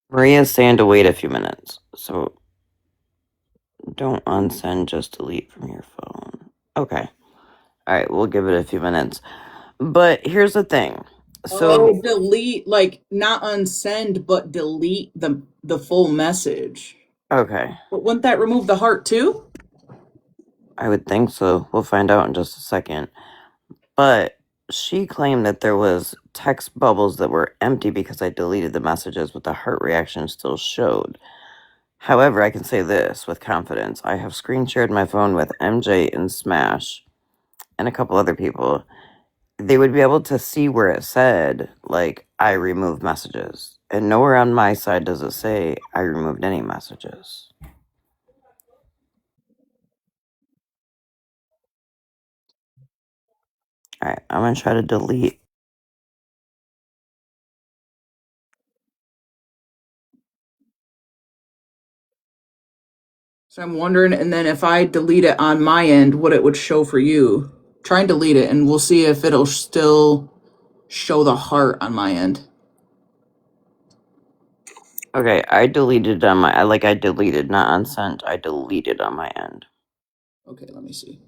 Maria's saying to wait a few minutes, so don't unsend, just delete from your phone. Okay. Alright, we'll give it a few minutes. But here's the thing. So delete, like, not unsend, but delete the full message. Okay. But wouldn't that remove the heart too? I would think so. We'll find out in just a second. But she claimed that there was text bubbles that were empty because I deleted the messages, but the heart reaction still showed. However, I can say this with confidence. I have screen shared my phone with MJ and Smash and a couple other people. They would be able to see where it said, like, I removed messages. And nowhere on my side does it say I removed any messages. Alright, I'm gonna try to delete. So I'm wondering, and then if I delete it on my end, what it would show for you. Try and delete it, and we'll see if it'll still show the heart on my end. Okay, I deleted on my, I deleted, not unsent. I deleted on my end. Okay, let me see.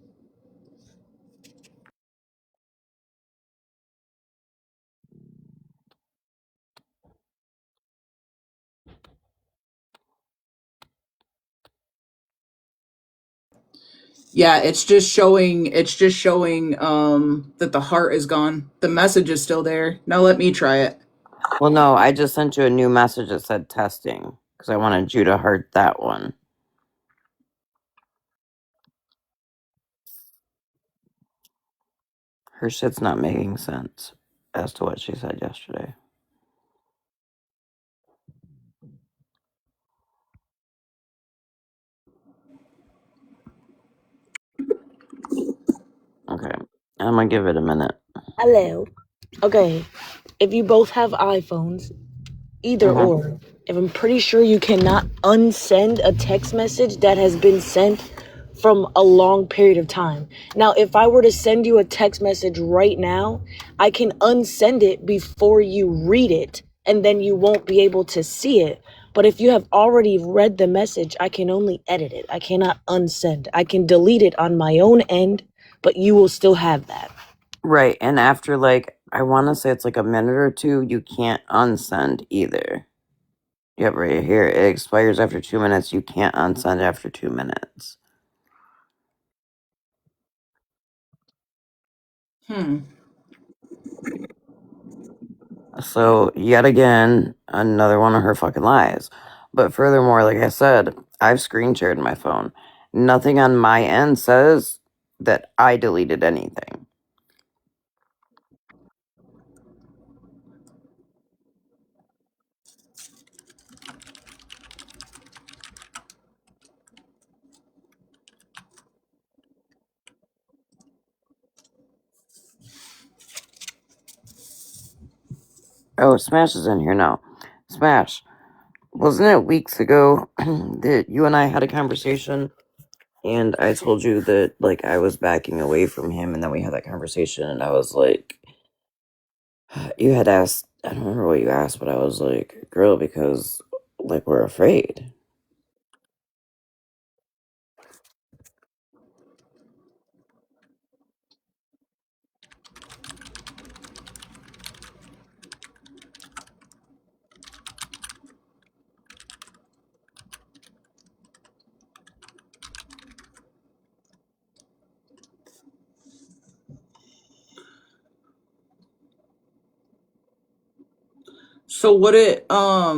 Yeah, it's just showing that the heart is gone. The message is still there. Now let me try it. Well, no, I just sent you a new message that said testing because I wanted you to heart that one. Her shit's not making sense as to what she said yesterday. Okay, I'm gonna give it a minute. Hello. Okay, if you both have iPhones, either or, if I'm pretty sure you cannot unsend a text message that has been sent from a long period of time. Now, if I were to send you a text message right now, I can unsend it before you read it, and then you won't be able to see it. But if you have already read the message, I can only edit it. I cannot unsend. I can delete it on my own end, but you will still have that. Right, and after I want to say it's like a minute or two, you can't unsend either. Yep, right here. It expires after 2 minutes. You can't unsend after 2 minutes. So, yet again, another one of her fucking lies. But furthermore, like I said, I've screen shared my phone. Nothing on my end says that I deleted anything. Oh, Smash is in here now. Smash, wasn't it weeks ago that you and I had a conversation and I told you that I was backing away from him, and then we had that conversation and I was like, you had asked, I don't remember what you asked, but I was like, girl, because we're afraid. So what it I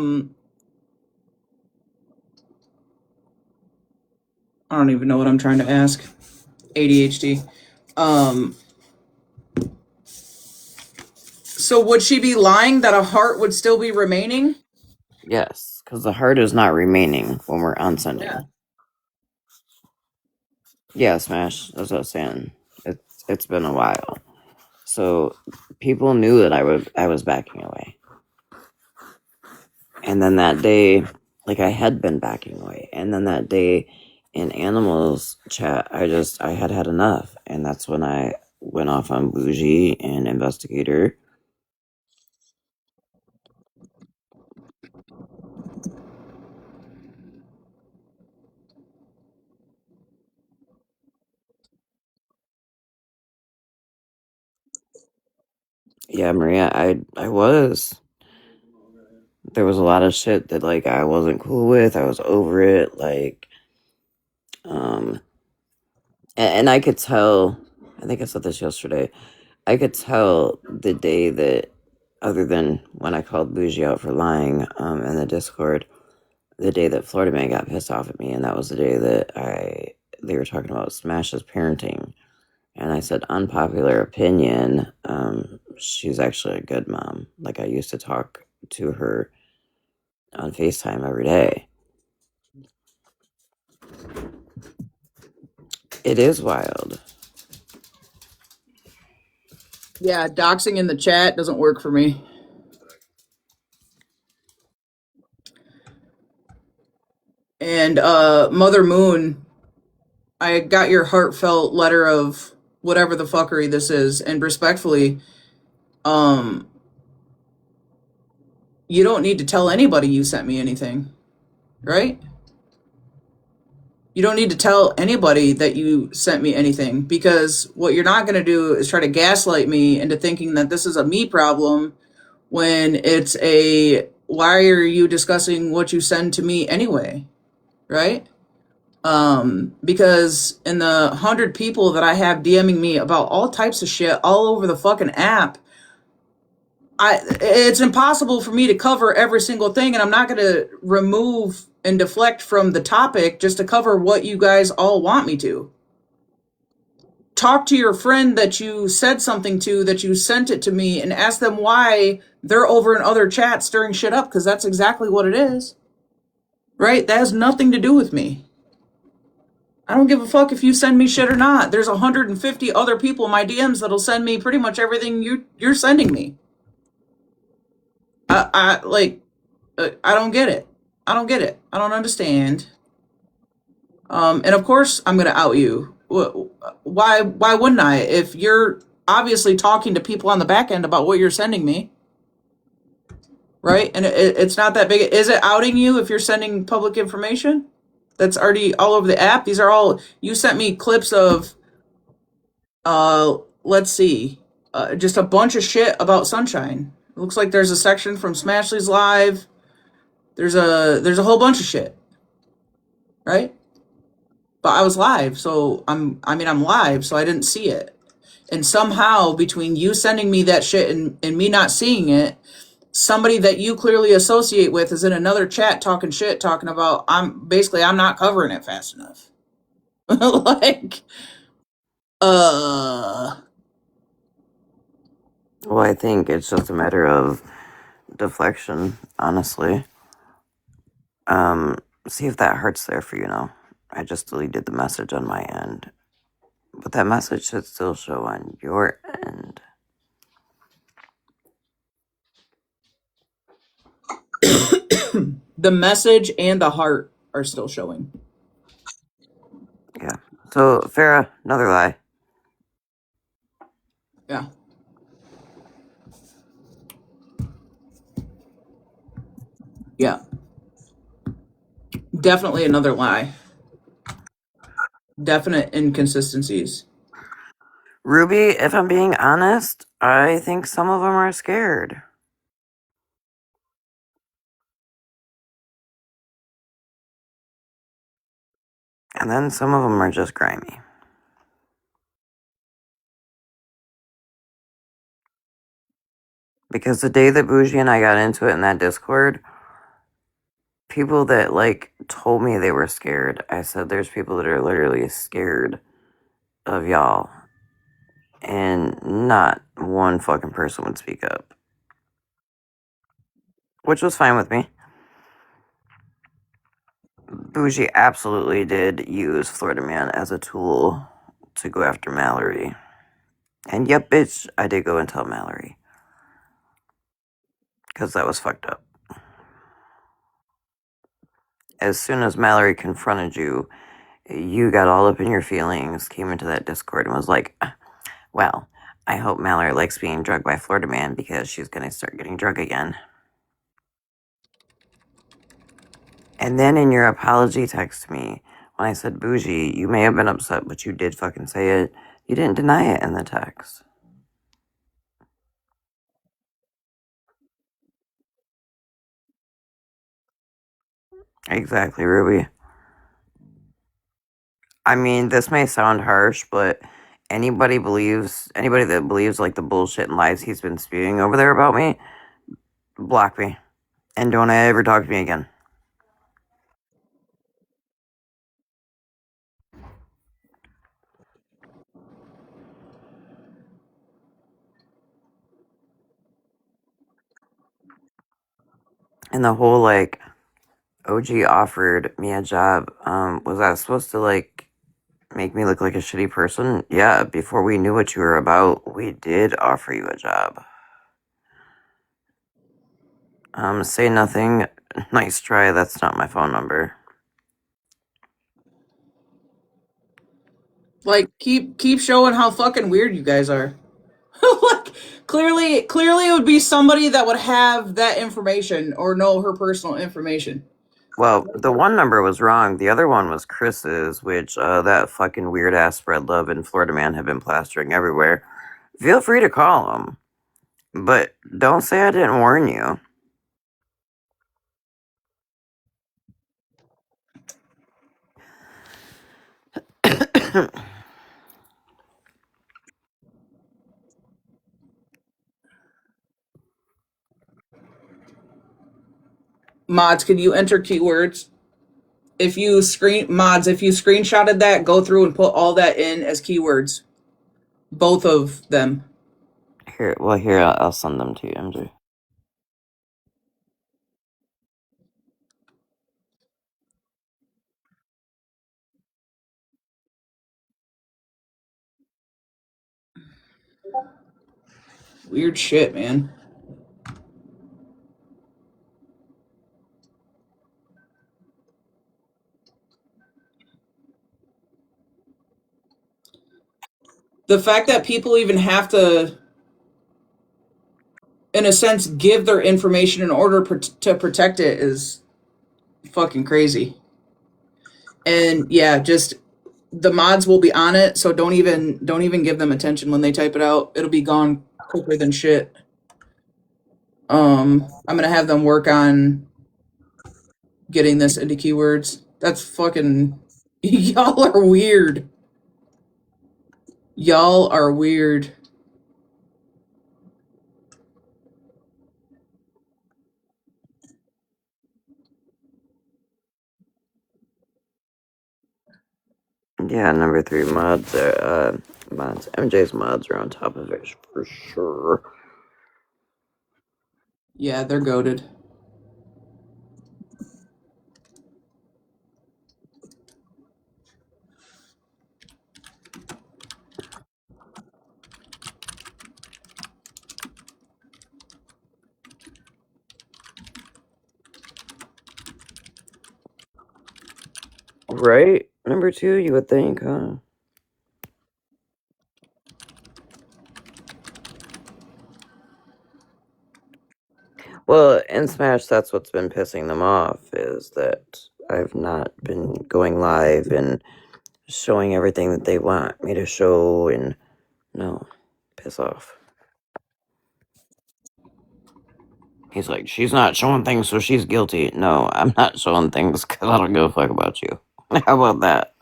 don't even know what I'm trying to ask. ADHD. So would she be lying that a heart would still be remaining? Yes, because the heart is not remaining when we're unsending. Yeah, Smash. That's what I was saying. It's been a while, so people knew that I was backing away, and then that day, I had been backing away, and then that day in Animals chat, I had had enough, and that's when I went off on Bougie and Investigator. Yeah, Maria, I was. There was a lot of shit that I wasn't cool with. I was over it. And I could tell. I think I said this yesterday. I could tell the day that, other than when I called Bougie out for lying in the Discord, the day that Florida Man got pissed off at me, and that was the day that they were talking about Smash's parenting, and I said, unpopular opinion, she's actually a good mom. Like, I used to talk to her on FaceTime every day. It is wild. Yeah, doxing in the chat doesn't work for me. And Mother Moon, I got your heartfelt letter of whatever the fuckery this is, and respectfully, you don't need to tell anybody you sent me anything, right? You don't need to tell anybody that you sent me anything, because what you're not going to do is try to gaslight me into thinking that this is a me problem when it's a, why are you discussing what you send to me anyway, right? Because in the 100 people that I have DMing me about all types of shit all over the fucking app, it's impossible for me to cover every single thing, and I'm not going to remove and deflect from the topic just to cover what you guys all want me to. Talk to your friend that you said something to, that you sent it to me, and ask them why they're over in other chats stirring shit up, because that's exactly what it is. Right? That has nothing to do with me. I don't give a fuck if you send me shit or not. There's 150 other people in my DMs that'll send me pretty much everything you're sending me. I don't get it. I don't get it. I don't understand. And of course I'm gonna out you. Why wouldn't I? If you're obviously talking to people on the back end about what you're sending me, right? And it's not that big. Is it outing you if you're sending public information that's already all over the app? These are all, you sent me clips of, let's see, just a bunch of shit about Sunshine. It looks like there's a section from Smashley's Live. There's a whole bunch of shit, right? But I was live, so I'm live, so I didn't see it. And somehow between you sending me that shit and me not seeing it, somebody that you clearly associate with is in another chat talking shit, talking about I'm not covering it fast enough. Like, Well, I think it's just a matter of deflection, honestly. See if that hurts there for you now. I just deleted the message on my end, but that message should still show on your end. the message and the heart are still showing. Yeah. So, Farrah, another lie. Yeah. Yeah. Definitely another lie. Definite inconsistencies. Ruby, if I'm being honest, I think some of them are scared. And then some of them are just grimy. Because the day that Bougie and I got into it in that Discord, people that, like, told me they were scared, I said there's people that are literally scared of y'all. And not one fucking person would speak up. Which was fine with me. Bougie absolutely did use Florida Man as a tool to go after Mallory. And yep, bitch, I did go and tell Mallory. Because that was fucked up. As soon as Mallory confronted you, you got all up in your feelings, came into that Discord and was like, well, I hope Mallory likes being drugged by Florida Man because she's going to start getting drug again. And then in your apology text to me, when I said, Bougie, you may have been upset, but you did fucking say it, you didn't deny it in the text. Exactly, Ruby. I mean, this may sound harsh, but anybody that believes like the bullshit and lies he's been spewing over there about me, block me and don't ever talk to me again. And the whole like OG offered me a job, was that supposed to like make me look like a shitty person? Yeah, before we knew what you were about, we did offer you a job. Say nothing. Nice try. That's not my phone number. Like, keep showing how fucking weird you guys are. Like, clearly it would be somebody that would have that information or know her personal information. Well, the one number was wrong. The other one was Chris's, which that fucking weird ass spread love and Florida man have been plastering everywhere. Feel free to call him, but don't say I didn't warn you. Mods, can you enter keywords? If you screenshotted that, go through and put all that in as keywords. Both of them. Here, I'll send them to you, MJ. Weird shit, man. The fact that people even have to, in a sense, give their information in order to protect it is fucking crazy. And yeah, just the mods will be on it, so don't even give them attention when they type it out. It'll be gone quicker than shit. I'm gonna have them work on getting this into keywords. That's fucking y'all are weird. Y'all are weird. Yeah, number 3 mods are mods. MJ's mods are on top of it for sure. Yeah, they're goated. Right? Number 2, you would think, huh? Well, in Smash, that's what's been pissing them off, is that I've not been going live and showing everything that they want me to show, and no, piss off. He's like, she's not showing things, so she's guilty. No, I'm not showing things because I don't give a fuck about you. How about that?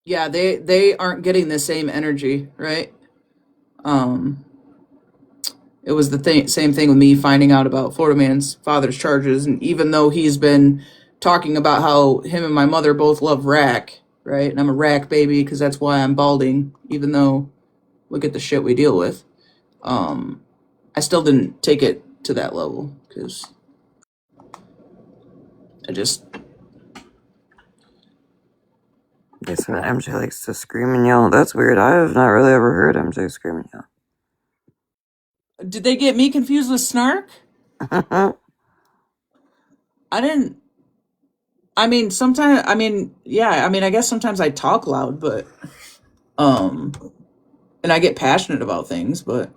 Yeah, they aren't getting the same energy, right? It was the same thing with me finding out about Florida Man's father's charges, and even though he's been talking about how him and my mother both love rack, right? And I'm a rack baby because that's why I'm balding, even though look at the shit we deal with. I still didn't take it to that level because I just They said MJ likes to scream and yell. That's weird. I have not really ever heard MJ scream and yell. did they get me confused with Snark? I didn't. I mean, sometimes. I mean, yeah. I mean, I guess sometimes I talk loud, but and I get passionate about things, but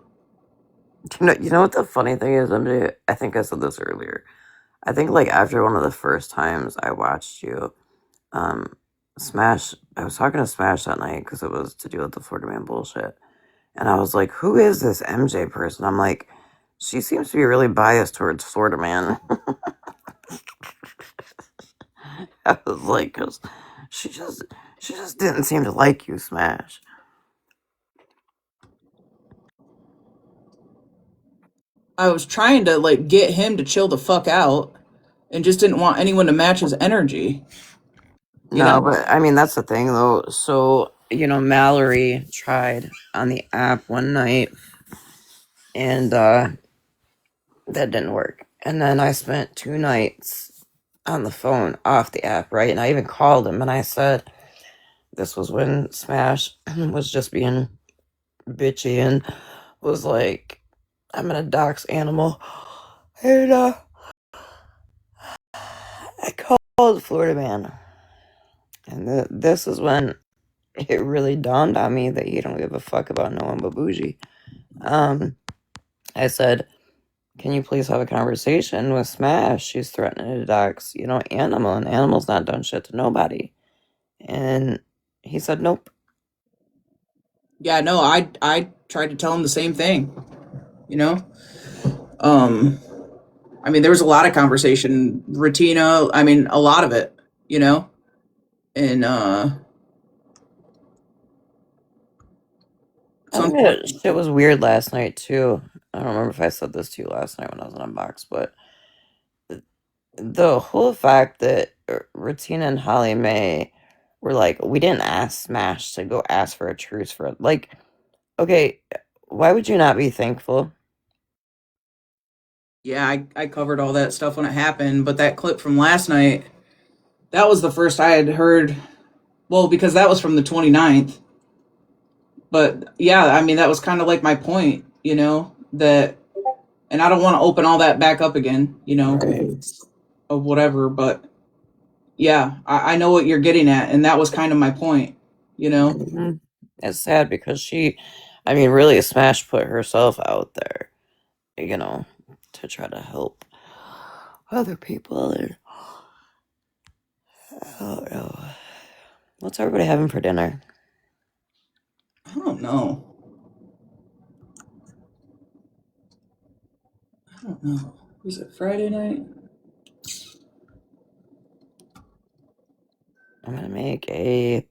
You know what the funny thing is, MJ? I think I said this earlier. I think like after one of the first times I watched you, Smash. I was talking to Smash that night because it was to do with the Florida Man bullshit, and I was like, "Who is this MJ person?" I'm like, she seems to be really biased towards Florida Man. I was like, 'cause She just didn't seem to like you, Smash. I was trying to like get him to chill the fuck out and just didn't want anyone to match his energy. You No, know? but I mean that's the thing though. So, Mallory tried on the app one night and that didn't work. And then I spent 2 nights on the phone off the app, right? And I even called him and I said this was when Smash was just being bitchy and was like, I'm gonna dox Animal. And I called Florida Man. And this is when it really dawned on me that you don't give a fuck about no one but Bougie. I said, can you please have a conversation with Smash? She's threatening to dox, Animal, and Animal's not done shit to nobody. And he said, nope. Yeah, no, I tried to tell him the same thing. You know? I mean, there was a lot of conversation. Retina, I mean, a lot of it, And it's I think that unfortunate. shit was weird last night, too. I don't remember if I said this to you last night when I was on Unbox, but the whole fact that Retina and Holly Mae were like, we didn't ask Smash to go ask for a truce for, like, okay, why would you not be thankful? Yeah, I covered all that stuff when it happened, but that clip from last night, that was the first I had heard. Well, because that was from the 29th. But yeah, I mean, that was kind of like my point, that, and I don't want to open all that back up again, because of whatever, but yeah, I know what you're getting at, and that was kind of my point, Mhm. It's sad because really, Smash put herself out there, to try to help other people. And I don't know. What's everybody having for dinner? I don't know. Was it Friday night? I'm gonna make a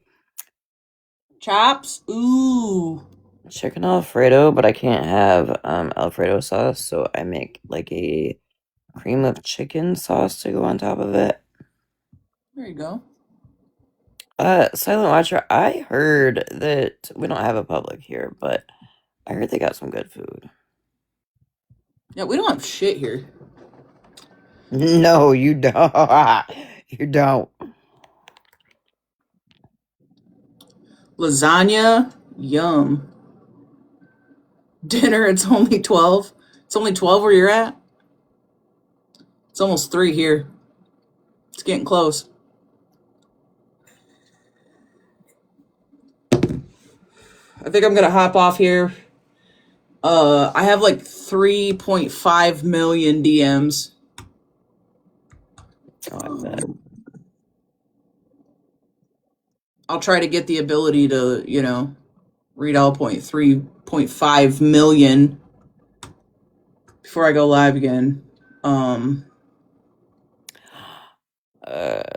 Chops? Ooh. chicken Alfredo, but I can't have Alfredo sauce, so I make like a cream of chicken sauce to go on top of it. There you go. Silent Watcher, I heard that we don't have a Public here, but I heard they got some good food. Yeah, we don't have shit here. No, you don't. You don't. Lasagna? Yum. Dinner, it's only 12. It's only 12 where you're at? It's almost 3 here. It's getting close. I think I'm gonna hop off here. I have like 3.5 million DMs. Oh, I bet. I'll try to get the ability to, read all 3.5 million before I go live again.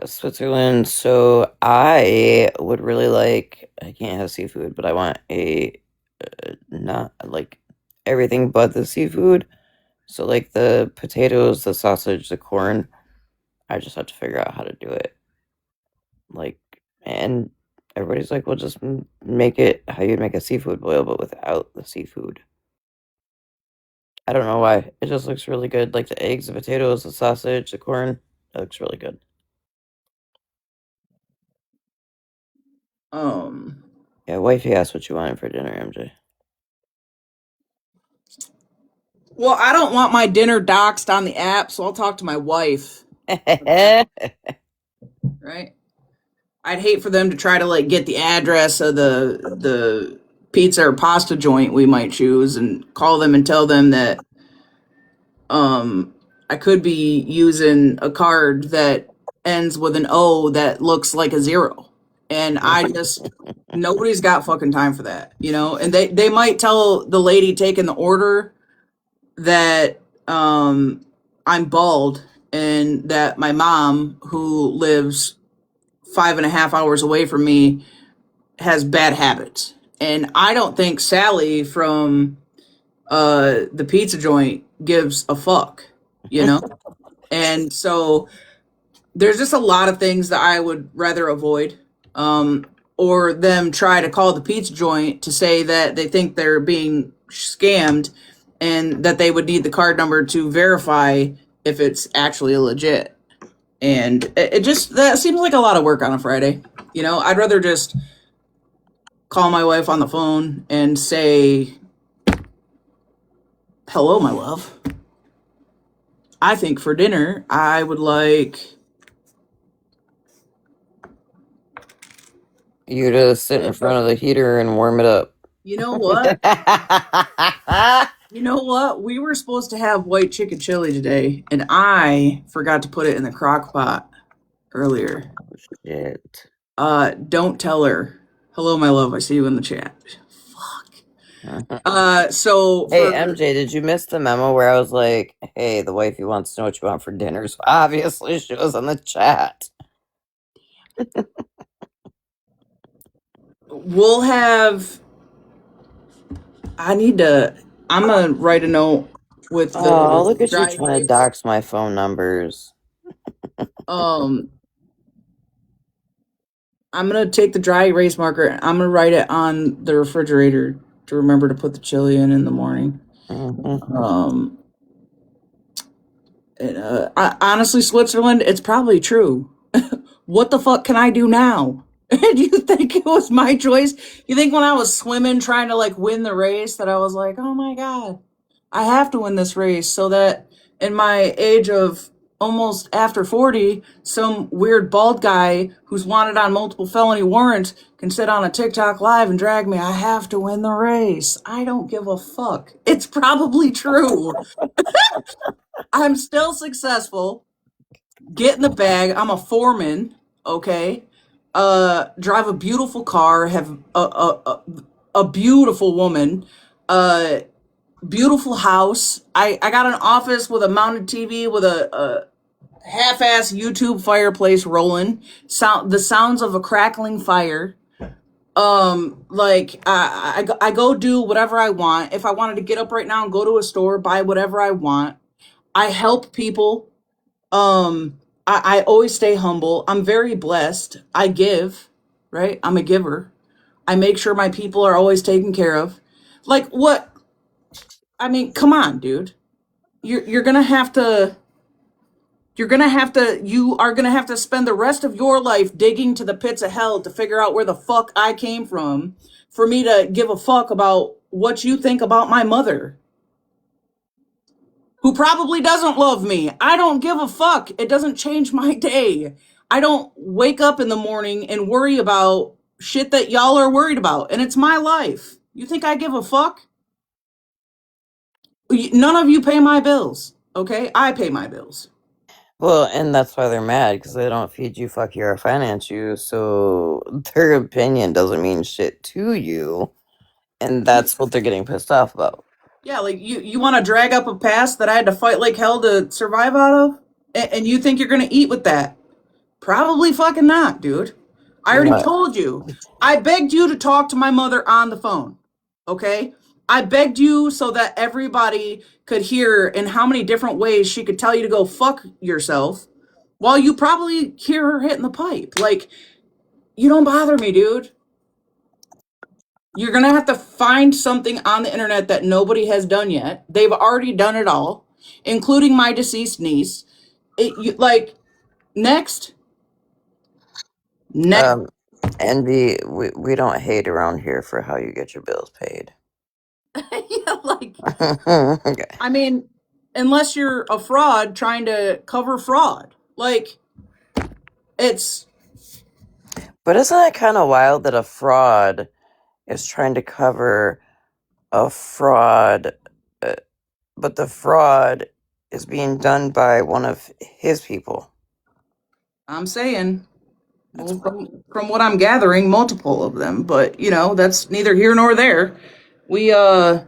Switzerland. So I would really like. I can't have seafood, but I want a not like everything but the seafood. So like the potatoes, the sausage, the corn. I just have to figure out how to do it. Like, and everybody's like, well, just make it how you'd make a seafood boil, but without the seafood. I don't know why. It just looks really good. Like the eggs, the potatoes, the sausage, the corn. It looks really good. Yeah, wifey asked what you wanted for dinner, MJ. Well, I don't want my dinner doxed on the app, so I'll talk to my wife. Right? I'd hate for them to try to like get the address of the pizza or pasta joint we might choose and call them and tell them that I could be using a card that ends with an O that looks like a 0. And I just nobody's got fucking time for that, And they might tell the lady taking the order that I'm bald and that my mom, who lives 5.5 hours away from me has bad habits. And I don't think Sally from the pizza joint gives a fuck, you know? And so there's just a lot of things that I would rather avoid. Or them try to call the pizza joint to say that they think they're being scammed and that they would need the card number to verify if it's actually legit. And it just, that seems like a lot of work on a Friday. You know, I'd rather just call my wife on the phone and say, hello, my love. I think for dinner, I would like You to sit in front of the heater and warm it up. You know what? You know what? We were supposed to have white chicken chili today, and I forgot to put it in the crock pot earlier. Oh, shit. Don't tell her. Hello, my love. I see you in the chat. Fuck. So hey, MJ, did you miss the memo where I was like, hey, the wifey wants to know what you want for dinner? So obviously she was in the chat. We'll have... I'm gonna write a note with the... Oh, look at you trying to dox my phone numbers. I'm gonna take the dry erase marker and I'm gonna write it on the refrigerator to remember to put the chili in the morning. Honestly, Switzerland, it's probably true. What the fuck can I do now? Do you think it was my choice? You think when I was swimming trying to like win the race that I was like, oh my God, I have to win this race so that in my age of almost after 40, some weird bald guy who's wanted on multiple felony warrants can sit on a TikTok live and drag me. I have to win the race. I don't give a fuck. It's probably true. I'm still successful. Get in the bag. I'm a foreman. Okay. Drive a beautiful car. Have a beautiful woman. Beautiful house. I got an office with a mounted TV with a half-ass YouTube fireplace rolling. The sounds of a crackling fire. I go do whatever I want. If I wanted to get up right now and go to a store, buy whatever I want. I help people. I always stay humble. I'm very blessed. I give, right? I'm a giver. I make sure my people are always taken care of. Like what? I mean, come on, dude. You are gonna have to spend the rest of your life digging to the pits of hell to figure out where the fuck I came from for me to give a fuck about what you think about my mother, who probably doesn't love me. I don't give a fuck. It doesn't change my day. I don't wake up in the morning and worry about shit that y'all are worried about, and it's my life. You think I give a fuck? None of you pay my bills, okay? I pay my bills. Well, and that's why they're mad, because they don't feed you, fuck you, or finance you, so their opinion doesn't mean shit to you, and that's what they're getting pissed off about. Yeah, like, you want to drag up a past that I had to fight like hell to survive out of? And you think you're going to eat with that? Probably fucking not, dude. I already told you. I begged you to talk to my mother on the phone, okay? I begged you so that everybody could hear in how many different ways she could tell you to go fuck yourself while you probably hear her hitting the pipe. Like, you don't bother me, dude. You're going to have to find something on the internet that nobody has done yet. They've already done it all, including my deceased niece. Next. Envy, we don't hate around here for how you get your bills paid. Yeah, like, okay. I mean, unless you're a fraud trying to cover fraud. Like, it's... But isn't it kind of wild that a fraud is trying to cover a fraud, but the fraud is being done by one of his people? I'm saying, well, from what I'm gathering, multiple of them. But, you know, that's neither here nor there. We, put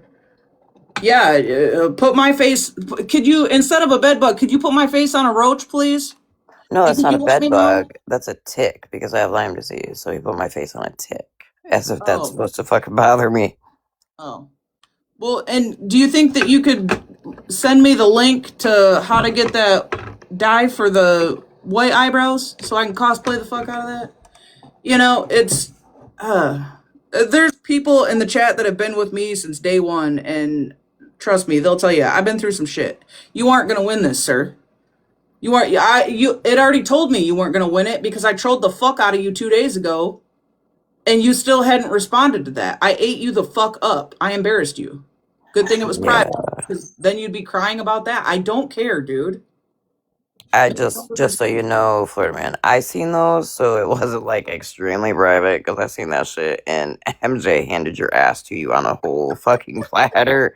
my face... Could you, instead of a bed bug, could you put my face on a roach, please? No, that's not a You let bed me know. bug. That's a tick because I have Lyme disease. So he put my face on a tick, as if that's Oh, supposed to fucking bother me. oh. Well, and do you think that you could send me the link to how to get that dye for the white eyebrows so I can cosplay the fuck out of that? You know, it's there's people in the chat that have been with me since day one, and trust me, they'll tell you I've been through some shit. You aren't gonna win this, sir. You aren't. It already told me you weren't gonna win it because I trolled the fuck out of you 2 days ago, and you still hadn't responded to that. I ate you the fuck up. I embarrassed you. Good thing it was Yeah. private, because then you'd be crying about that. I don't care, dude. I just so you know, Florida man, I seen those, so it wasn't like extremely private because I seen that shit, and MJ handed your ass to you on a whole fucking platter.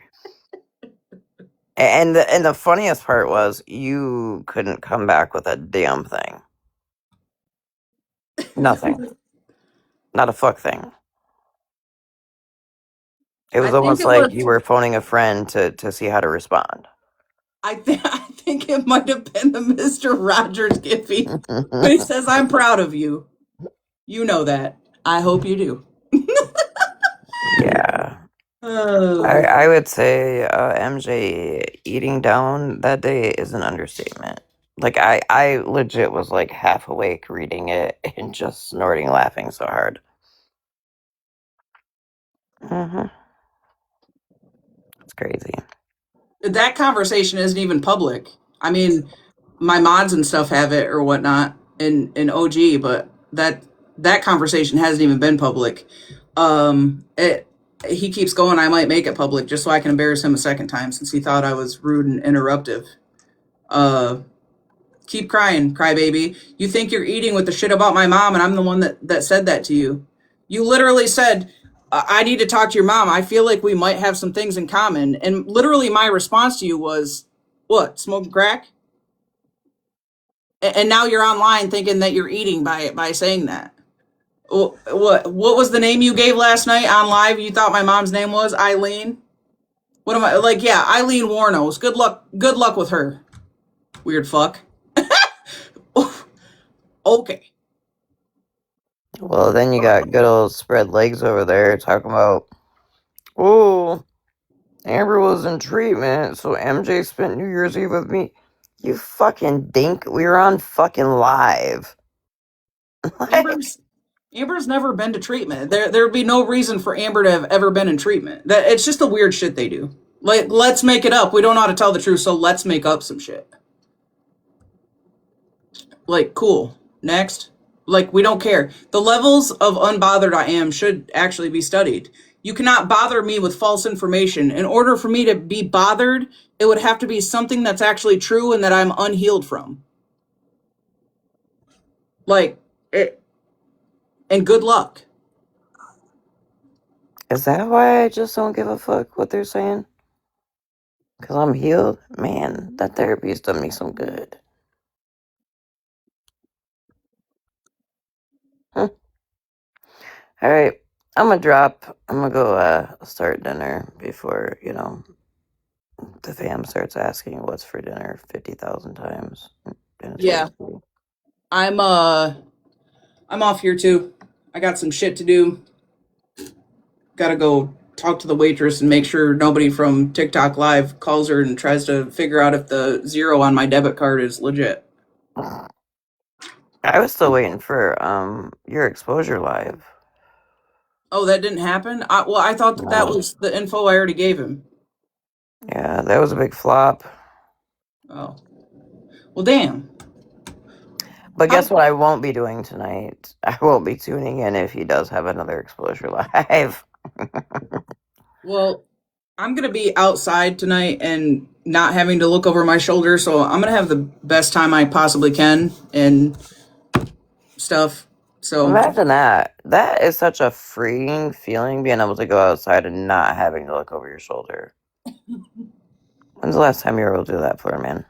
And the funniest part was you couldn't come back with a damn thing. Nothing. Not a fuck thing. It was I think almost it like was. you were phoning a friend to see how to respond. I think it might have been the Mr. Rogers Giphy when he says, "I'm proud of you." You know that. I hope you do. Yeah. Oh. I would say MJ eating down that day is an understatement. Like I legit was like half awake reading it and just snorting laughing so hard. It's crazy. That conversation isn't even public. I mean, my mods and stuff have it or whatnot in OG, but that conversation hasn't even been public. It he keeps going. I might make it public just so I can embarrass him a second time since he thought I was rude and interruptive. Keep crying, crybaby. You think you're eating with the shit about my mom, and I'm the one that said that to you. You literally said, I need to talk to your mom. I feel like we might have some things in common. And literally my response to you was, what, smoking crack? And now you're online thinking that you're eating by saying that. What was the name you gave last night on live? You thought my mom's name was Eileen? What am I like? Yeah, Eileen Warnos. Good luck. Good luck with her. Weird fuck. Okay. Well, then you got good old spread legs over there talking about, oh, Amber was in treatment, so MJ spent New Year's Eve with me. You fucking dink. We were on fucking live. Amber's never been to treatment. There'd be no reason for Amber to have ever been in treatment. That it's just the weird shit they do. Like, let's make it up. We don't know how to tell the truth, so let's make up some shit. Like, cool. Next. Like, we don't care. The levels of unbothered I am should actually be studied. You cannot bother me with false information. In order for me to be bothered, it would have to be something that's actually true and that I'm unhealed from. Like, and good luck. Is that why I just don't give a fuck what they're saying? Because I'm healed? Man, that therapy's done me some good. All right, I'm gonna drop. I'm gonna go start dinner before, the fam starts asking what's for dinner 50,000 times. And it's Yeah. way I'm off here too. I got some shit to do. Gotta go talk to the waitress and make sure nobody from TikTok Live calls her and tries to figure out if the zero on my debit card is legit. I was still waiting for your exposure live. Oh, that didn't happen? I thought that No. was the info I already gave him. Yeah, that was a big flop. Oh. Well, damn. But guess what I won't be doing tonight? I won't be tuning in if he does have another exposure live. Well, I'm gonna be outside tonight and not having to look over my shoulder, so I'm gonna have the best time I possibly can and stuff. So Imagine that. That is such a freeing feeling, being able to go outside and not having to look over your shoulder. When's the last time you were able to do that for a man?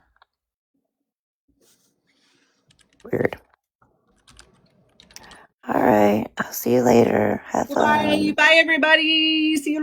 Weird. All right. I'll see you later. Have fun. bye everybody. See you later.